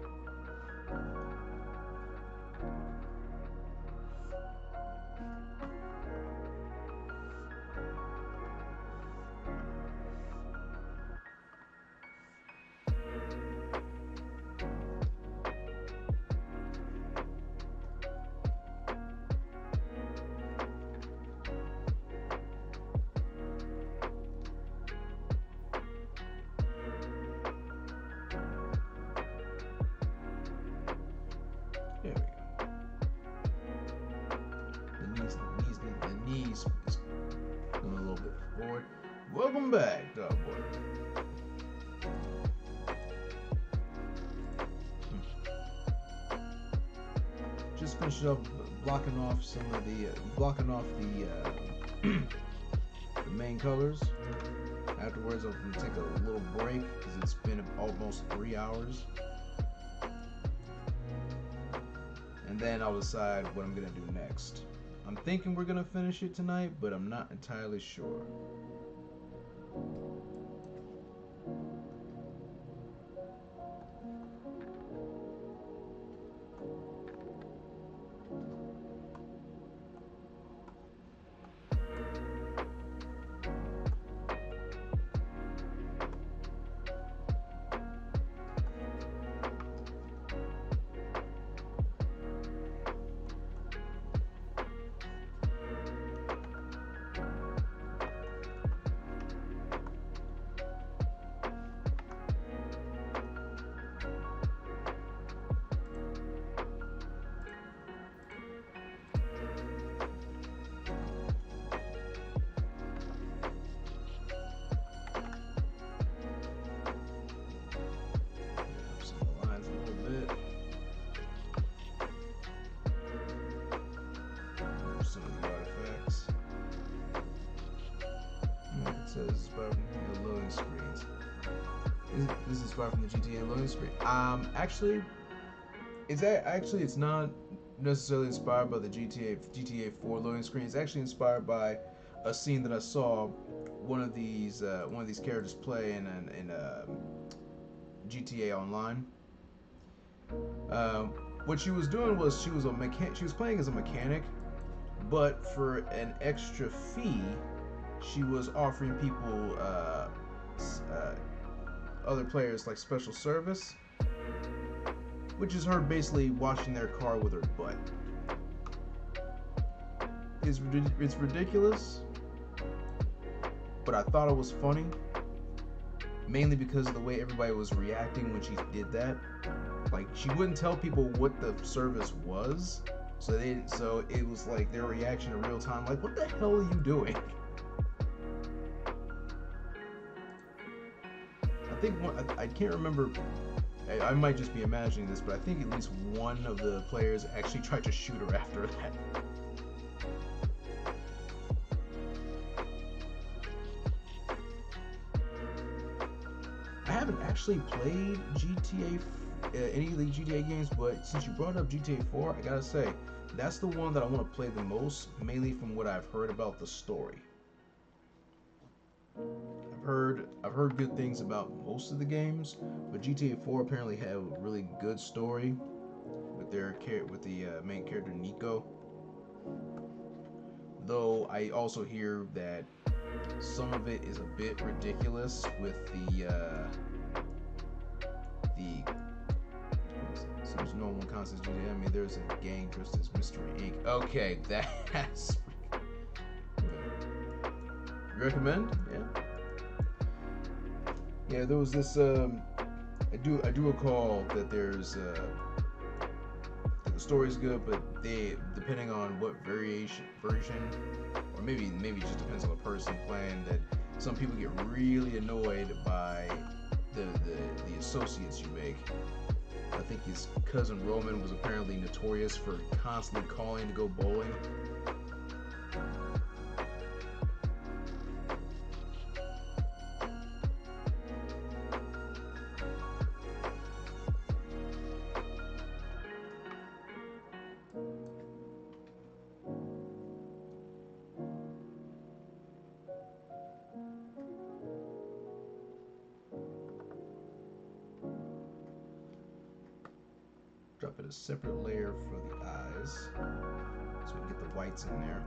There we go. The knees is going a little bit forward. Welcome back, dog boy. Just finished up blocking off the main colors. Afterwards, I'm gonna take a little break because it's been almost 3 hours. And then I'll decide what I'm gonna do next. I'm thinking we're gonna finish it tonight, but I'm not entirely sure. Says inspired from the loading screens. This is inspired from the GTA loading screen. Actually, it's not necessarily inspired by the GTA 4 loading screen. It's actually inspired by a scene that I saw one of these characters play in GTA Online. What she was doing was she was playing as a mechanic, but for an extra fee, she was offering people, other players, like special service, which is her basically washing their car with her butt. It's ridiculous, but I thought it was funny, mainly because of the way everybody was reacting when she did that. Like, she wouldn't tell people what the service was, so it was like their reaction in real time, like, what the hell are you doing? I can't remember, I might just be imagining this, but I think at least one of the players actually tried to shoot her after that. actually played any of the GTA games, but since you brought up GTA 4, I gotta say that's the one that I want to play the most, mainly from what I've heard about the story. I've heard good things about most of the games, but GTA 4 apparently have a really good story with the main character Nico. Though I also hear that some of it is a bit ridiculous with the seems normal concepts. I mean, there's a gang dressed as Mystery Inc. Okay, that's okay. You recommend? Yeah. Yeah, there was this. I do recall that there's the story's good, but they depending on what version, or maybe it just depends on the person playing. That some people get really annoyed by the associates you make. I think his cousin Roman was apparently notorious for constantly calling to go bowling. Drop it a separate layer for the eyes so we can get the whites in there.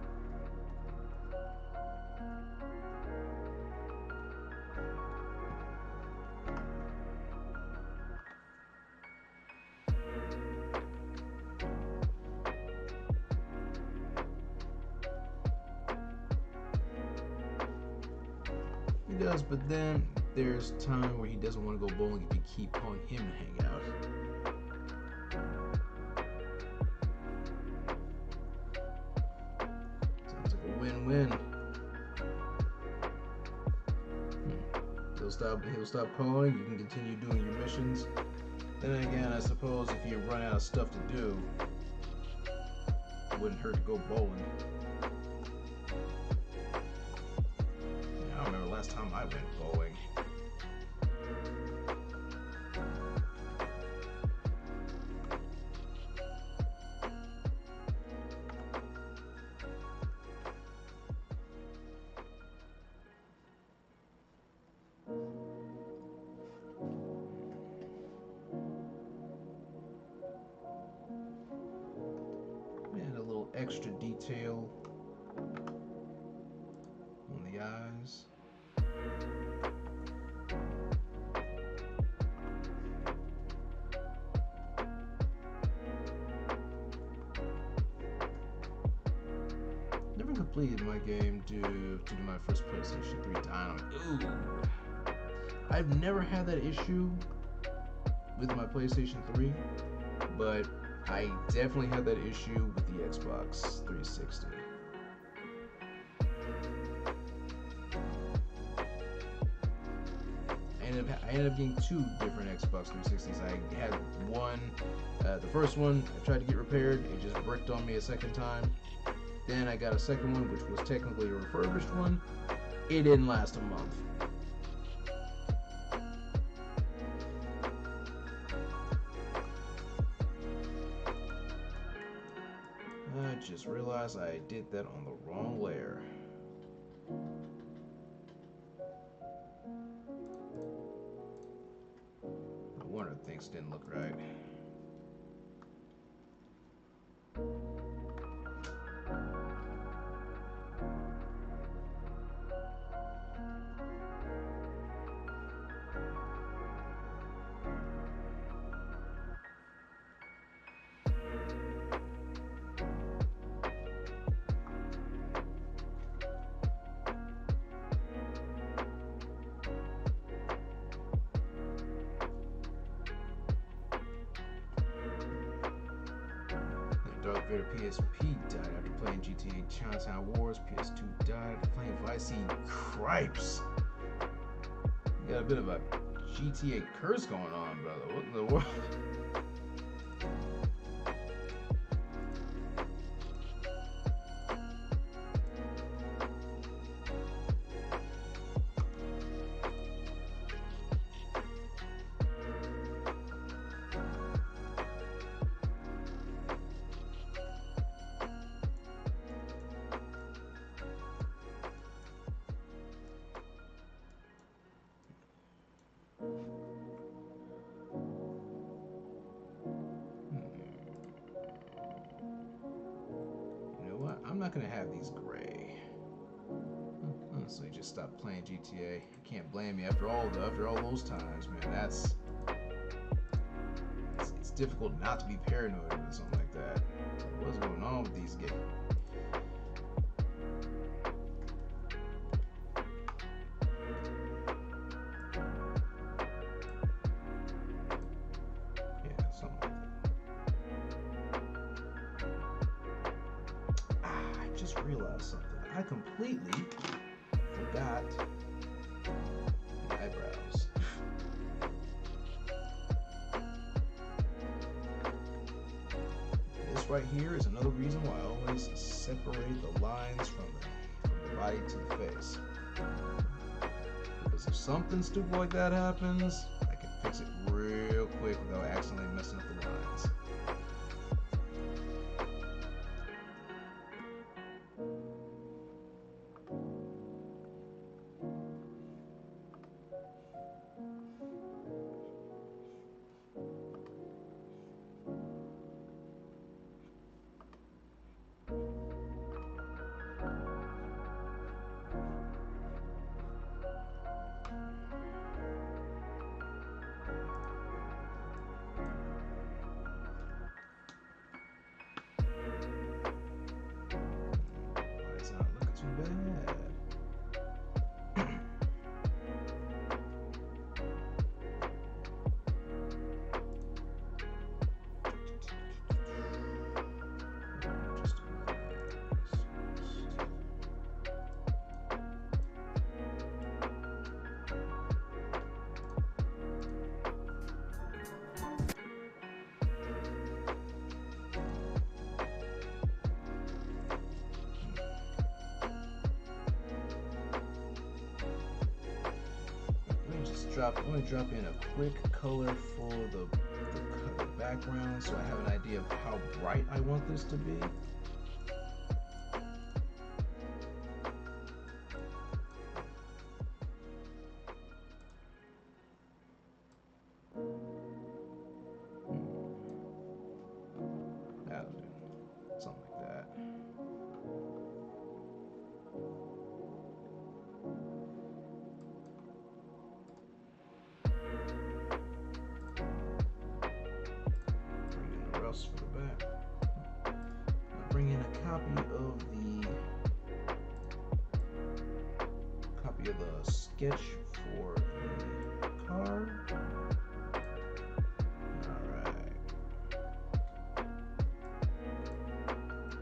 He does, but then there's time where he doesn't want to go bowling if you keep calling him to hang out. Sounds like a win-win. He'll stop calling, you can continue doing your missions. Then again, I suppose if you run out of stuff to do, it wouldn't hurt to go bowling. I don't remember last time I went bowling. And a little extra detail on the eyes. Never completed my game due to my first PlayStation 3 dying. Ooh. I've never had that issue with my PlayStation 3, but I definitely had that issue with the Xbox 360. I ended up getting two different Xbox 360s. I had one, the first one I tried to get repaired, it just bricked on me a second time. Then I got a second one, which was technically a refurbished one. It didn't last a month. I just realized I did that on the wrong layer. No wonder things didn't look right. Darth Vader PSP died after playing GTA Chinatown Wars. PS2 died after playing Vice City. Cripes! You got a bit of a GTA curse going on, brother. What in the world? not gonna have these gray. Honestly, just stop playing GTA. I can't blame you after all those times, man. It's difficult not to be paranoid with something like that. What's going on with these games? Yeah, something like that. I just realized something. I completely forgot the eyebrows. This right here is another reason why I always separate the lines from the body to the face. Because if something stupid like that happens, I can fix it real quick without accidentally messing up the lines. It's not looking too bad. Let me drop in a quick color for the background so I have an idea of how bright I want this to be. That'll do. Something like that. For the back. I'll bring in a copy of the sketch for the car. Alright.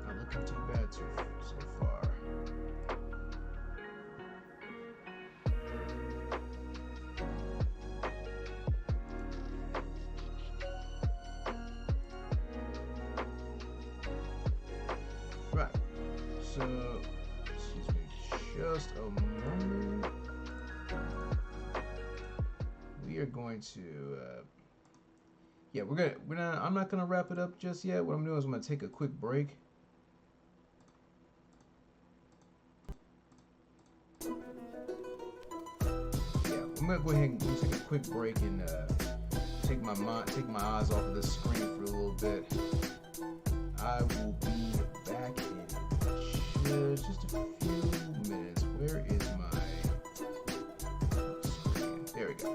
Not looking too bad so far. Right, so, excuse me, just a moment. We are going to, I'm not gonna wrap it up just yet. What I'm doing is I'm gonna take a quick break. Yeah, I'm gonna go ahead and take a quick break and take my eyes off of this screen for a little bit. I will be back in just a few minutes. Where is my screen? There we go.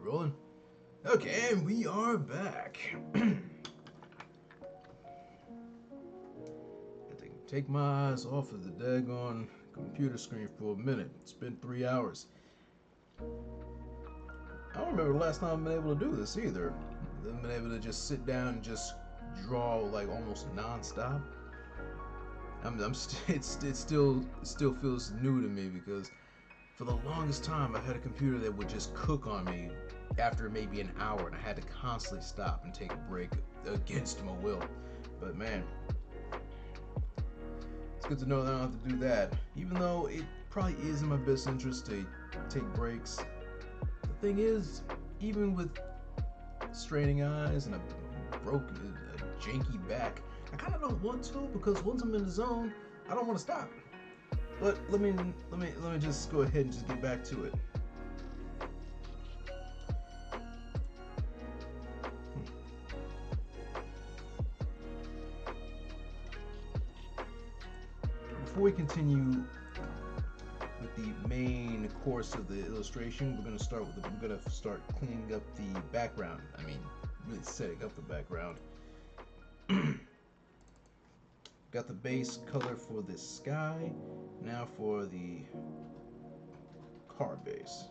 Rolling. Okay, and we are back. I take my eyes off of the daggone computer screen for a minute. It's been 3 hours. I don't remember the last time I've been able to do this either. I've been able to just sit down and just draw like almost non-stop. It still feels new to me because for the longest time I had a computer that would just cook on me after maybe an hour, and I had to constantly stop and take a break against my will. But man, it's good to know that I don't have to do that, even though it probably is in my best interest to take breaks. The thing is, even with straining eyes and a janky back, I kind of don't want to, because once I'm in the zone, I don't want to stop. But let me just go ahead and just get back to it. Before we continue with the main course of the illustration, we're gonna start cleaning up the background. I mean, really setting up the background. Got the base color for the sky. Now for the car base.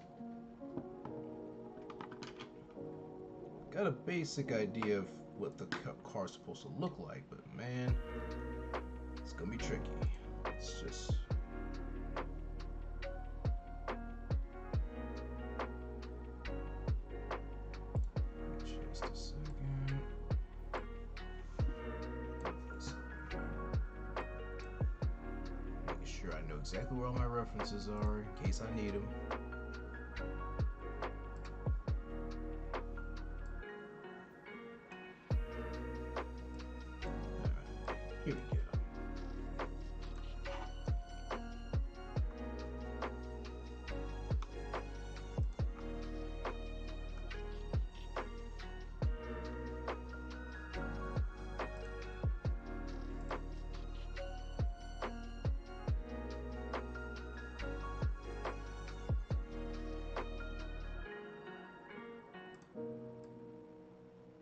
Got a basic idea of what the car's supposed to look like, but man, it's gonna be tricky. It's just... just a second. Making sure I know exactly where all my references are in case I need them. Alright, here we go.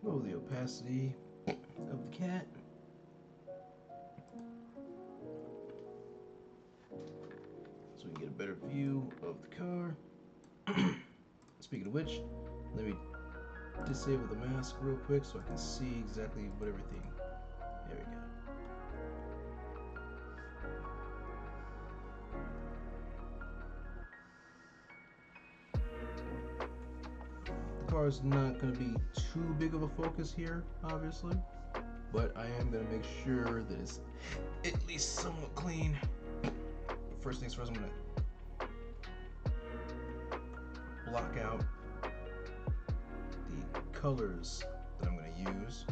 Lower the opacity of the cat. So we can get a better view of the car. Speaking of which, let me disable the mask real quick so I can see exactly what everything... There we go. The car is not going to be too big of a focus here, obviously, but I am going to make sure that it's at least somewhat clean. But first things first, I'm going to block out the colors that I'm going to use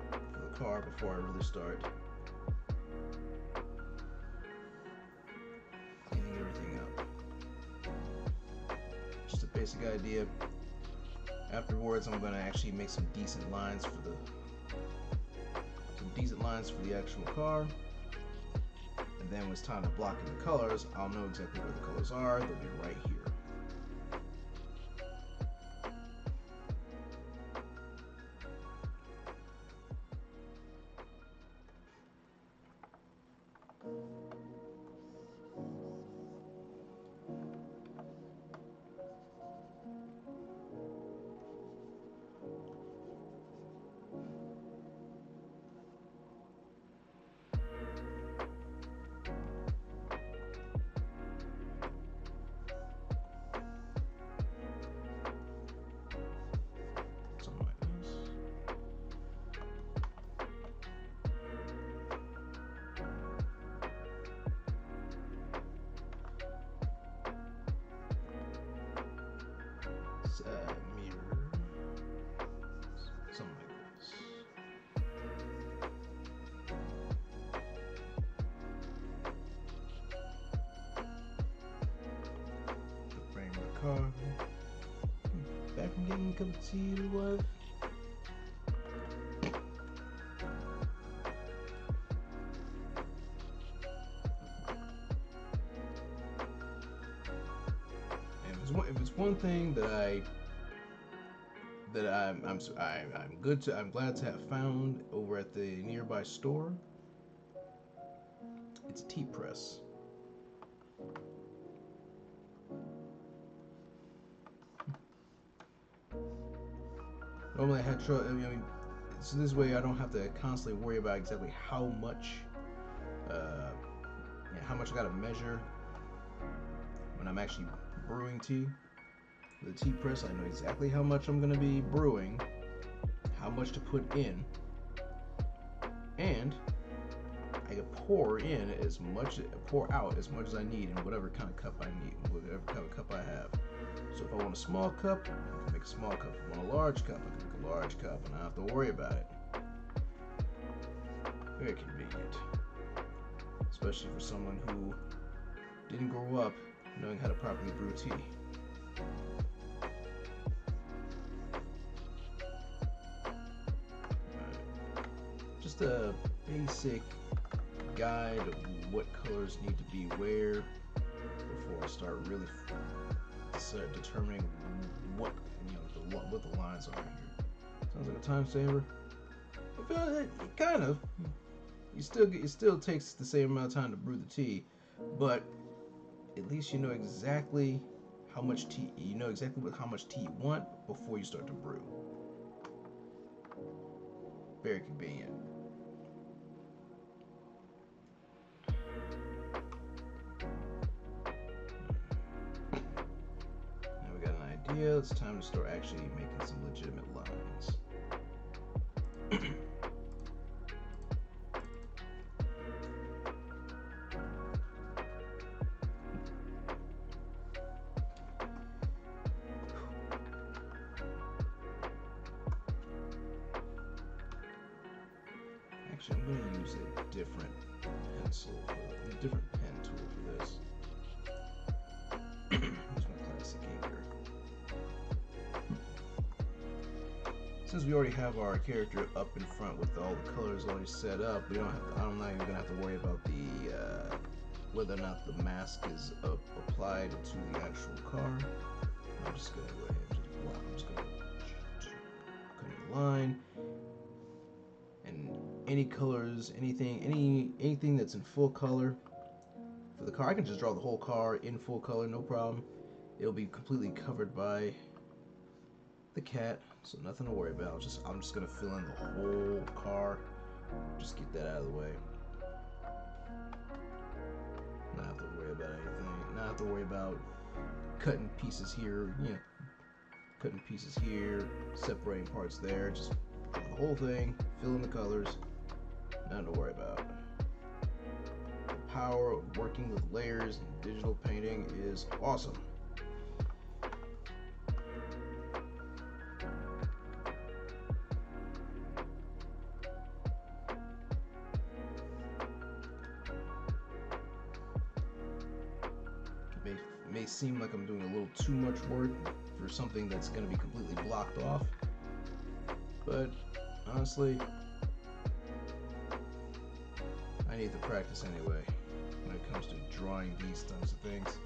for the car before I really start cleaning everything up. Just a basic idea. Afterwards, I'm going to actually make some decent lines for the actual car. And then when it's time to block in the colors, I'll know exactly where the colors are. They'll be right here. Mirror, something like this. The frame of the car. Back from getting a cup of tea to wife. And if it's one thing that I that I'm glad to have found over at the nearby store. It's a tea press. Normally I had trouble. I mean, so this way I don't have to constantly worry about exactly uh, how much I gotta measure when I'm actually brewing tea. With the tea press, I know exactly how much I'm gonna be brewing, how much to put in, and I can pour out as much as I need in whatever kind of cup I need, whatever kind of cup I have. So if I want a small cup, I can make a small cup. If I want a large cup, I can make a large cup, and I don't have to worry about it. Very convenient, especially for someone who didn't grow up knowing how to properly brew tea. Just a basic guide of what colors need to be where before I start really determining what what the lines are here. Sounds like a time saver. I feel it kind of. It still takes the same amount of time to brew the tea, but at least you know exactly how much tea how much tea you want before you start to brew. Very convenient. Now we got an idea. It's time to start actually making some legitimate lines. Actually, I'm going to use a different different pen tool for this. Use my classic inker. Since we already have our character up in front with all the colors already set up, we don't have to, I'm not even going to have to worry about the whether or not the mask is applied to the actual car. I'm just going to go ahead and I'm just going to cut a line. And any colors, anything that's in full color for the car, I can just draw the whole car in full color, no problem. It'll be completely covered by the cat, so nothing to worry about. I'm just gonna fill in the whole car. Just get that out of the way. Not have to worry about anything. Not have to worry about cutting pieces here. Cutting pieces here, separating parts there. Just draw the whole thing, fill in the colors. Nothing to worry about. The power of working with layers and digital painting is awesome. It may seem like I'm doing a little too much work for something that's going to be completely blocked off, but honestly, I need the practice anyway when it comes to drawing these types of things.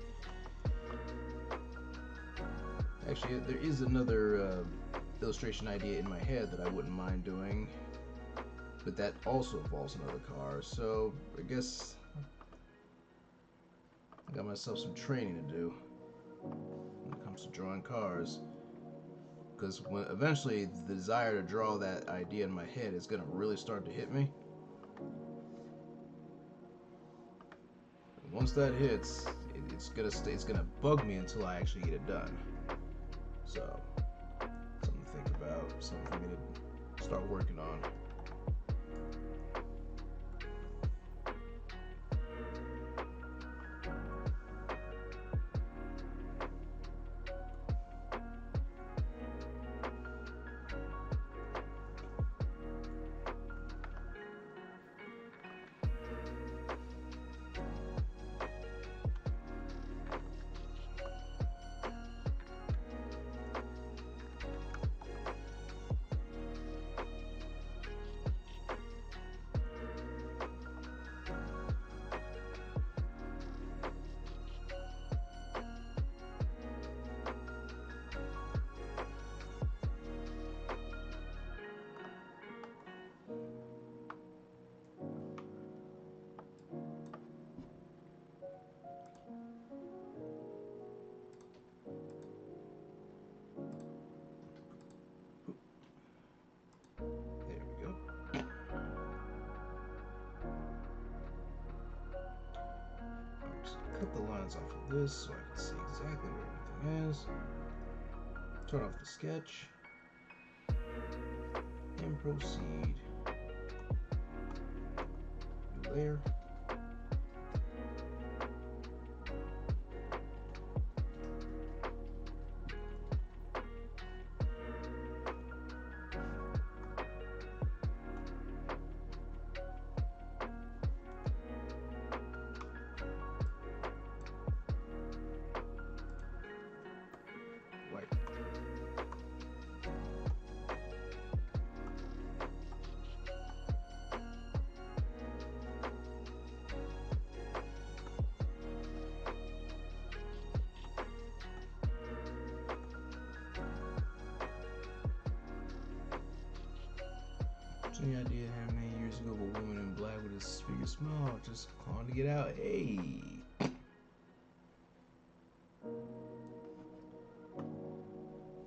Actually, there is another illustration idea in my head that I wouldn't mind doing, but that also involves another car, so I guess I got myself some training to do when it comes to drawing cars, because eventually the desire to draw that idea in my head is going to really start to hit me. Once that hits, it's gonna bug me until I actually get it done. So, something to think about, something for me to start working on. the lines off of this so I can see exactly where everything is. Turn off the sketch. And proceed. New layer. Any idea how many years ago a woman in black with a figure smile just clawing to get out? Hey!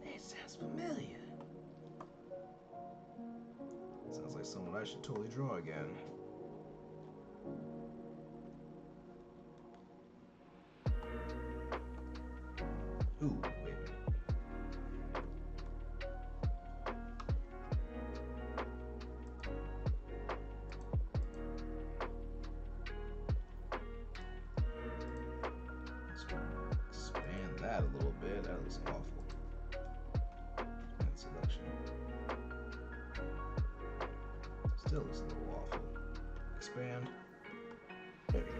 That sounds familiar. Sounds like someone I should totally draw again. Ooh, wait a minute. Expand that a little bit. That looks awful. And selection. Still looks a little awful. Expand. There we go.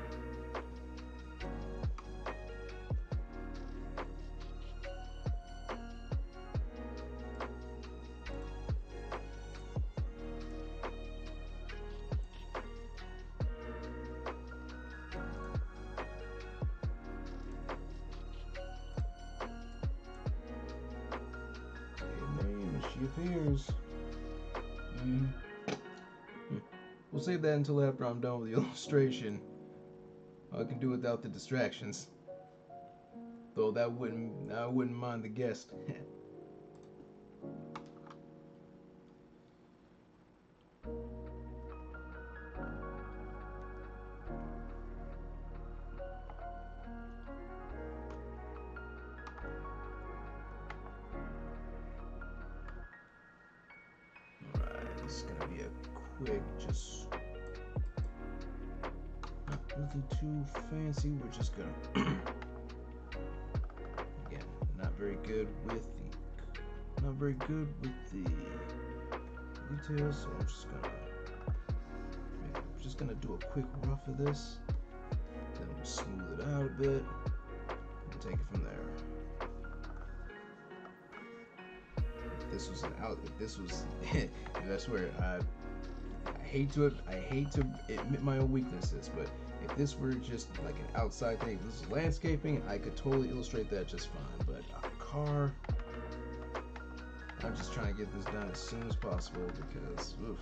She appears. We'll save that until after I'm done with the illustration. I can do without the distractions. Though I wouldn't mind the guest. This is gonna be a quick, just nothing too fancy. We're just gonna again, not very good with the details. So I'm just gonna do a quick rough of this, then we'll smooth it out a bit and take it from there. I swear, I hate to admit my own weaknesses, but if this were just like an outside thing, if this is landscaping, I could totally illustrate that just fine. But a car, I'm just trying to get this done as soon as possible because, oof.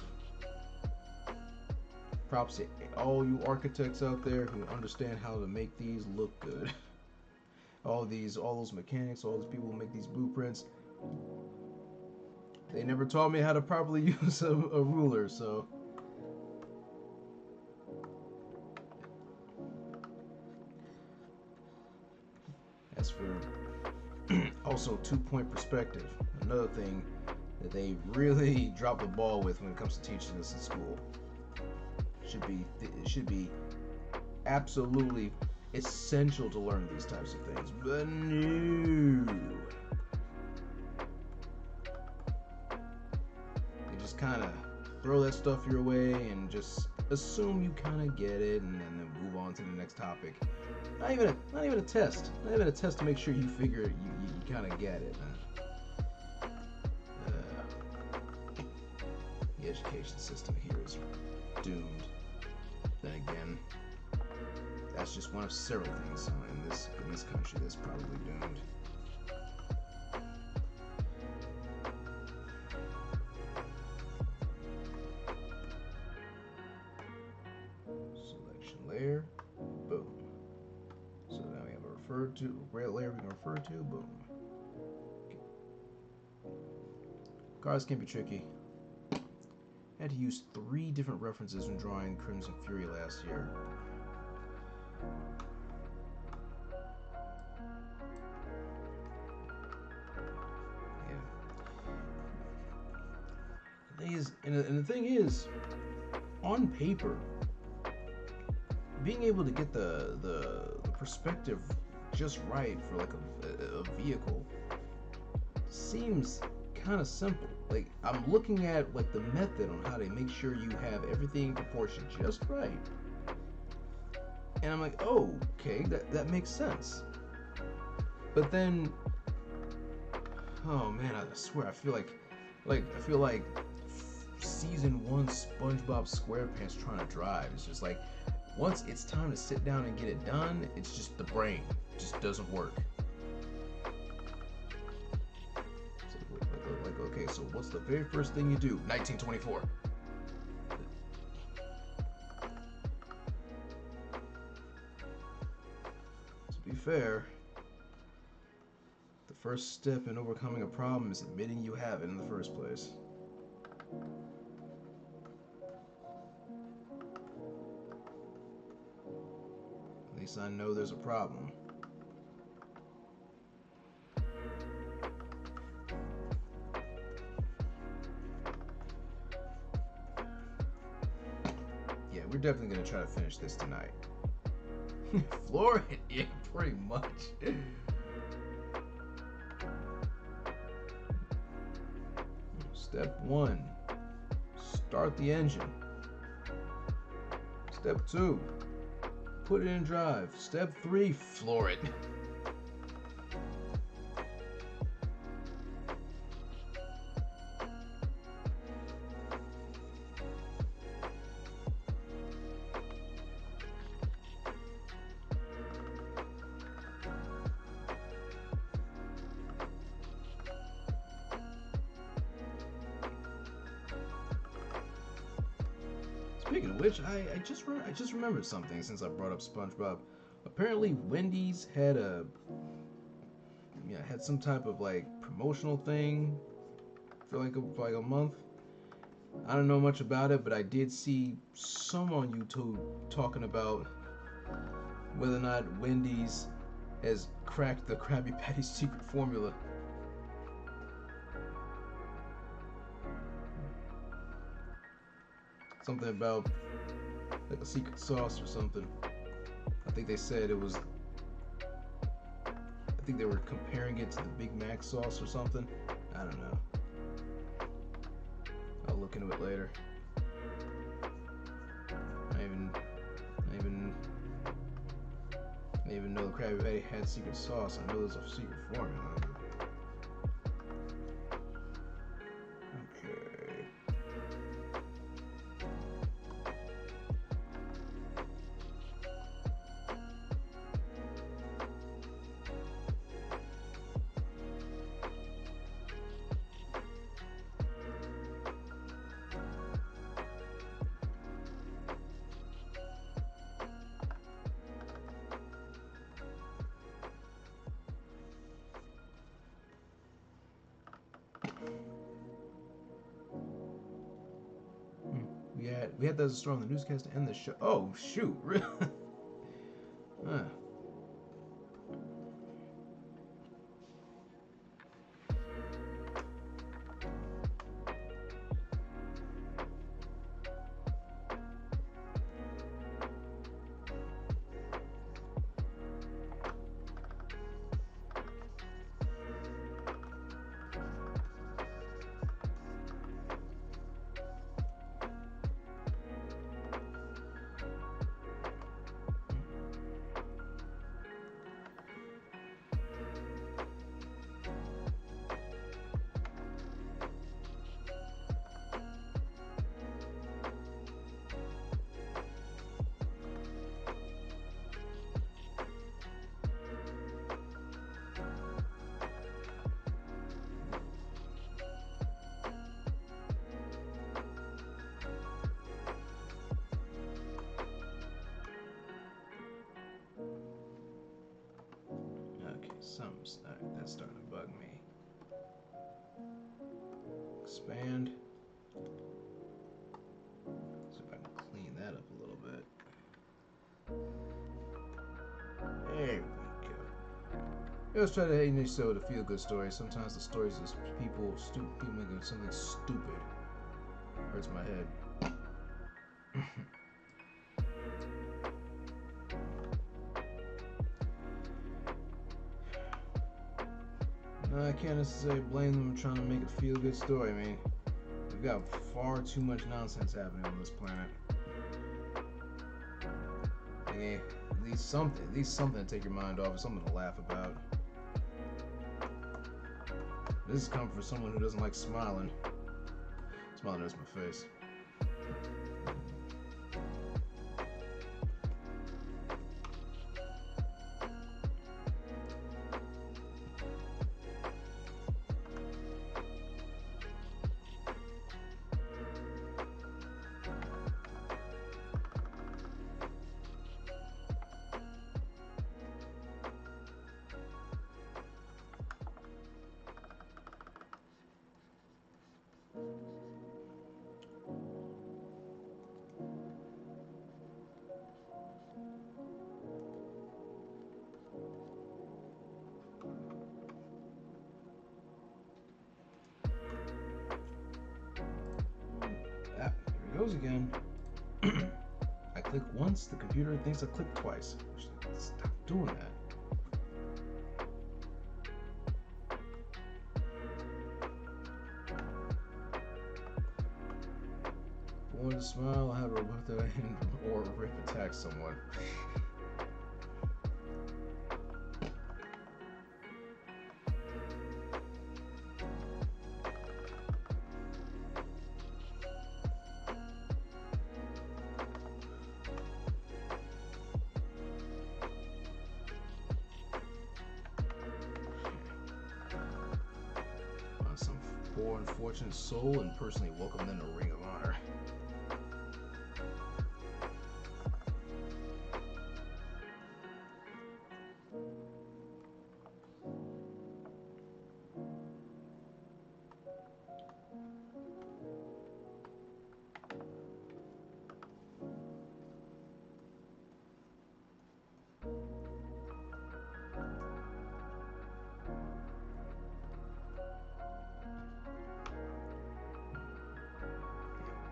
Props to all you architects out there who understand how to make these look good. all those mechanics, all those people who make these blueprints. They never taught me how to properly use a ruler, so. As for also 2-point perspective, another thing that they really drop the ball with when it comes to teaching this in school. It should be absolutely essential to learn these types of things, but no. Just kind of throw that stuff your way and just assume you kind of get it, and then move on to the next topic. Not even a test. Not even a test to make sure you figure you kind of get it. The education system here is doomed. Then again, that's just one of several things in this country that's probably doomed. Layer, boom. So now we have a referred to layer we can refer to, boom. Okay. Cars can be tricky. I had to use 3 different references when drawing Crimson Fury last year. And the thing is, on paper, being able to get the perspective just right for like a vehicle seems kind of simple. Like I'm looking at like the method on how they make sure you have everything in proportion just right, and I'm like, oh, okay, that makes sense. But then, oh man, I swear, I feel like season one SpongeBob SquarePants trying to drive. It's just like once it's time to sit down and get it done, it's just the brain just doesn't work. Like okay, so what's the very first thing you do? 1924. To be fair, the first step in overcoming a problem is admitting you have it in the first place. At least I know there's a problem. Yeah, we're definitely gonna try to finish this tonight. Floor it, yeah, pretty much. Step 1, start the engine. Step 2, put it in drive. Step 3, floor it. Speaking of which, I just remembered something since I brought up SpongeBob. Apparently, Wendy's had had some type of like promotional thing for like a month. I don't know much about it, but I did see some on YouTube talking about whether or not Wendy's has cracked the Krabby Patty secret formula. Something about like a secret sauce or something. I think they said it was. I think they were comparing it to the Big Mac sauce or something. I don't know. I'll look into it later. I didn't even know the Krabby Patty had secret sauce. I know there's a secret formula. Okay. We had that as a story on the newscast to end the show. Oh shoot! Really? Huh. Alright, that's starting to bug me. Expand. See if I can clean that up a little bit. There we go. Let's try to end this show with a feel-good story. Sometimes the stories is people making something stupid. Hurts my head. No, I can't necessarily blame them for trying to make a feel-good story. I mean, we've got far too much nonsense happening on this planet. Yeah, at least something to take your mind off, something to laugh about. This is coming from someone who doesn't like smiling. Smiling hurts my face. Ah, here it goes again. I click once, the computer thinks I clicked twice. Stop doing that. If I wanted to smile, I had to rip that in or rip attack someone. Some poor unfortunate soul and personally welcome them to Ring of Honor.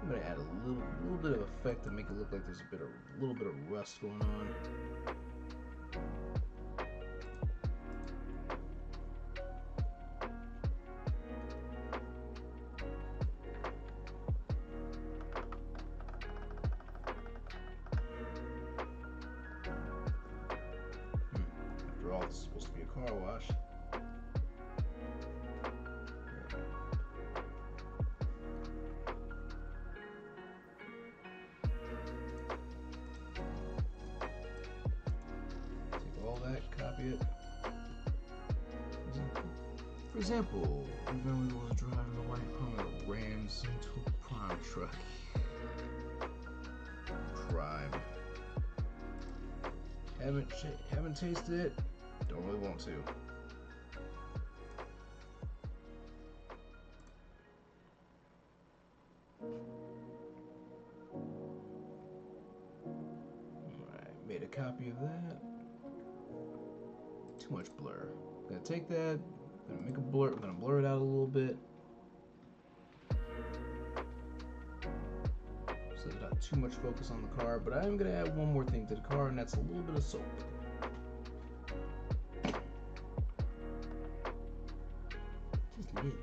I'm gonna add a little bit of effect to make it look like there's a little bit of rust going on. After all, this is supposed to be a car wash. Copy it. For example, when we was driving the white Hummer rams into a prime truck. Prime. Haven't tasted it. Don't really want to. Alright, made a copy of that. Too much blur. I'm gonna take that, I'm gonna make a blur, I'm gonna blur it out a little bit. So there's not too much focus on the car, but I am gonna add one more thing to the car, and that's a little bit of soap. Just a little bit.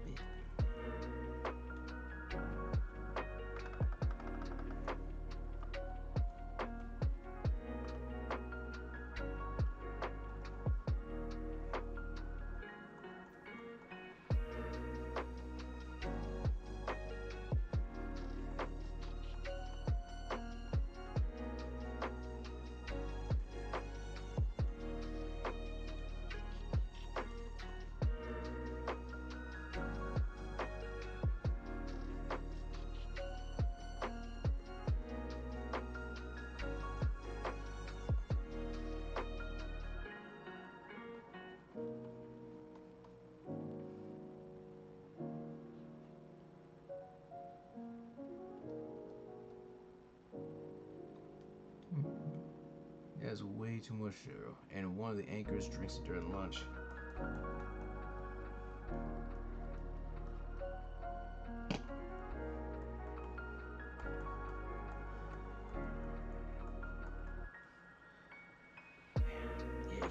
It has way too much sugar, and one of the anchors drinks it during lunch.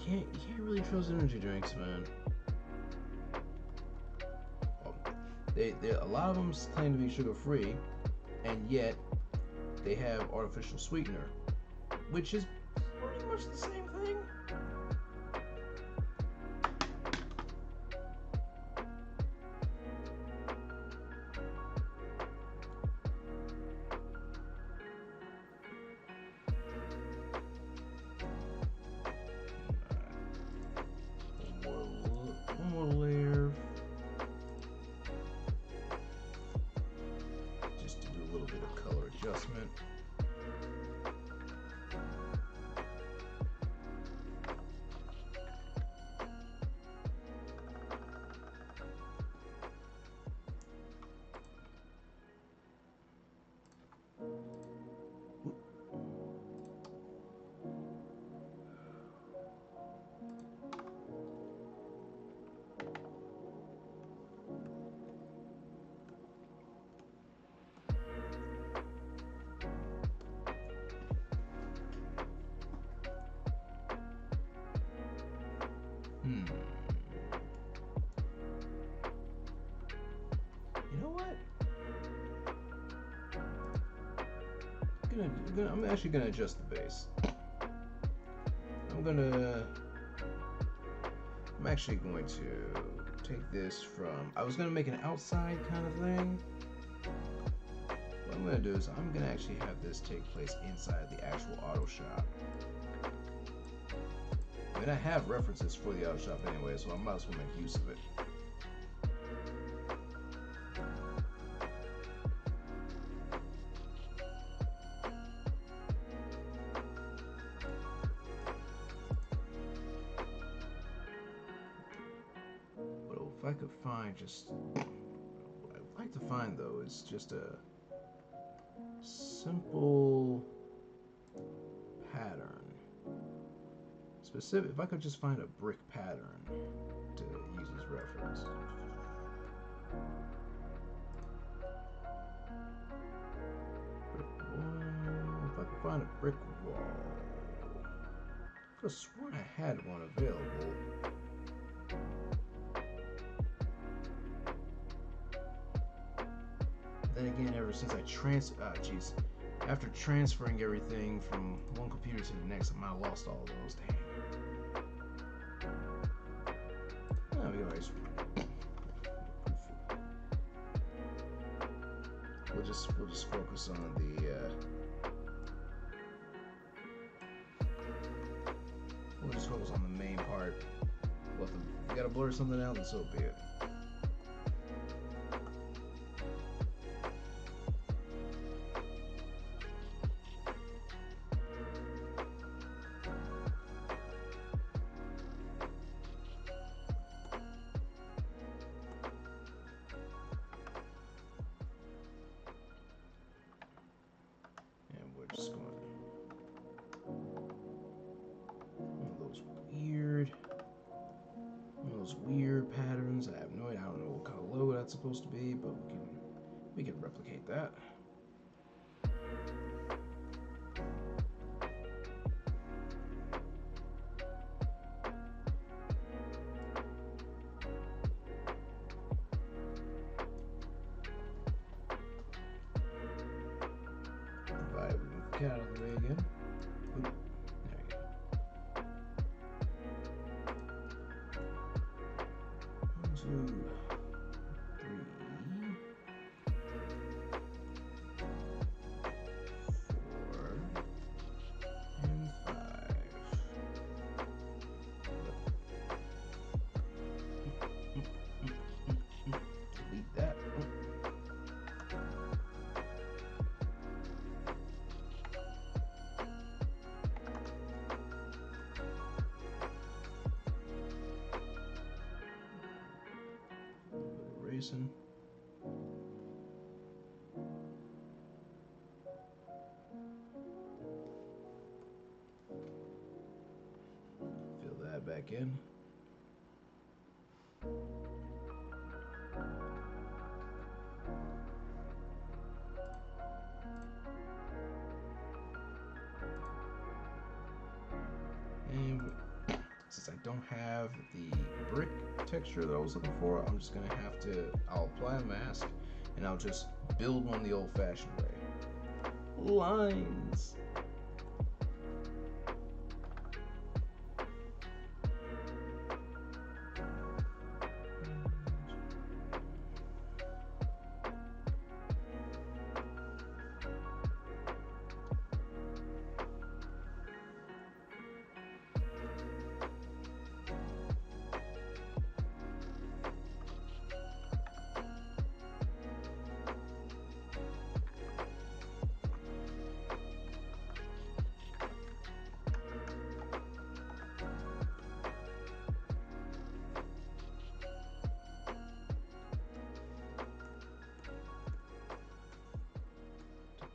you can't really trust energy drinks, man. They a lot of them claim to be sugar free, and yet they have artificial sweetener, which is pretty much the same thing. One more layer, just to do a little bit of color adjustment. You know what? I'm actually gonna adjust the base. I'm actually going to take this from. I was gonna make an outside kind of thing. What I'm gonna do is I'm gonna actually have this take place inside the actual auto shop. I mean, I have references for the auto shop anyway, so I might as well make use of it. But if I could find what I'd like to find though is just a simple pattern. Specific, if I could just find a brick pattern to use as reference. Brick wall. If I could find a brick wall. I could have sworn I had one available. Then again, ever since after transferring everything from one computer to the next, I might have lost all those. Dang. Anyways, we'll just focus on the main part. Well, if we gotta blur something out, then so be it. Weird patterns. I have no idea. I don't know what kind of logo that's supposed to be, but we can replicate that. Provided we move the cat out of the way again. Oop. There we go. 1, 2, 3, 4, and 5. Delete that. Erasing. Fill that back in. And since have the brick texture that I was looking for, I'm just gonna have to, I'll apply a mask and I'll just build one the old-fashioned way. Lines.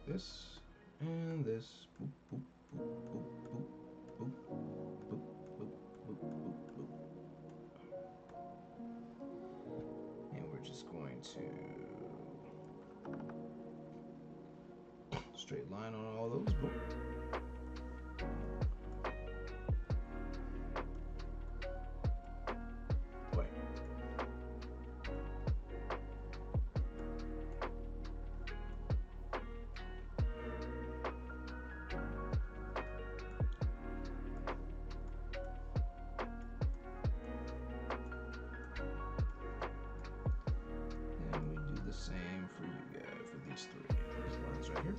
This and this. Boop, boop, boop, boop, boop, boop, boop, boop, boop, boop, boop. And we're just going to straight line on all those. Boom. Boy. And we do the same for you guys, for these three. These lines right here.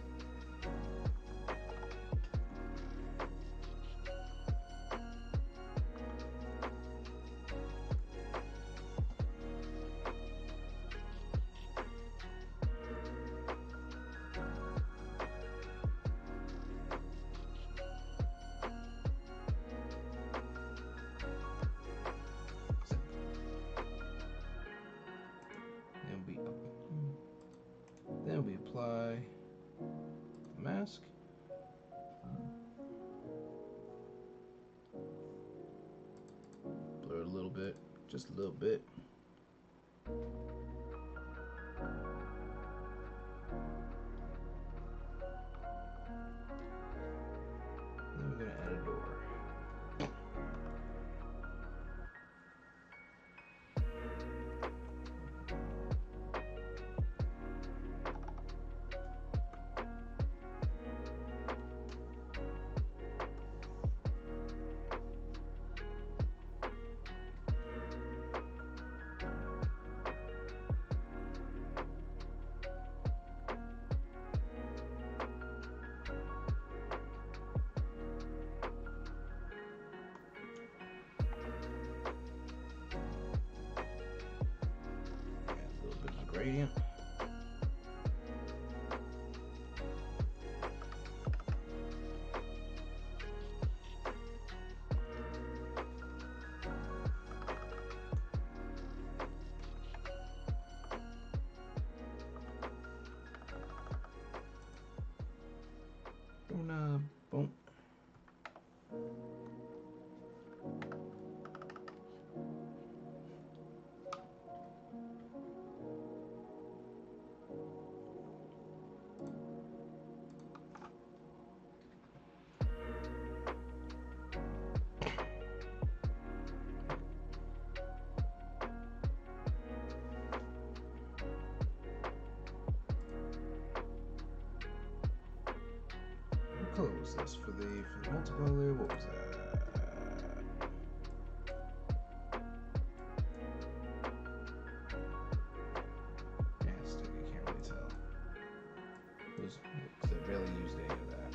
Then we apply the mask. Blur a little bit, just a little bit. Then we're gonna add a door. Gradient. Boom. What color was this for the multicolor? What was that? Yeah, still you can't really tell. Because I barely used any of that.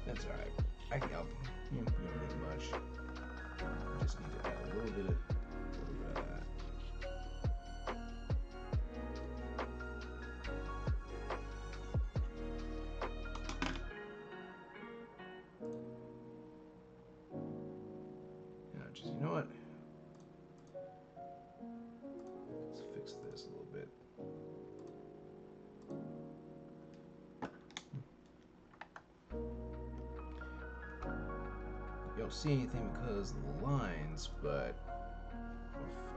That's alright. I can help. You don't need much. You just need to add a little bit of that. You know what? Let's fix this a little bit. You don't see anything because of the lines, but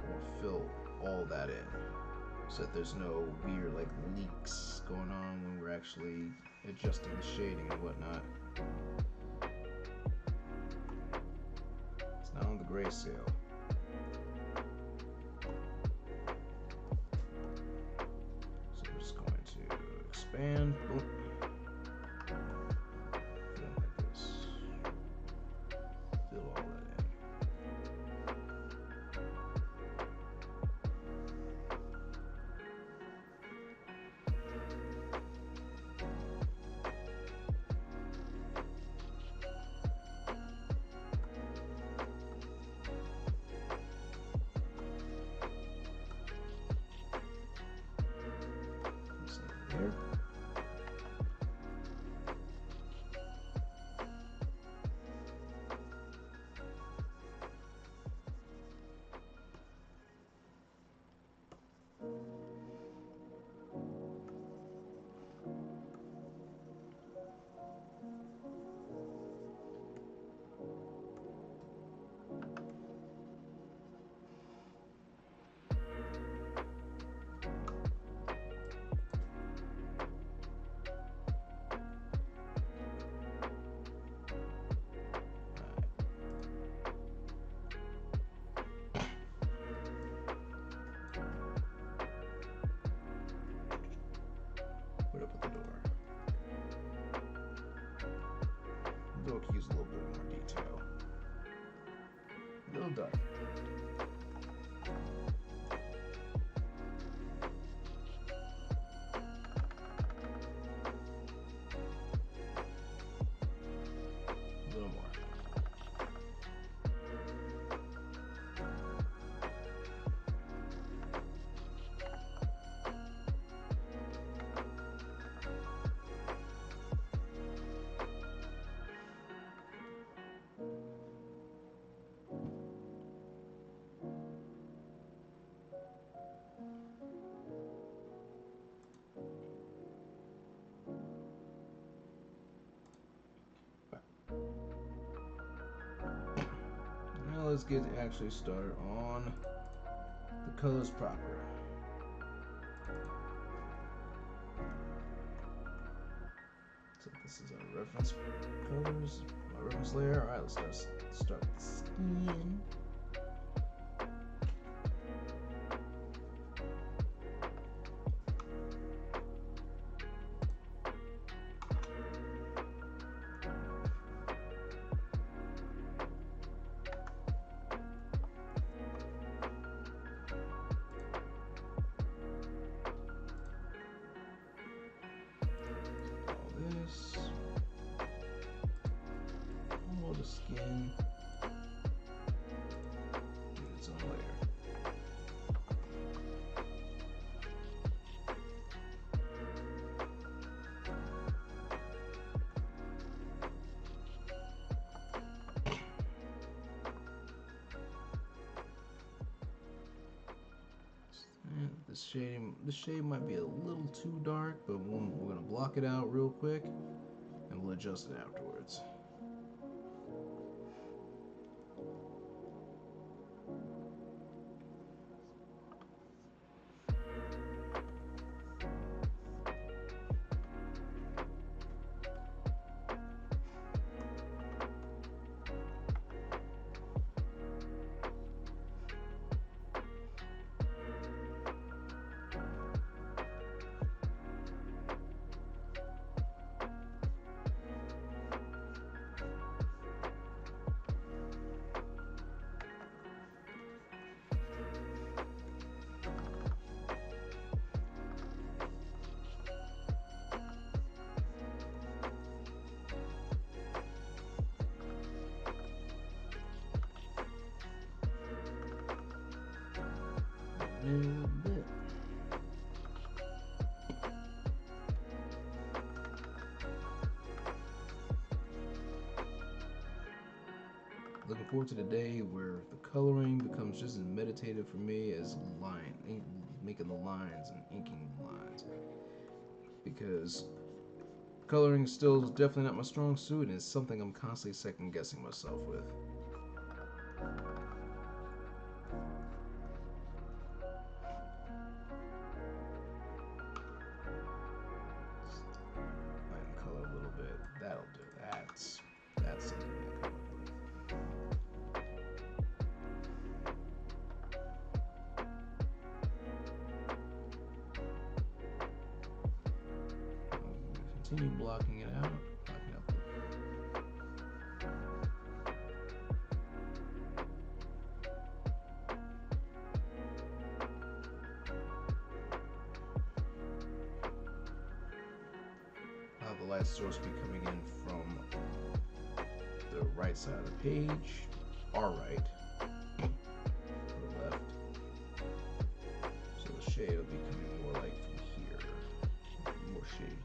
we'll fill all that in. so that there's no weird like leaks going on when we're actually adjusting the shading and whatnot. It's not on the grayscale. So we're just going to expand. Boom. Film like this. Fill all that in. There. Put up with the door. The door could use a little bit more detail. A little dark. A little more. Now let's get actually started on the colors proper. So this is our reference colors, my reference layer. All right, let's start with the skin. All the skin. Get its own layer. And this shade might be a little too dark, but we're gonna block it out real quick, and we'll adjust it afterwards. A little bit. Looking forward to the day where the coloring becomes just as meditative for me as making the lines and inking the lines. Because coloring is still definitely not my strong suit, and it's something I'm constantly second guessing myself with. continue blocking it out. Blocking out the the light source be coming in from the right side of the page, our right, or left. So the shade will be coming more like from here, more shade here.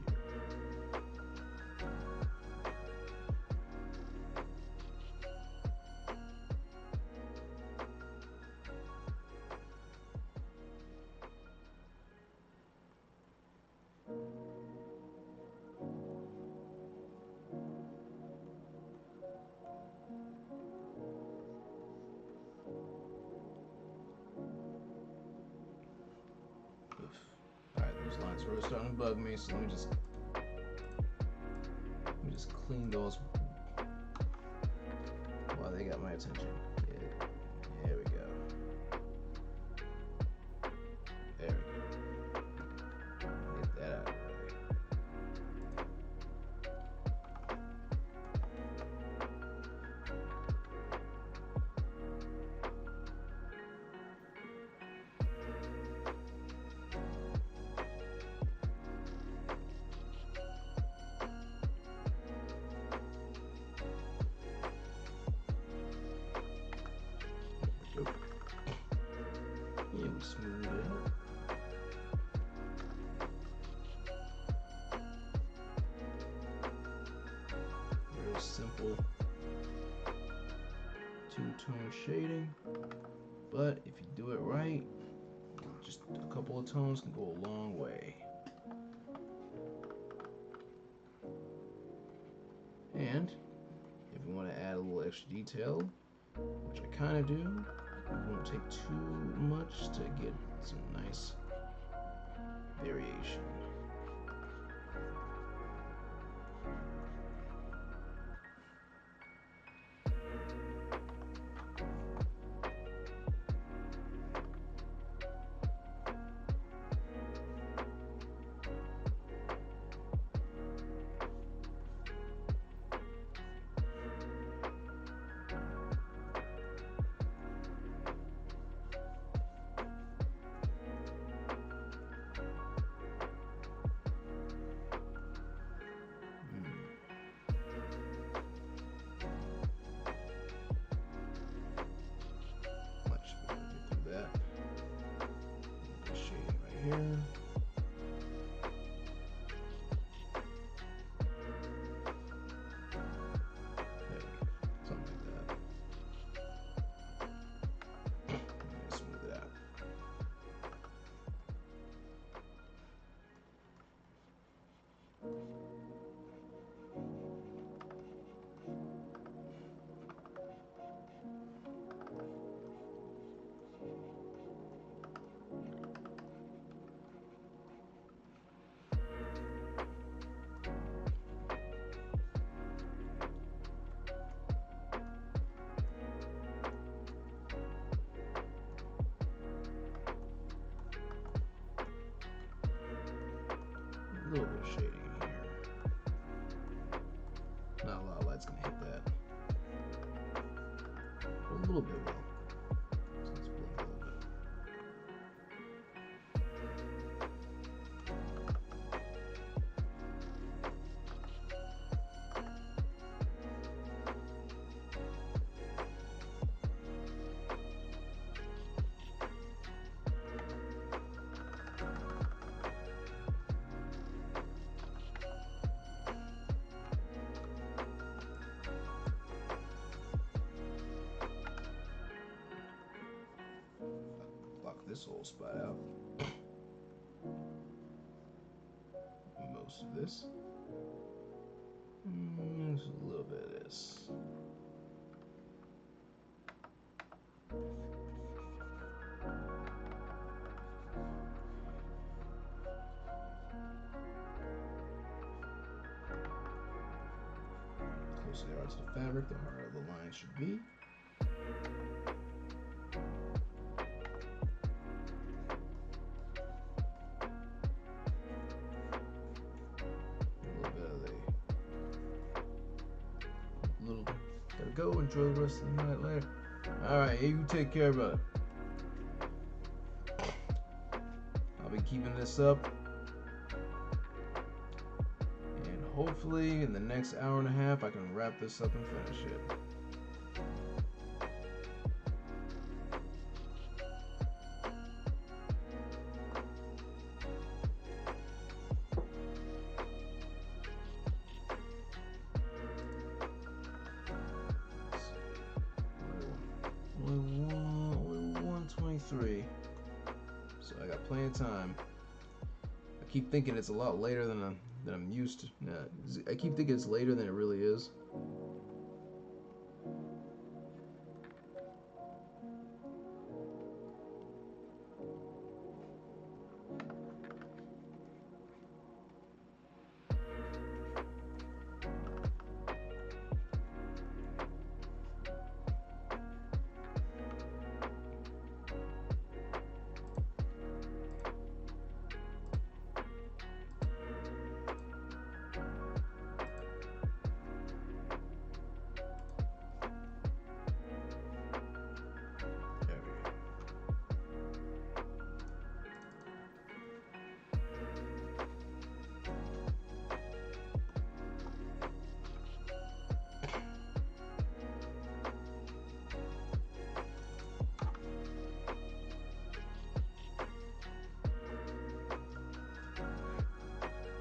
Alright, those lines are really starting to bug me, so let me just clean those while they got my attention. Yeah, there we go. There we go. Get that out of the way. Yeah, we smooth it out. Real simple two-tone shading, but if you do it right, just a couple of tones can go a long way. And if you want to add a little extra detail, which I kind of do, it won't take too much to get some nice variation. Here. There we go. Something like that. Smooth it out. A little bit of shading in here. Not a lot of light's gonna hit that. But a little bit will. So let's blend a little bit. This whole spot out. Most of this. Just a little bit of this. Closer they are to the fabric, the harder the line should be. A little bit go. Enjoy the rest of the night later. Alright, you take care, brother. I'll be keeping this up. And hopefully in the next hour and a half I can wrap this up and finish it. Only 1:23. So I got plenty of time. I keep thinking it's a lot later than I'm used to. I keep thinking it's later than it really is.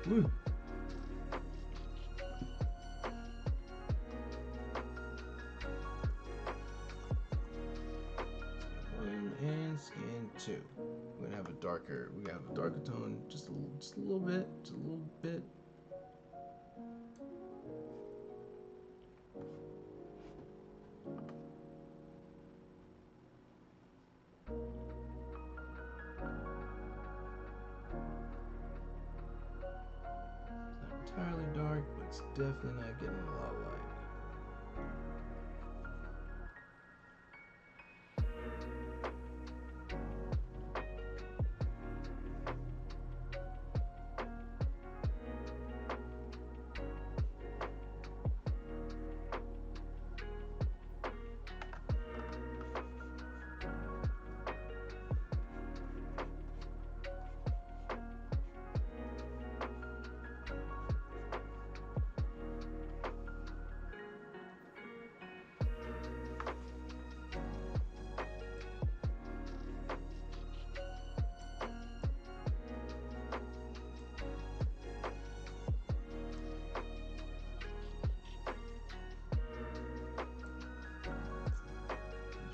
Woo. And skin 2. We're gonna have a darker. We have a darker tone, just a little bit, just a little bit. It's not entirely dark, but it's definitely not getting a lot of light.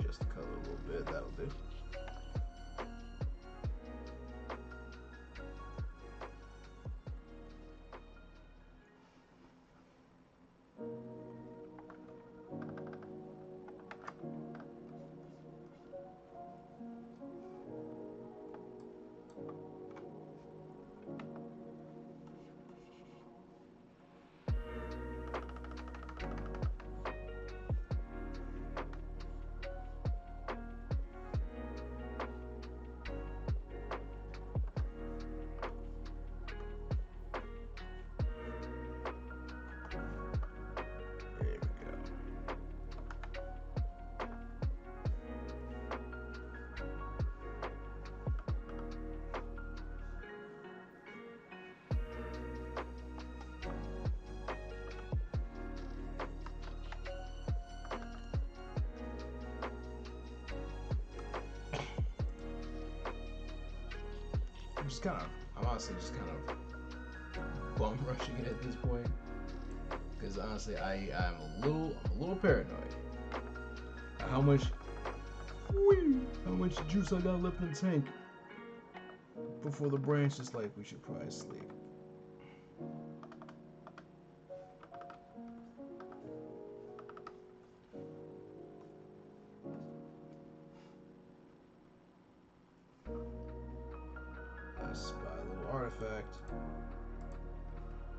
Just color a little bit, that'll do. I'm honestly just kind of bum rushing it at this point, because honestly I'm a little paranoid. How much juice I got left in the tank before the brain's just like, we should probably sleep. I spy a little artifact.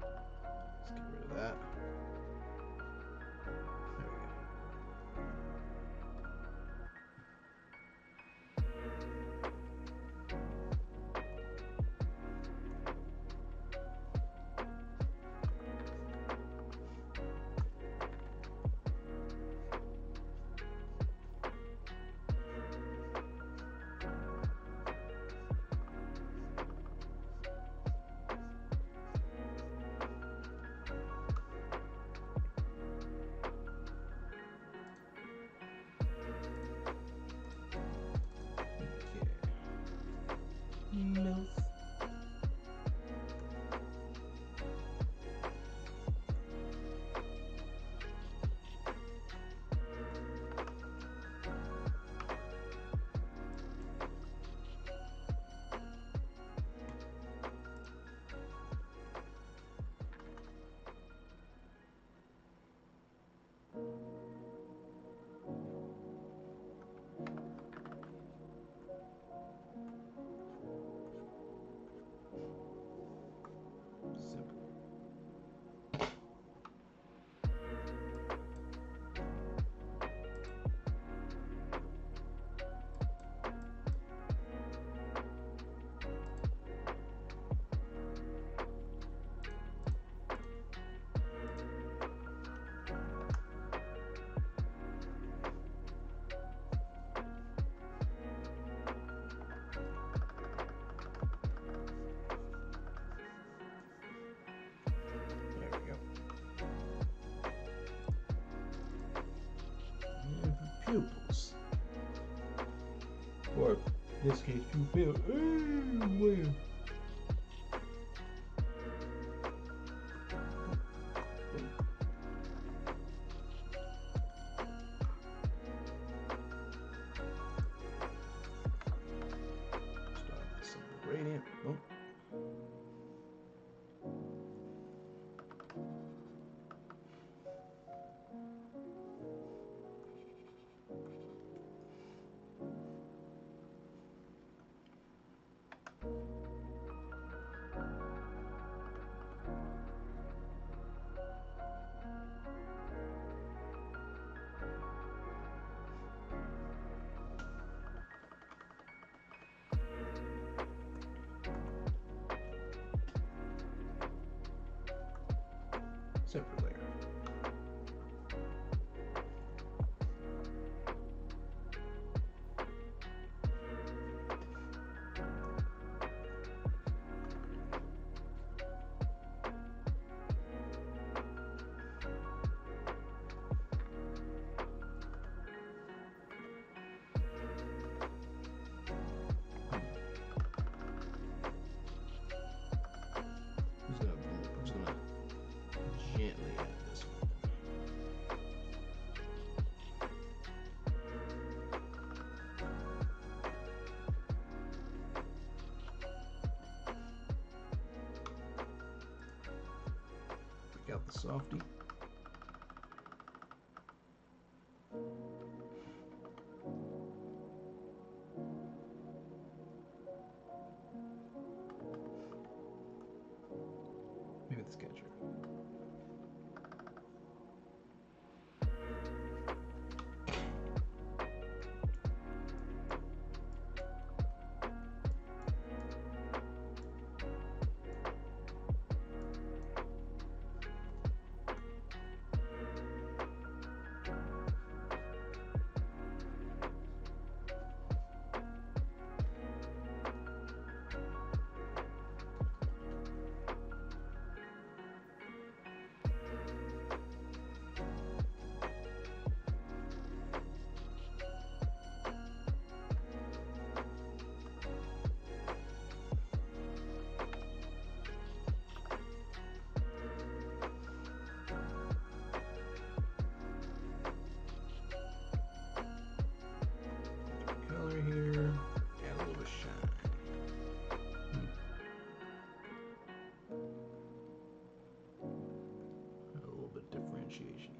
Let's get rid of that. There we go. This case, you fail. Oh, man. Start with some gradient. Boom. Separate layer. I'm just gonna gently add this one. Pick out the softy. Maybe the sketcher. Color here, add a little bit of shine. A little bit of differentiation.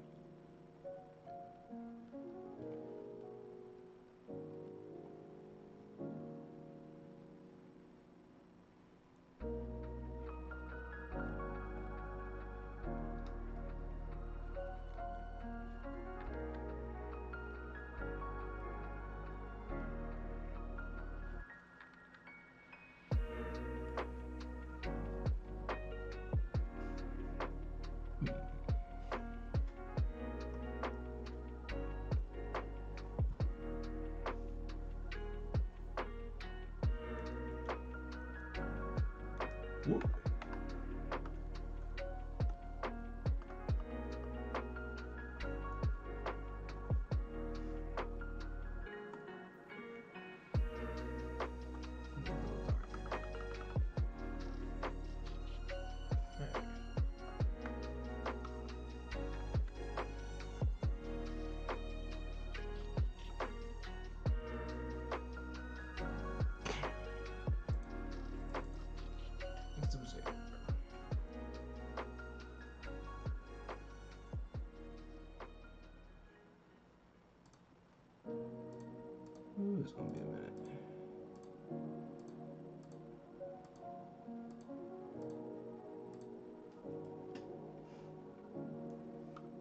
Whoop. Ooh, it's gonna be a minute.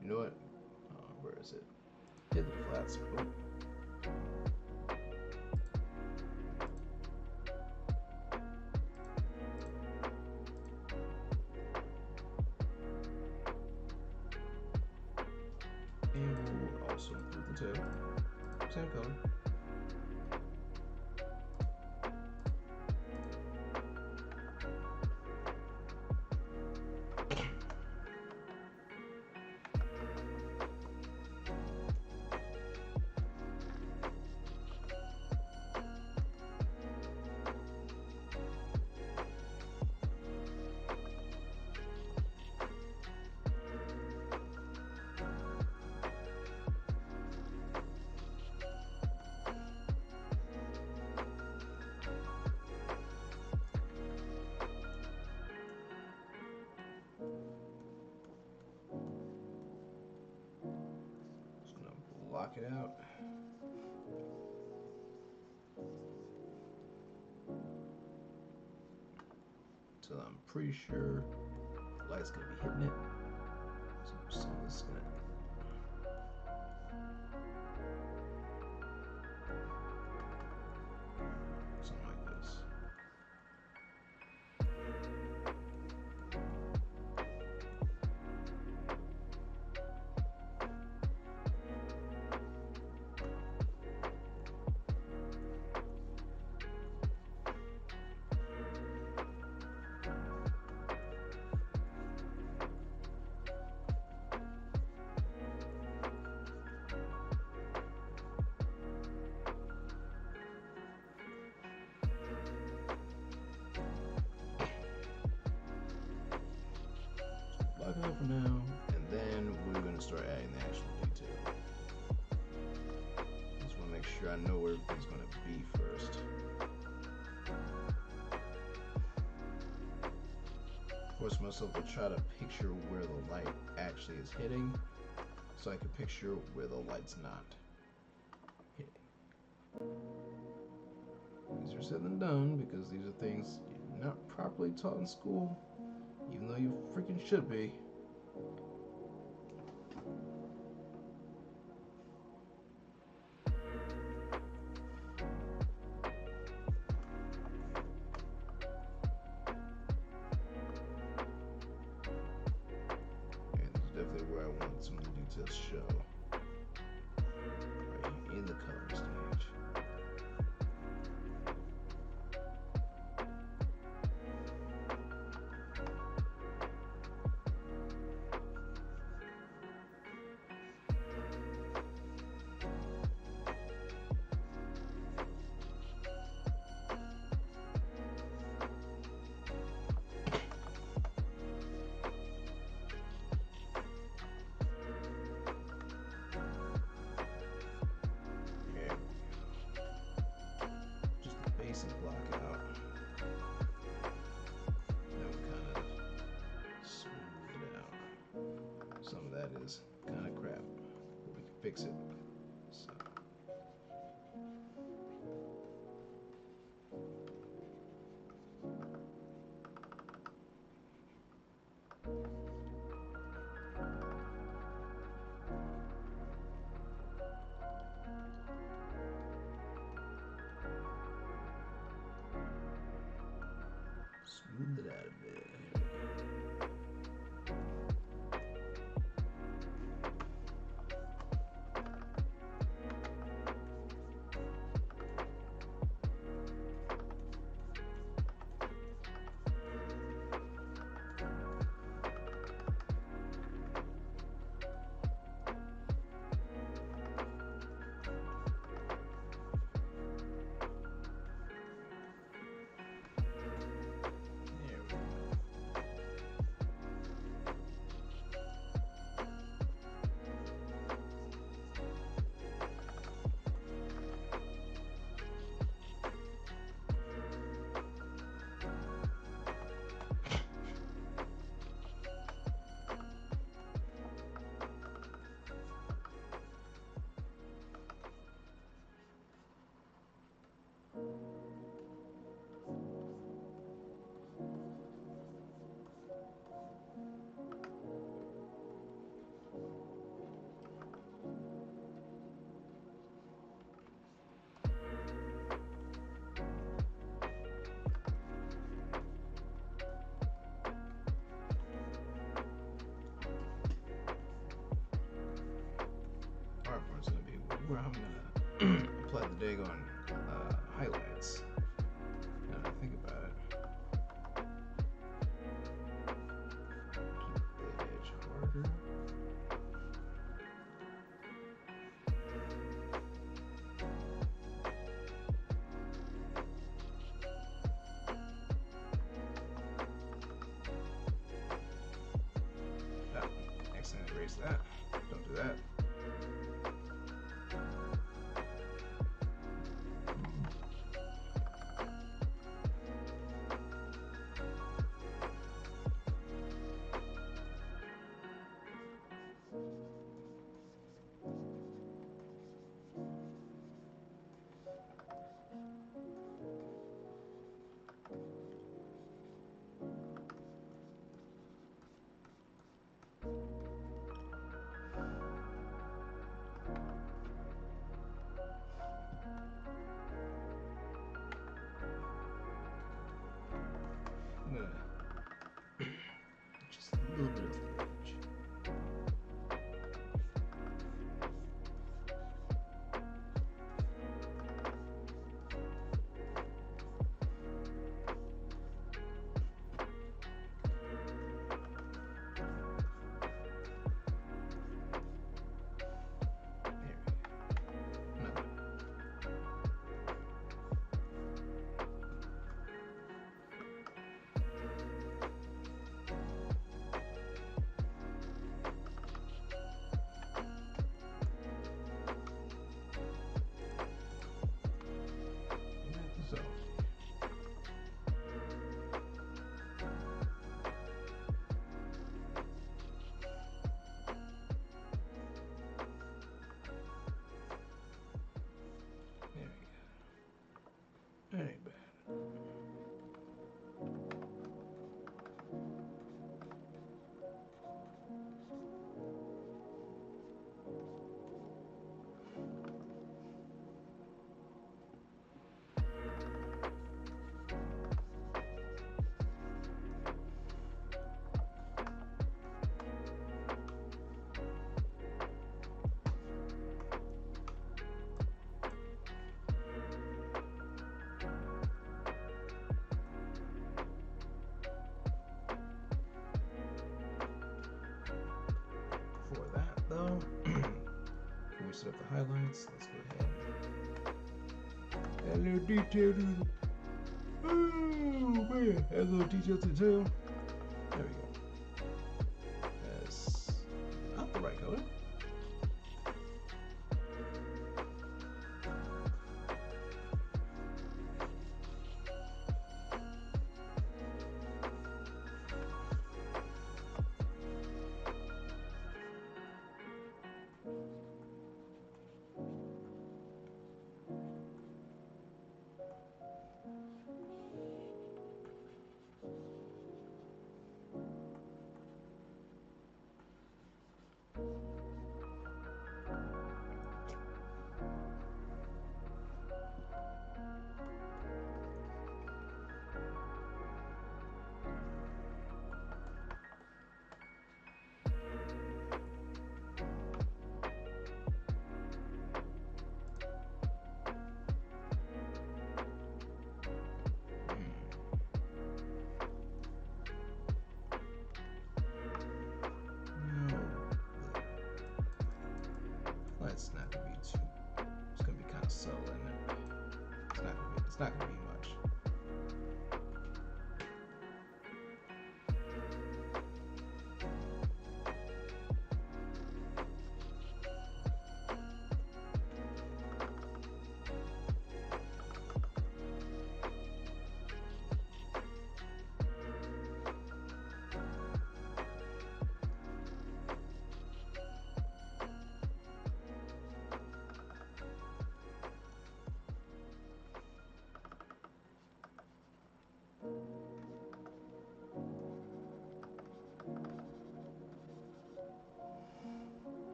You know what? Where is it? Hit the flats. Oh. And we'll also include the tail. Same color. block it out. So I'm pretty sure the light's gonna be hitting it. So some of this is gonna. Something like this. Block it out for now, and then we're gonna start adding the actual detail. Just wanna make sure I know where everything's gonna be first. Force myself to try to picture where the light actually is hitting, so I can picture where the light's not hitting. Easier said than done, because these are things you're not properly taught in school, even though you freaking should be. And this is definitely where I want some of the details to show. Right here in the color stage. Basic block out. Then we kind of smooth it out. Some of that is kind of crap, but we can fix it. So. Smooth it out a bit. Part's gonna be where I'm gonna apply the daggone highlights. Now that I think about it, keep the edge harder. Oh, accidentally erased that. Don't do that. set up the highlights. Let's go ahead and add a little detail to the. Oh man, add a little detail to the tail. There we go. That's not the right color. It's not gonna be too. It's gonna be kind of subtle, isn't it? It's not gonna be much.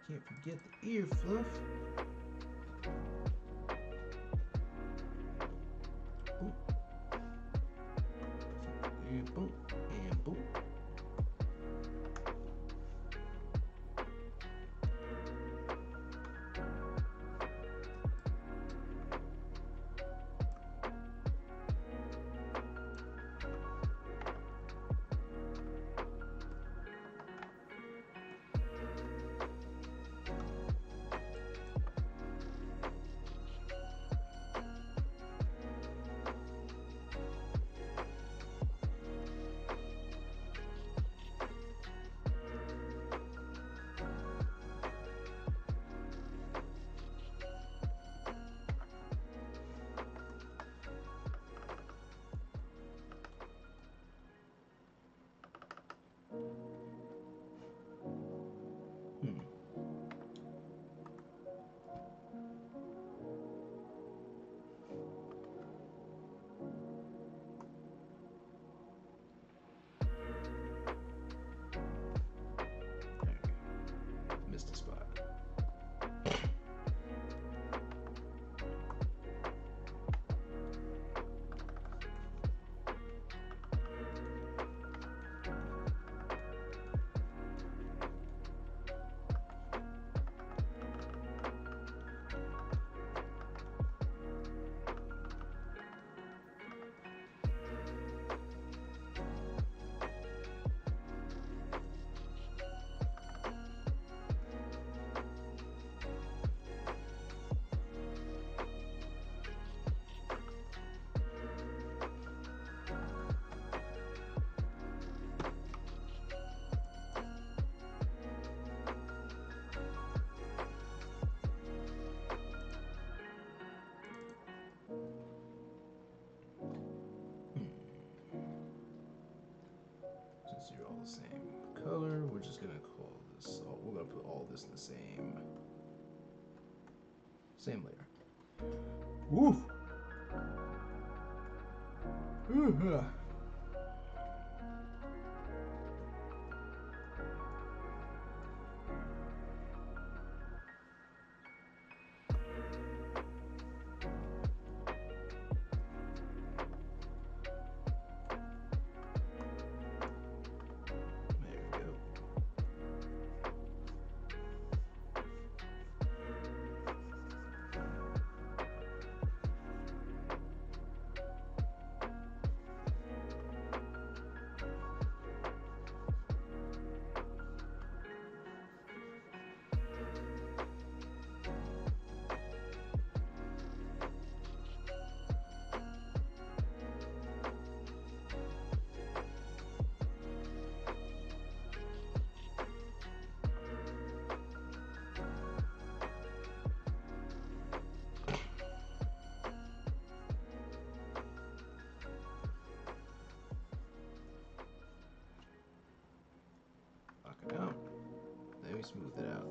Can't forget the ear fluff. Boom. And boom. And boom. all the same color. We're just gonna call this. Oh, we're gonna put all this in the same layer. Woo! Knock it out. Let me smooth it out.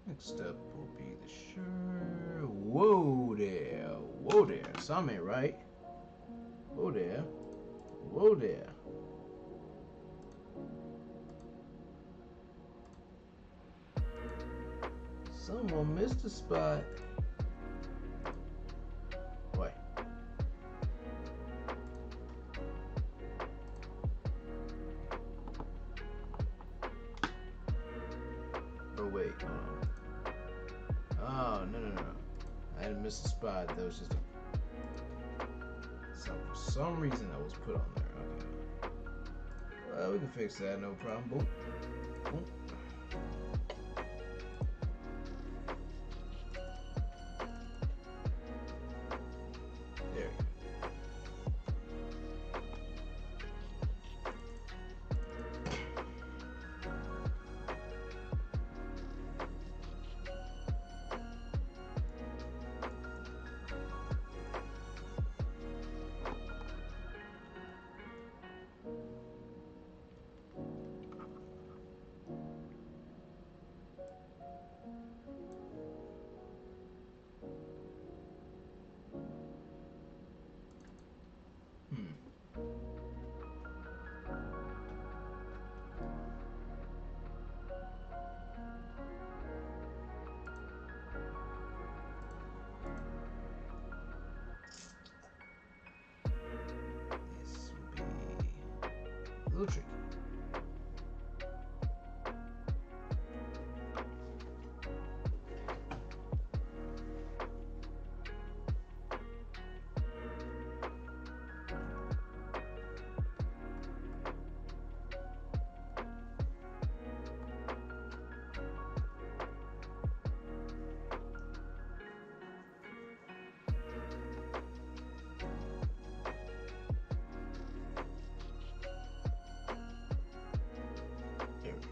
Next up will be the shirt. Whoa there. Whoa there. Something ain't right. Whoa there. Whoa there. Someone missed a spot. Boy. Oh wait, hold on. Oh no. I didn't miss a spot. That was just for some reason that was put on there. Okay. Well, we can fix that, no problem. Boom. Boom. There we go. little tricky. There we go.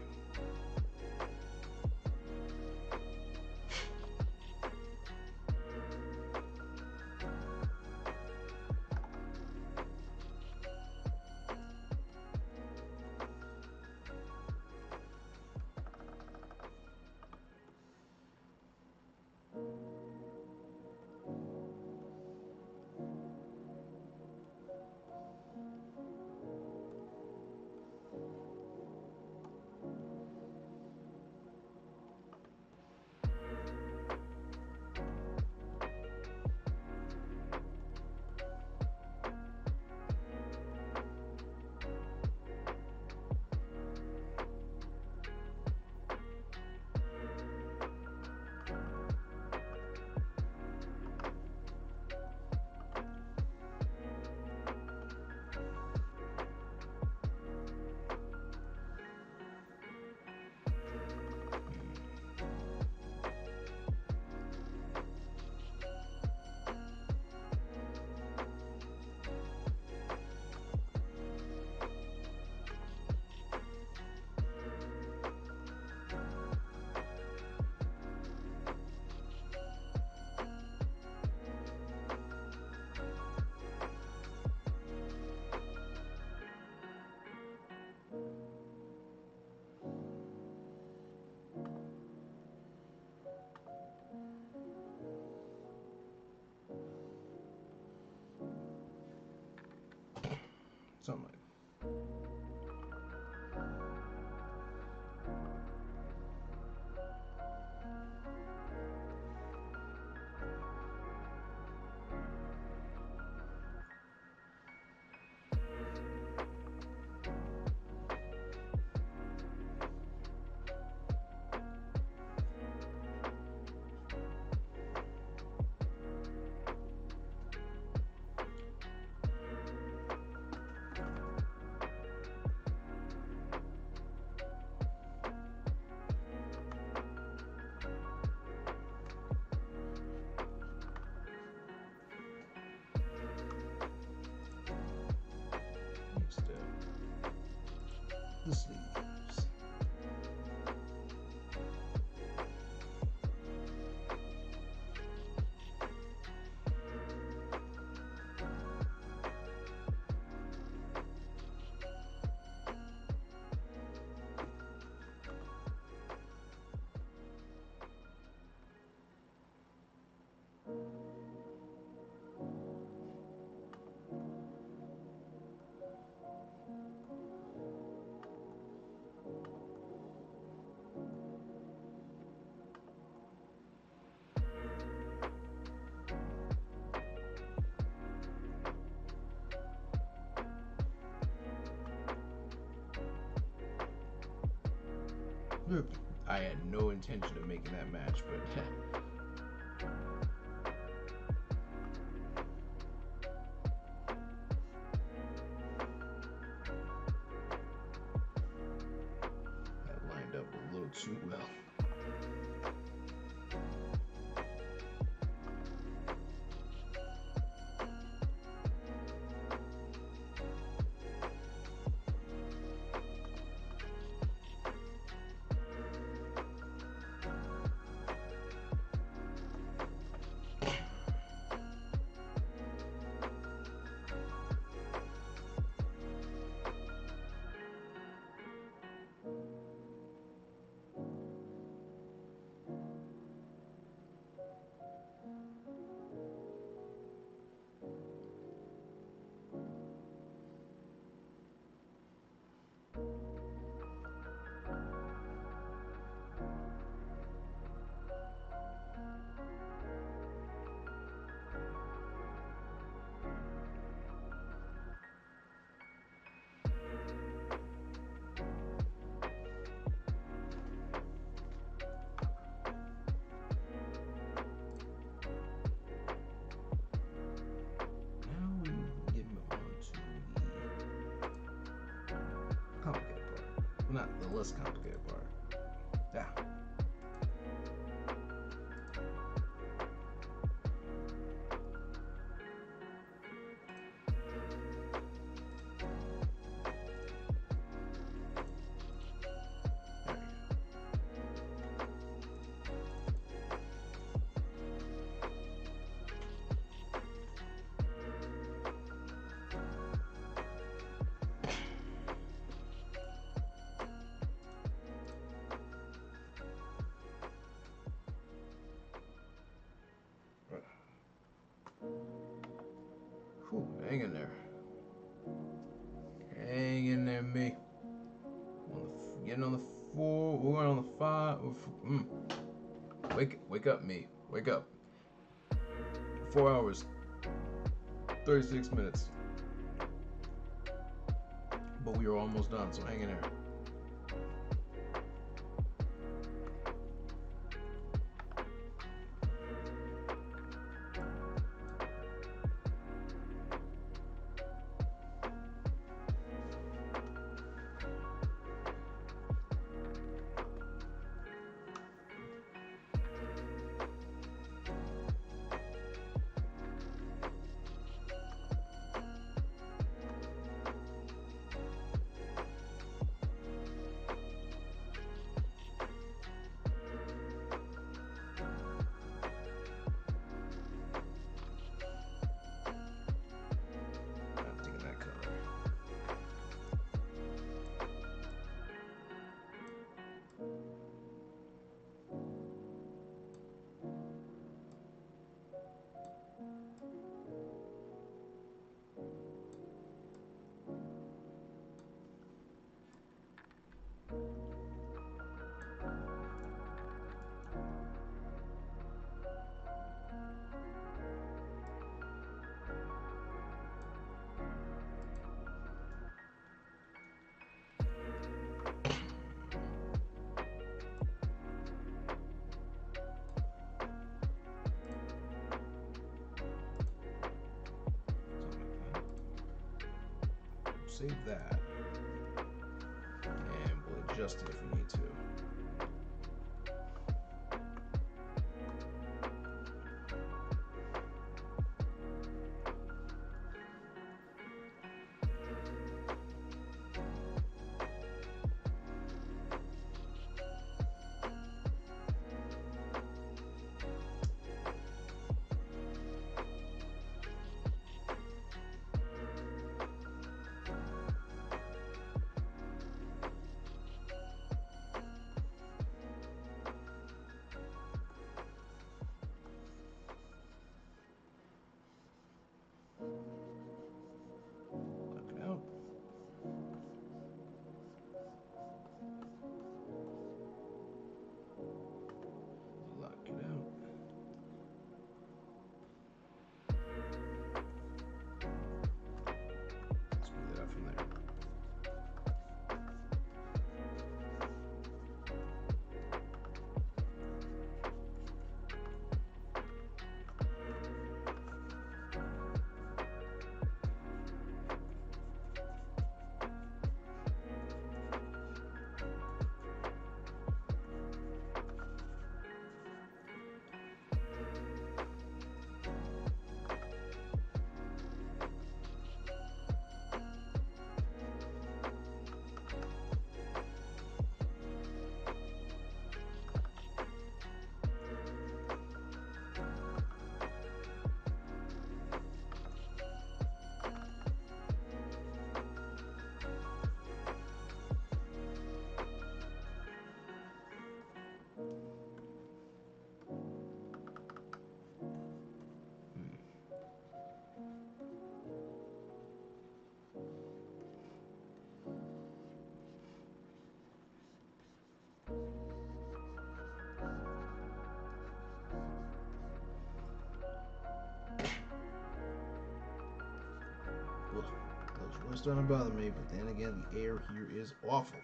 Something like next the sleeves. I had no intention of making that match, but that lined up a little too well. less complicated part. Yeah. Whew, hang in there. Hang in there, me. Getting on the 4. We're going on the 5. Wake up, me. Wake up. 4 hours. 36 minutes. But we are almost done, so hang in there. Save that. And we'll adjust it if we need to. Those starting to bother me, but then again, the air here is awful.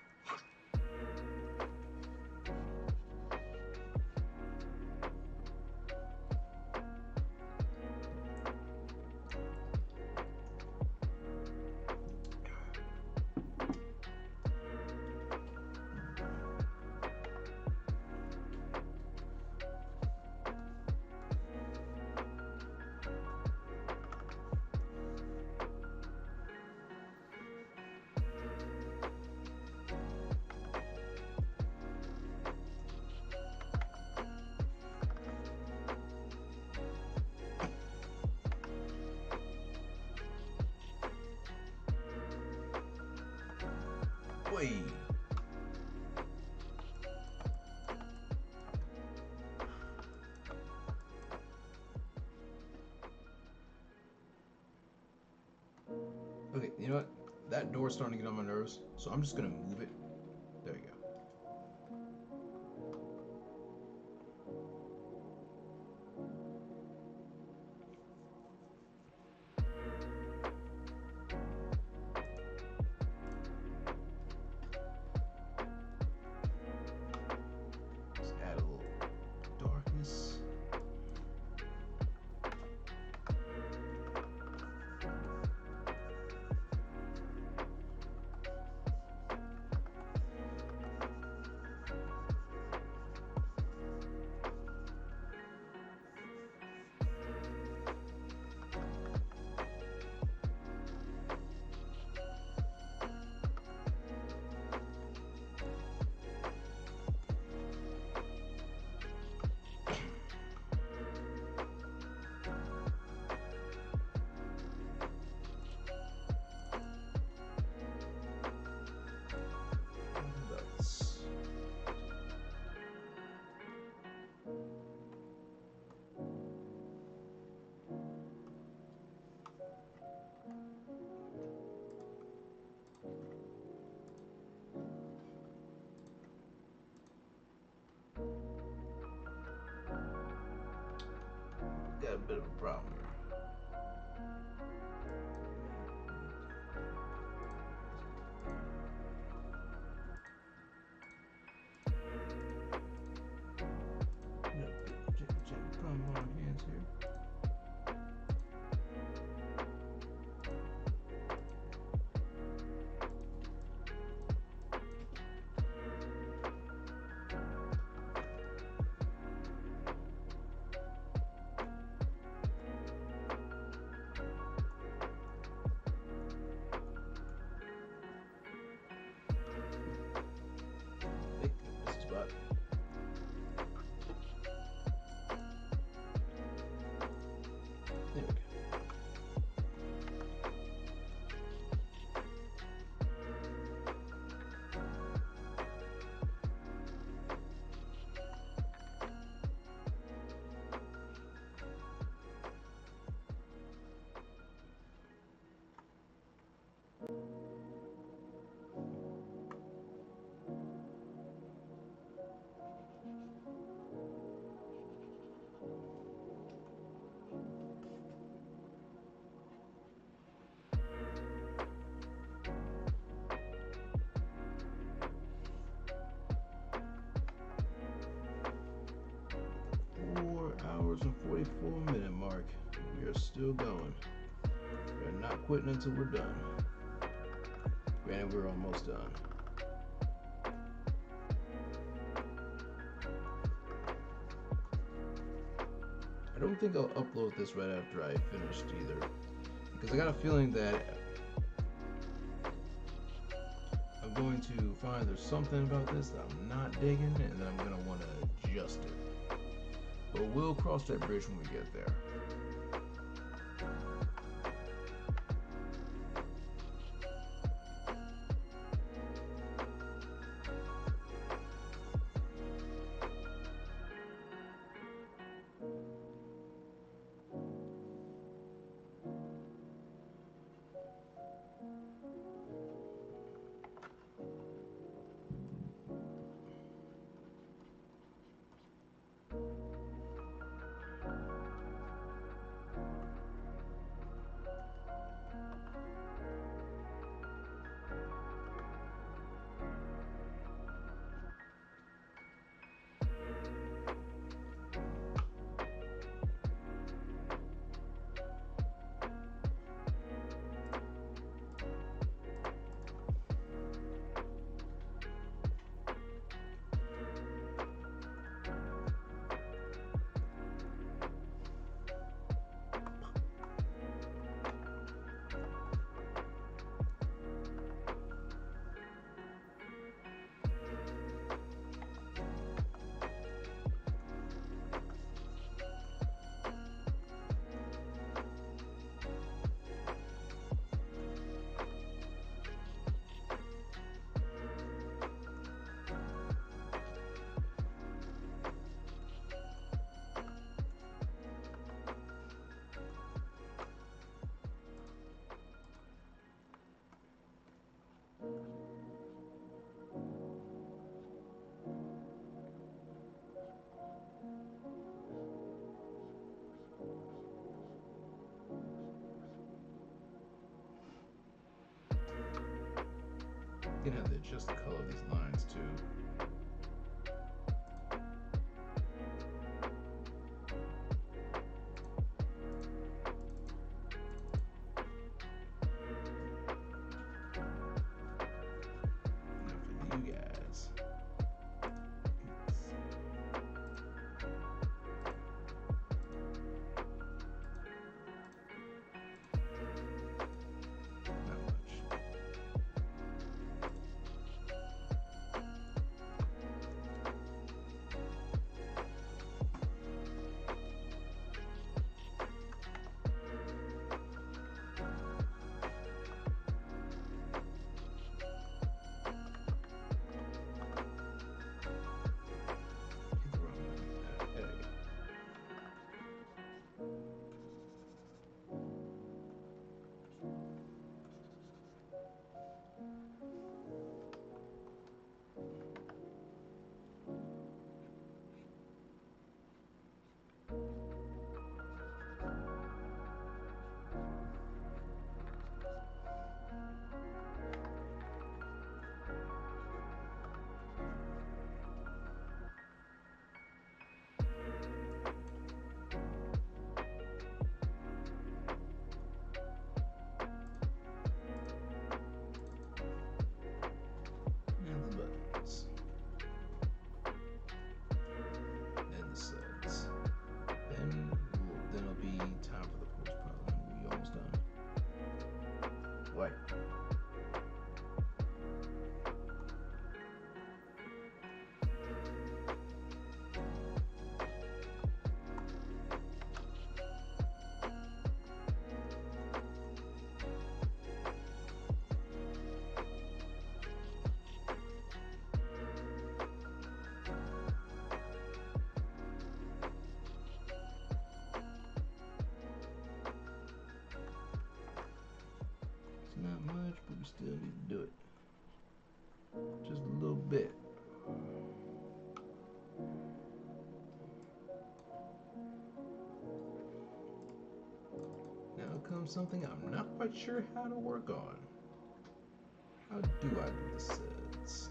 Oi! Okay, you know what? That door's starting to get on my nerves, so I'm just gonna move it. There you go. Just add a little darkness. That's got a bit of a problem here. Check problem on my hands here. I think this is about. There we go. 4 hours and 44-minute mark. We are still going. We are not quitting until we're done. Granted, we're almost done. I don't think I'll upload this right after I finished either, because I got a feeling that I'm going to find there's something about this that I'm not digging, and then I'm going to want to adjust it. But we'll cross that bridge when we get there. Gonna have to adjust the color of these lines too. Now for you guys. Not much. Hit the wrong button. There we go. And the buttons. And the suds. Then it'll be time for the post product. We'll be almost done. White. It's not much, but we still need to do it. Just a little bit. Now comes something I'm not quite sure how to work on. How do I do the suds?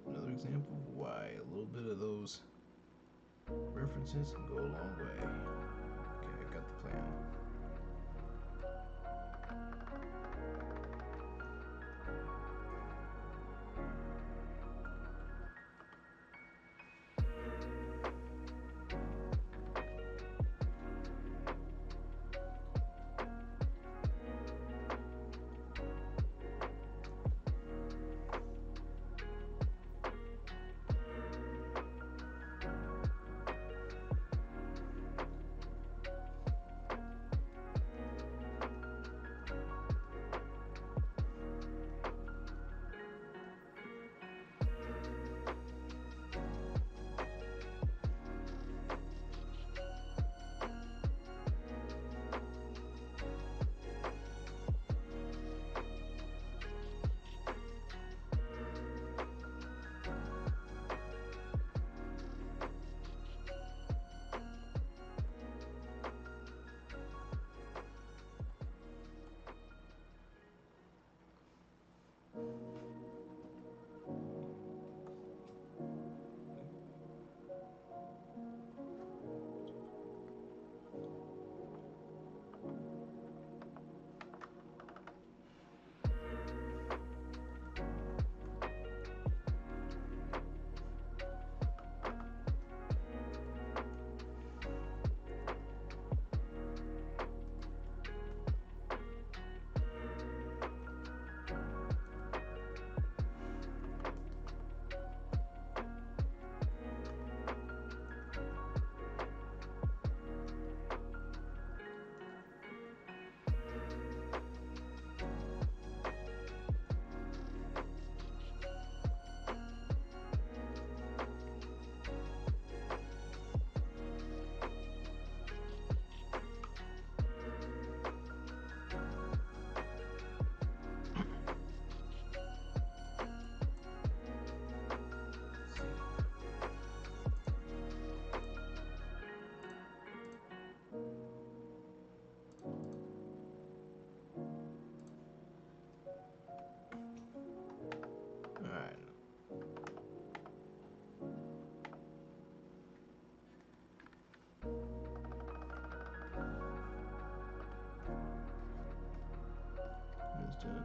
Another example of why a little bit of those references can go a long way. Okay, I got the plan.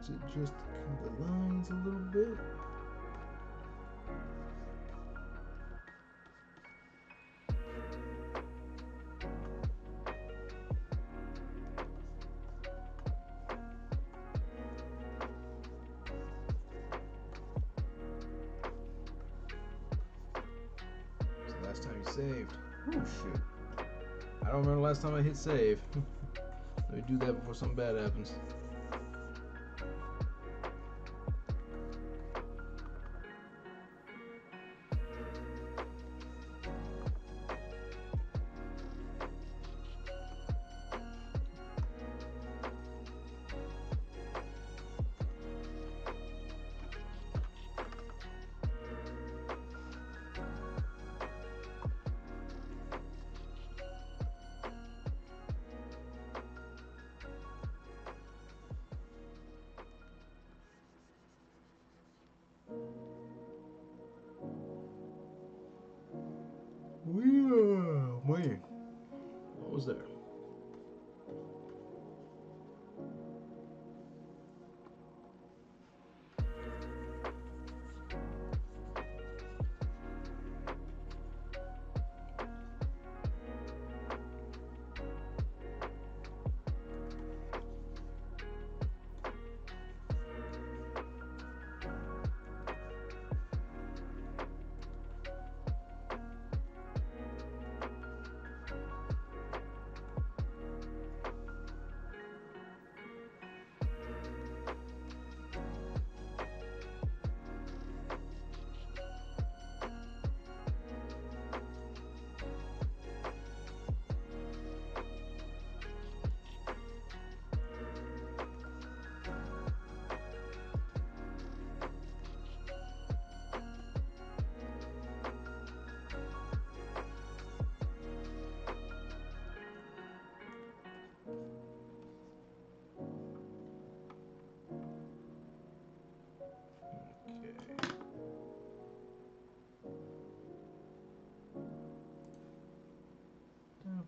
to adjust the lines a little bit. Last time you saved. Oh shoot. I don't remember the last time I hit save. Let me do that before something bad happens. Wait. What was there?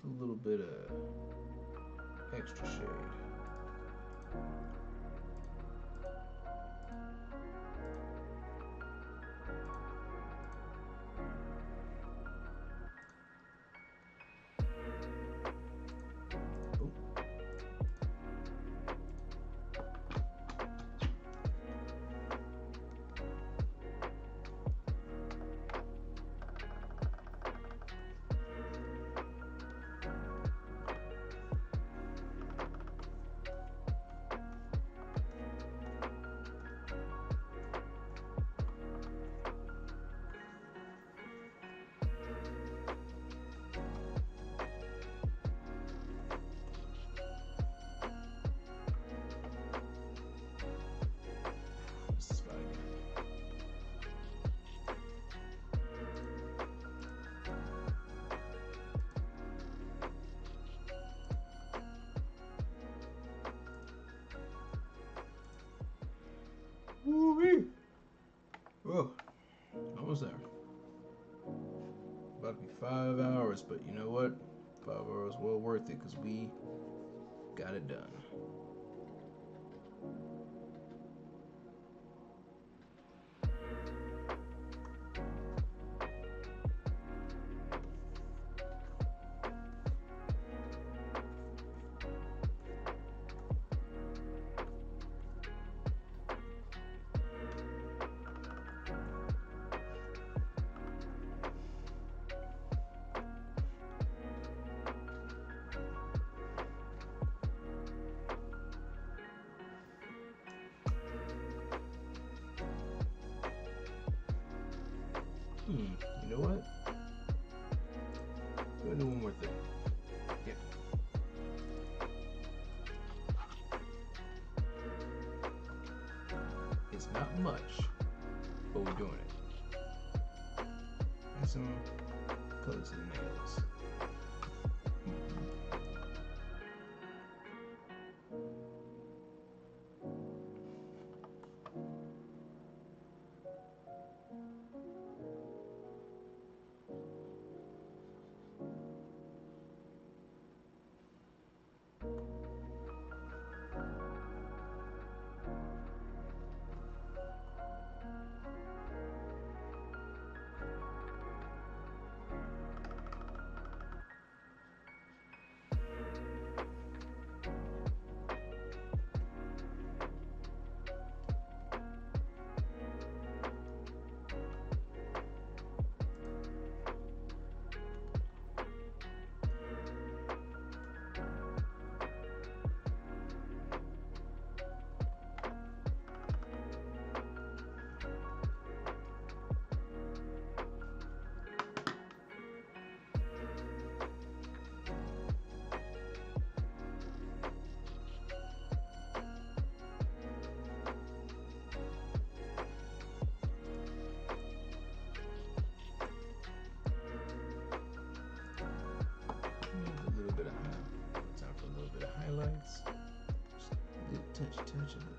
A little bit of extra shade. Woo-wee. Oh, almost there. About to be 5 hours, but you know what? 5 hours well worth it because we got it done. You know what? I'm gonna do one more thing. Yeah. It's not much, but we're doing it. And some color to the nails. lights. Just a little touch of it.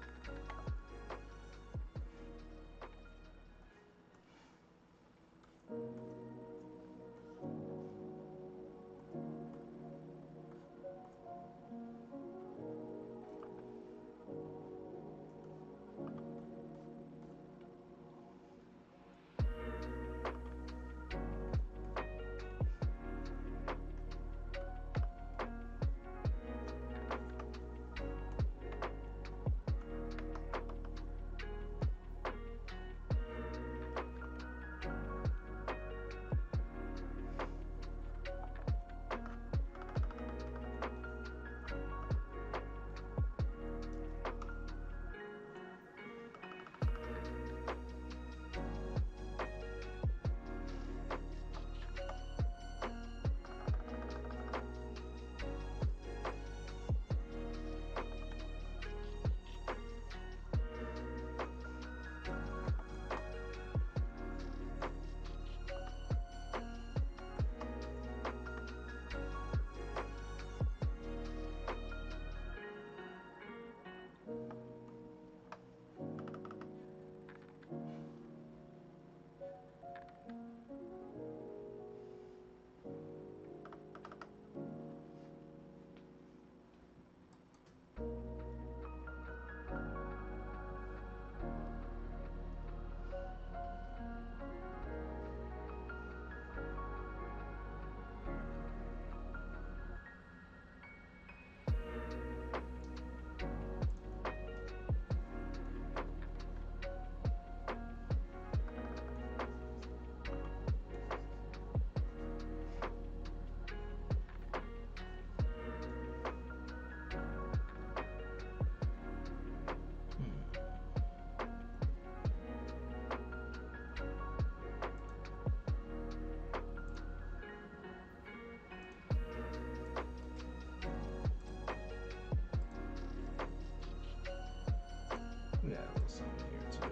Yeah, a little something here too.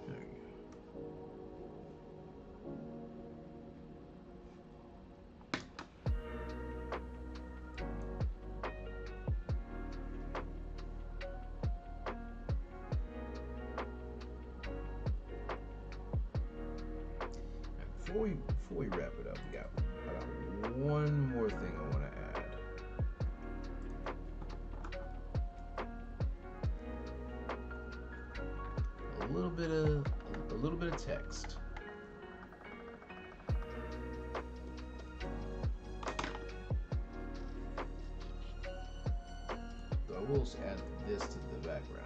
There you before we wrap it up, I got one more thing I want to add. A little bit of text. So I will add this to the background.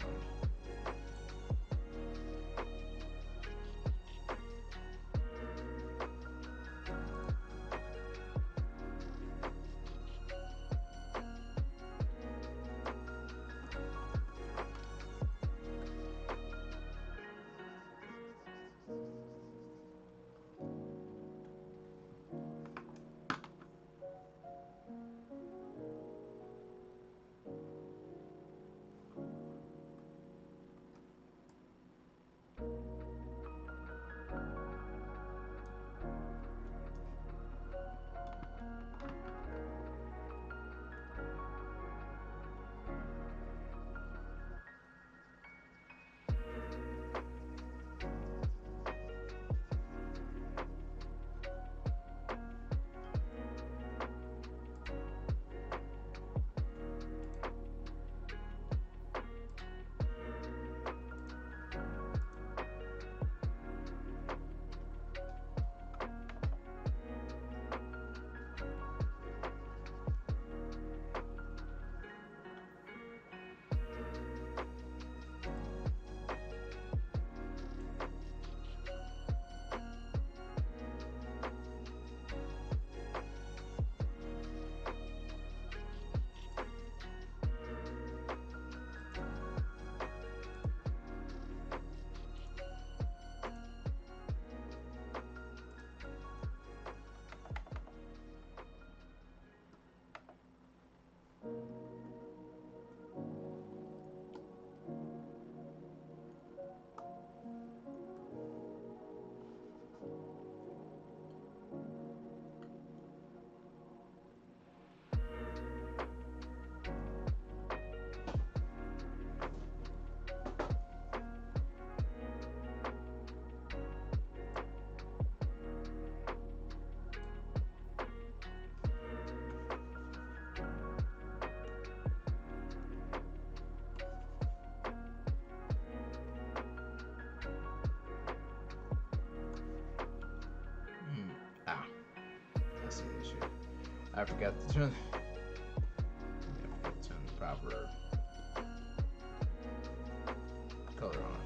I forgot to turn. Yeah, I forgot to turn the proper color on.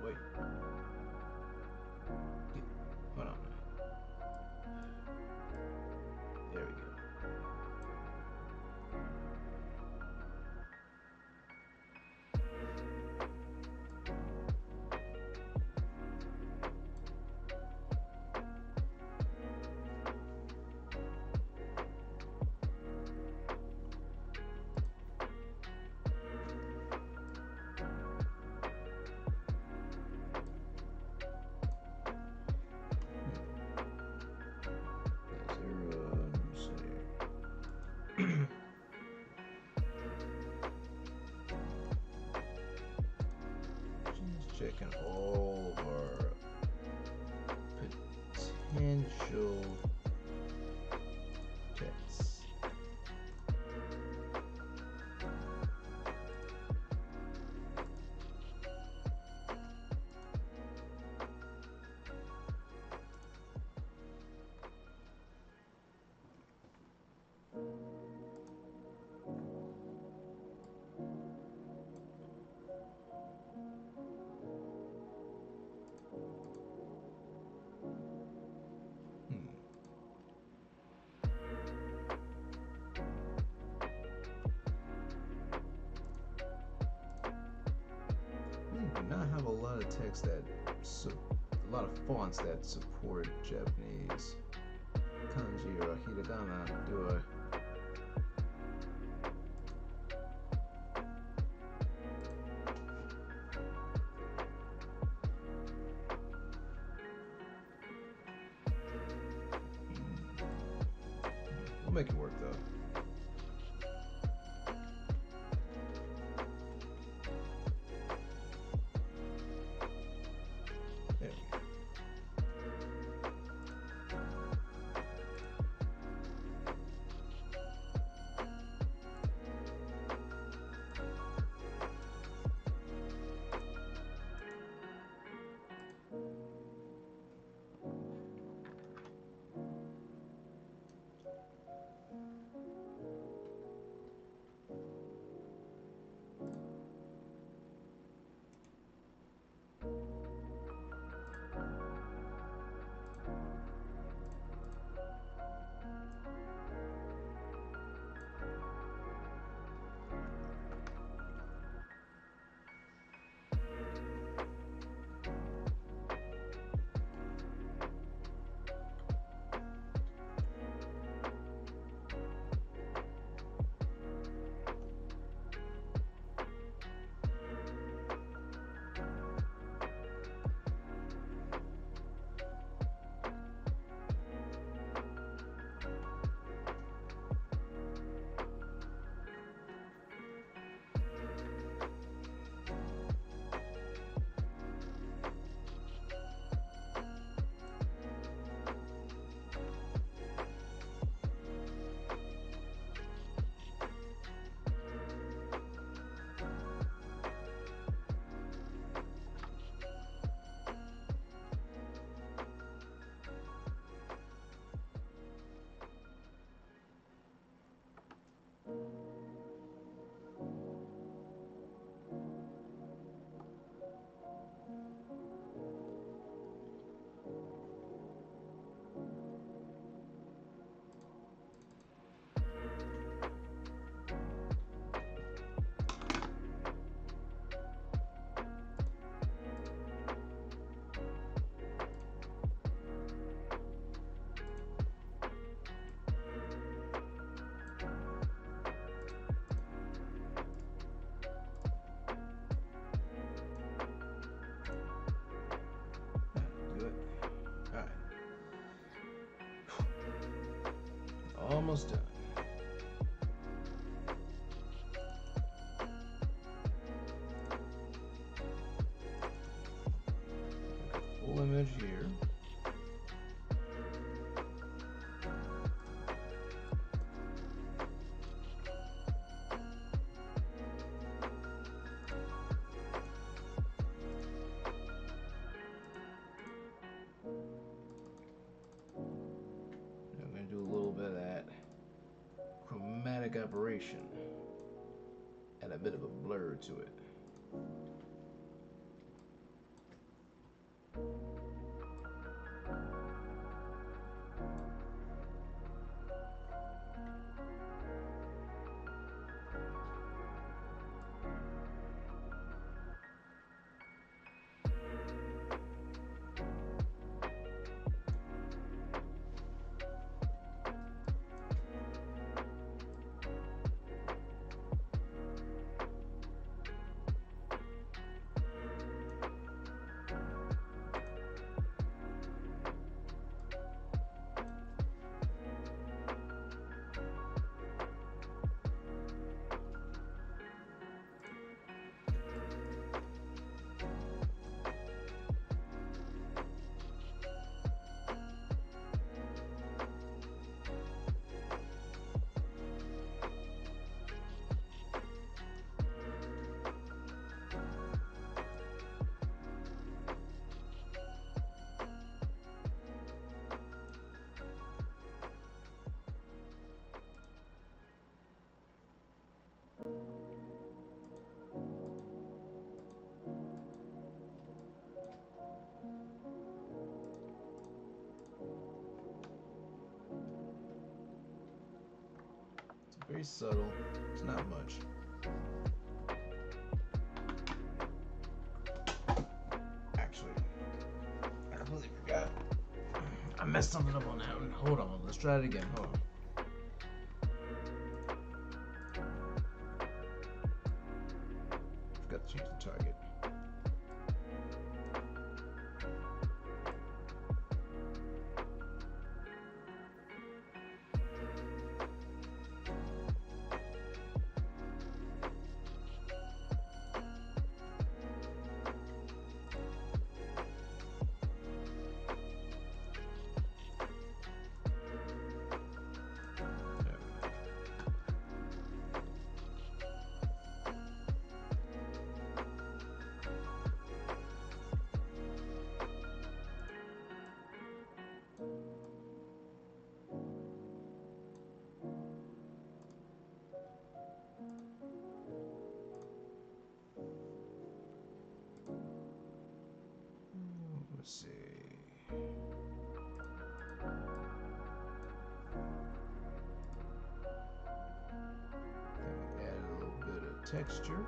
Wait. Hold on. There we go. Checking all of our potential tests. We do not have a lot of text that, a lot of fonts that support Japanese kanji or hiragana, do I? make it work though. There we go. Almost done. Full image here. I'm going to do a little bit of that chromatic operation. Add a bit of a blur to it. Very subtle. It's not much. Actually, I completely forgot. I messed something up on that one. Hold on. Let's try it again. Hold on. Forgot to change the target. texture.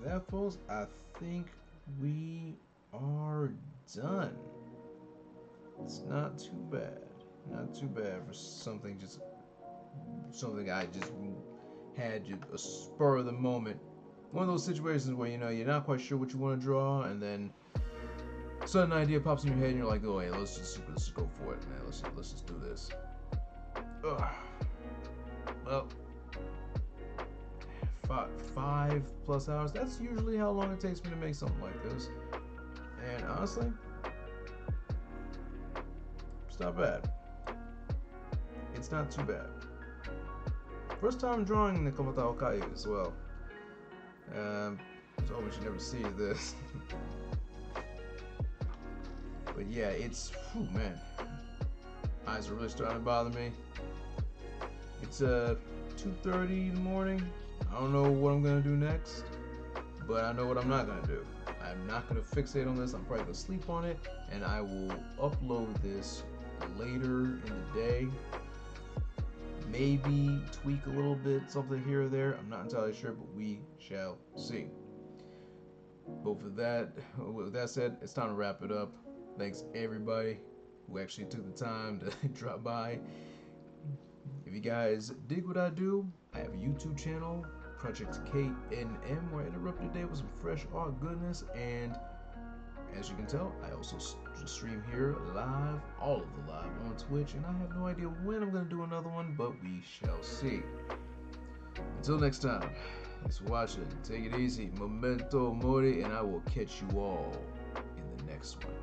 That, folks, I think we are done. It's not too bad. Not too bad for something I just had a spur of the moment. One of those situations where you're not quite sure what you want to draw, and then a sudden idea pops in your head, and you're like, "Oh, hey, let's just go for it, man. Let's just do this." Ugh. Well, 5+ hours. That's usually how long it takes me to make something like this. And honestly, it's not bad. It's not too bad. First time drawing Nekomata Okayu as well. So I hope you never see this. But yeah, it's, man. Eyes are really starting to bother me. It's 2:30 in the morning. I don't know what I'm gonna do next, but I know what I'm not gonna do. I'm not gonna fixate on this. I'm probably gonna sleep on it, and I will upload this later in the day. Maybe tweak a little bit, something here or there. I'm not entirely sure, but we shall see. But with that said, it's time to wrap it up. Thanks everybody who actually took the time to drop by. If you guys dig what I do, I have a YouTube channel, Project KNM, where I interrupt your day with some fresh art goodness. And as you can tell, I also stream here live, all of the live on Twitch, and I have no idea when I'm going to do another one, but we shall see. Until next time, thanks for watching. Take it easy. Memento mori, and I will catch you all in the next one.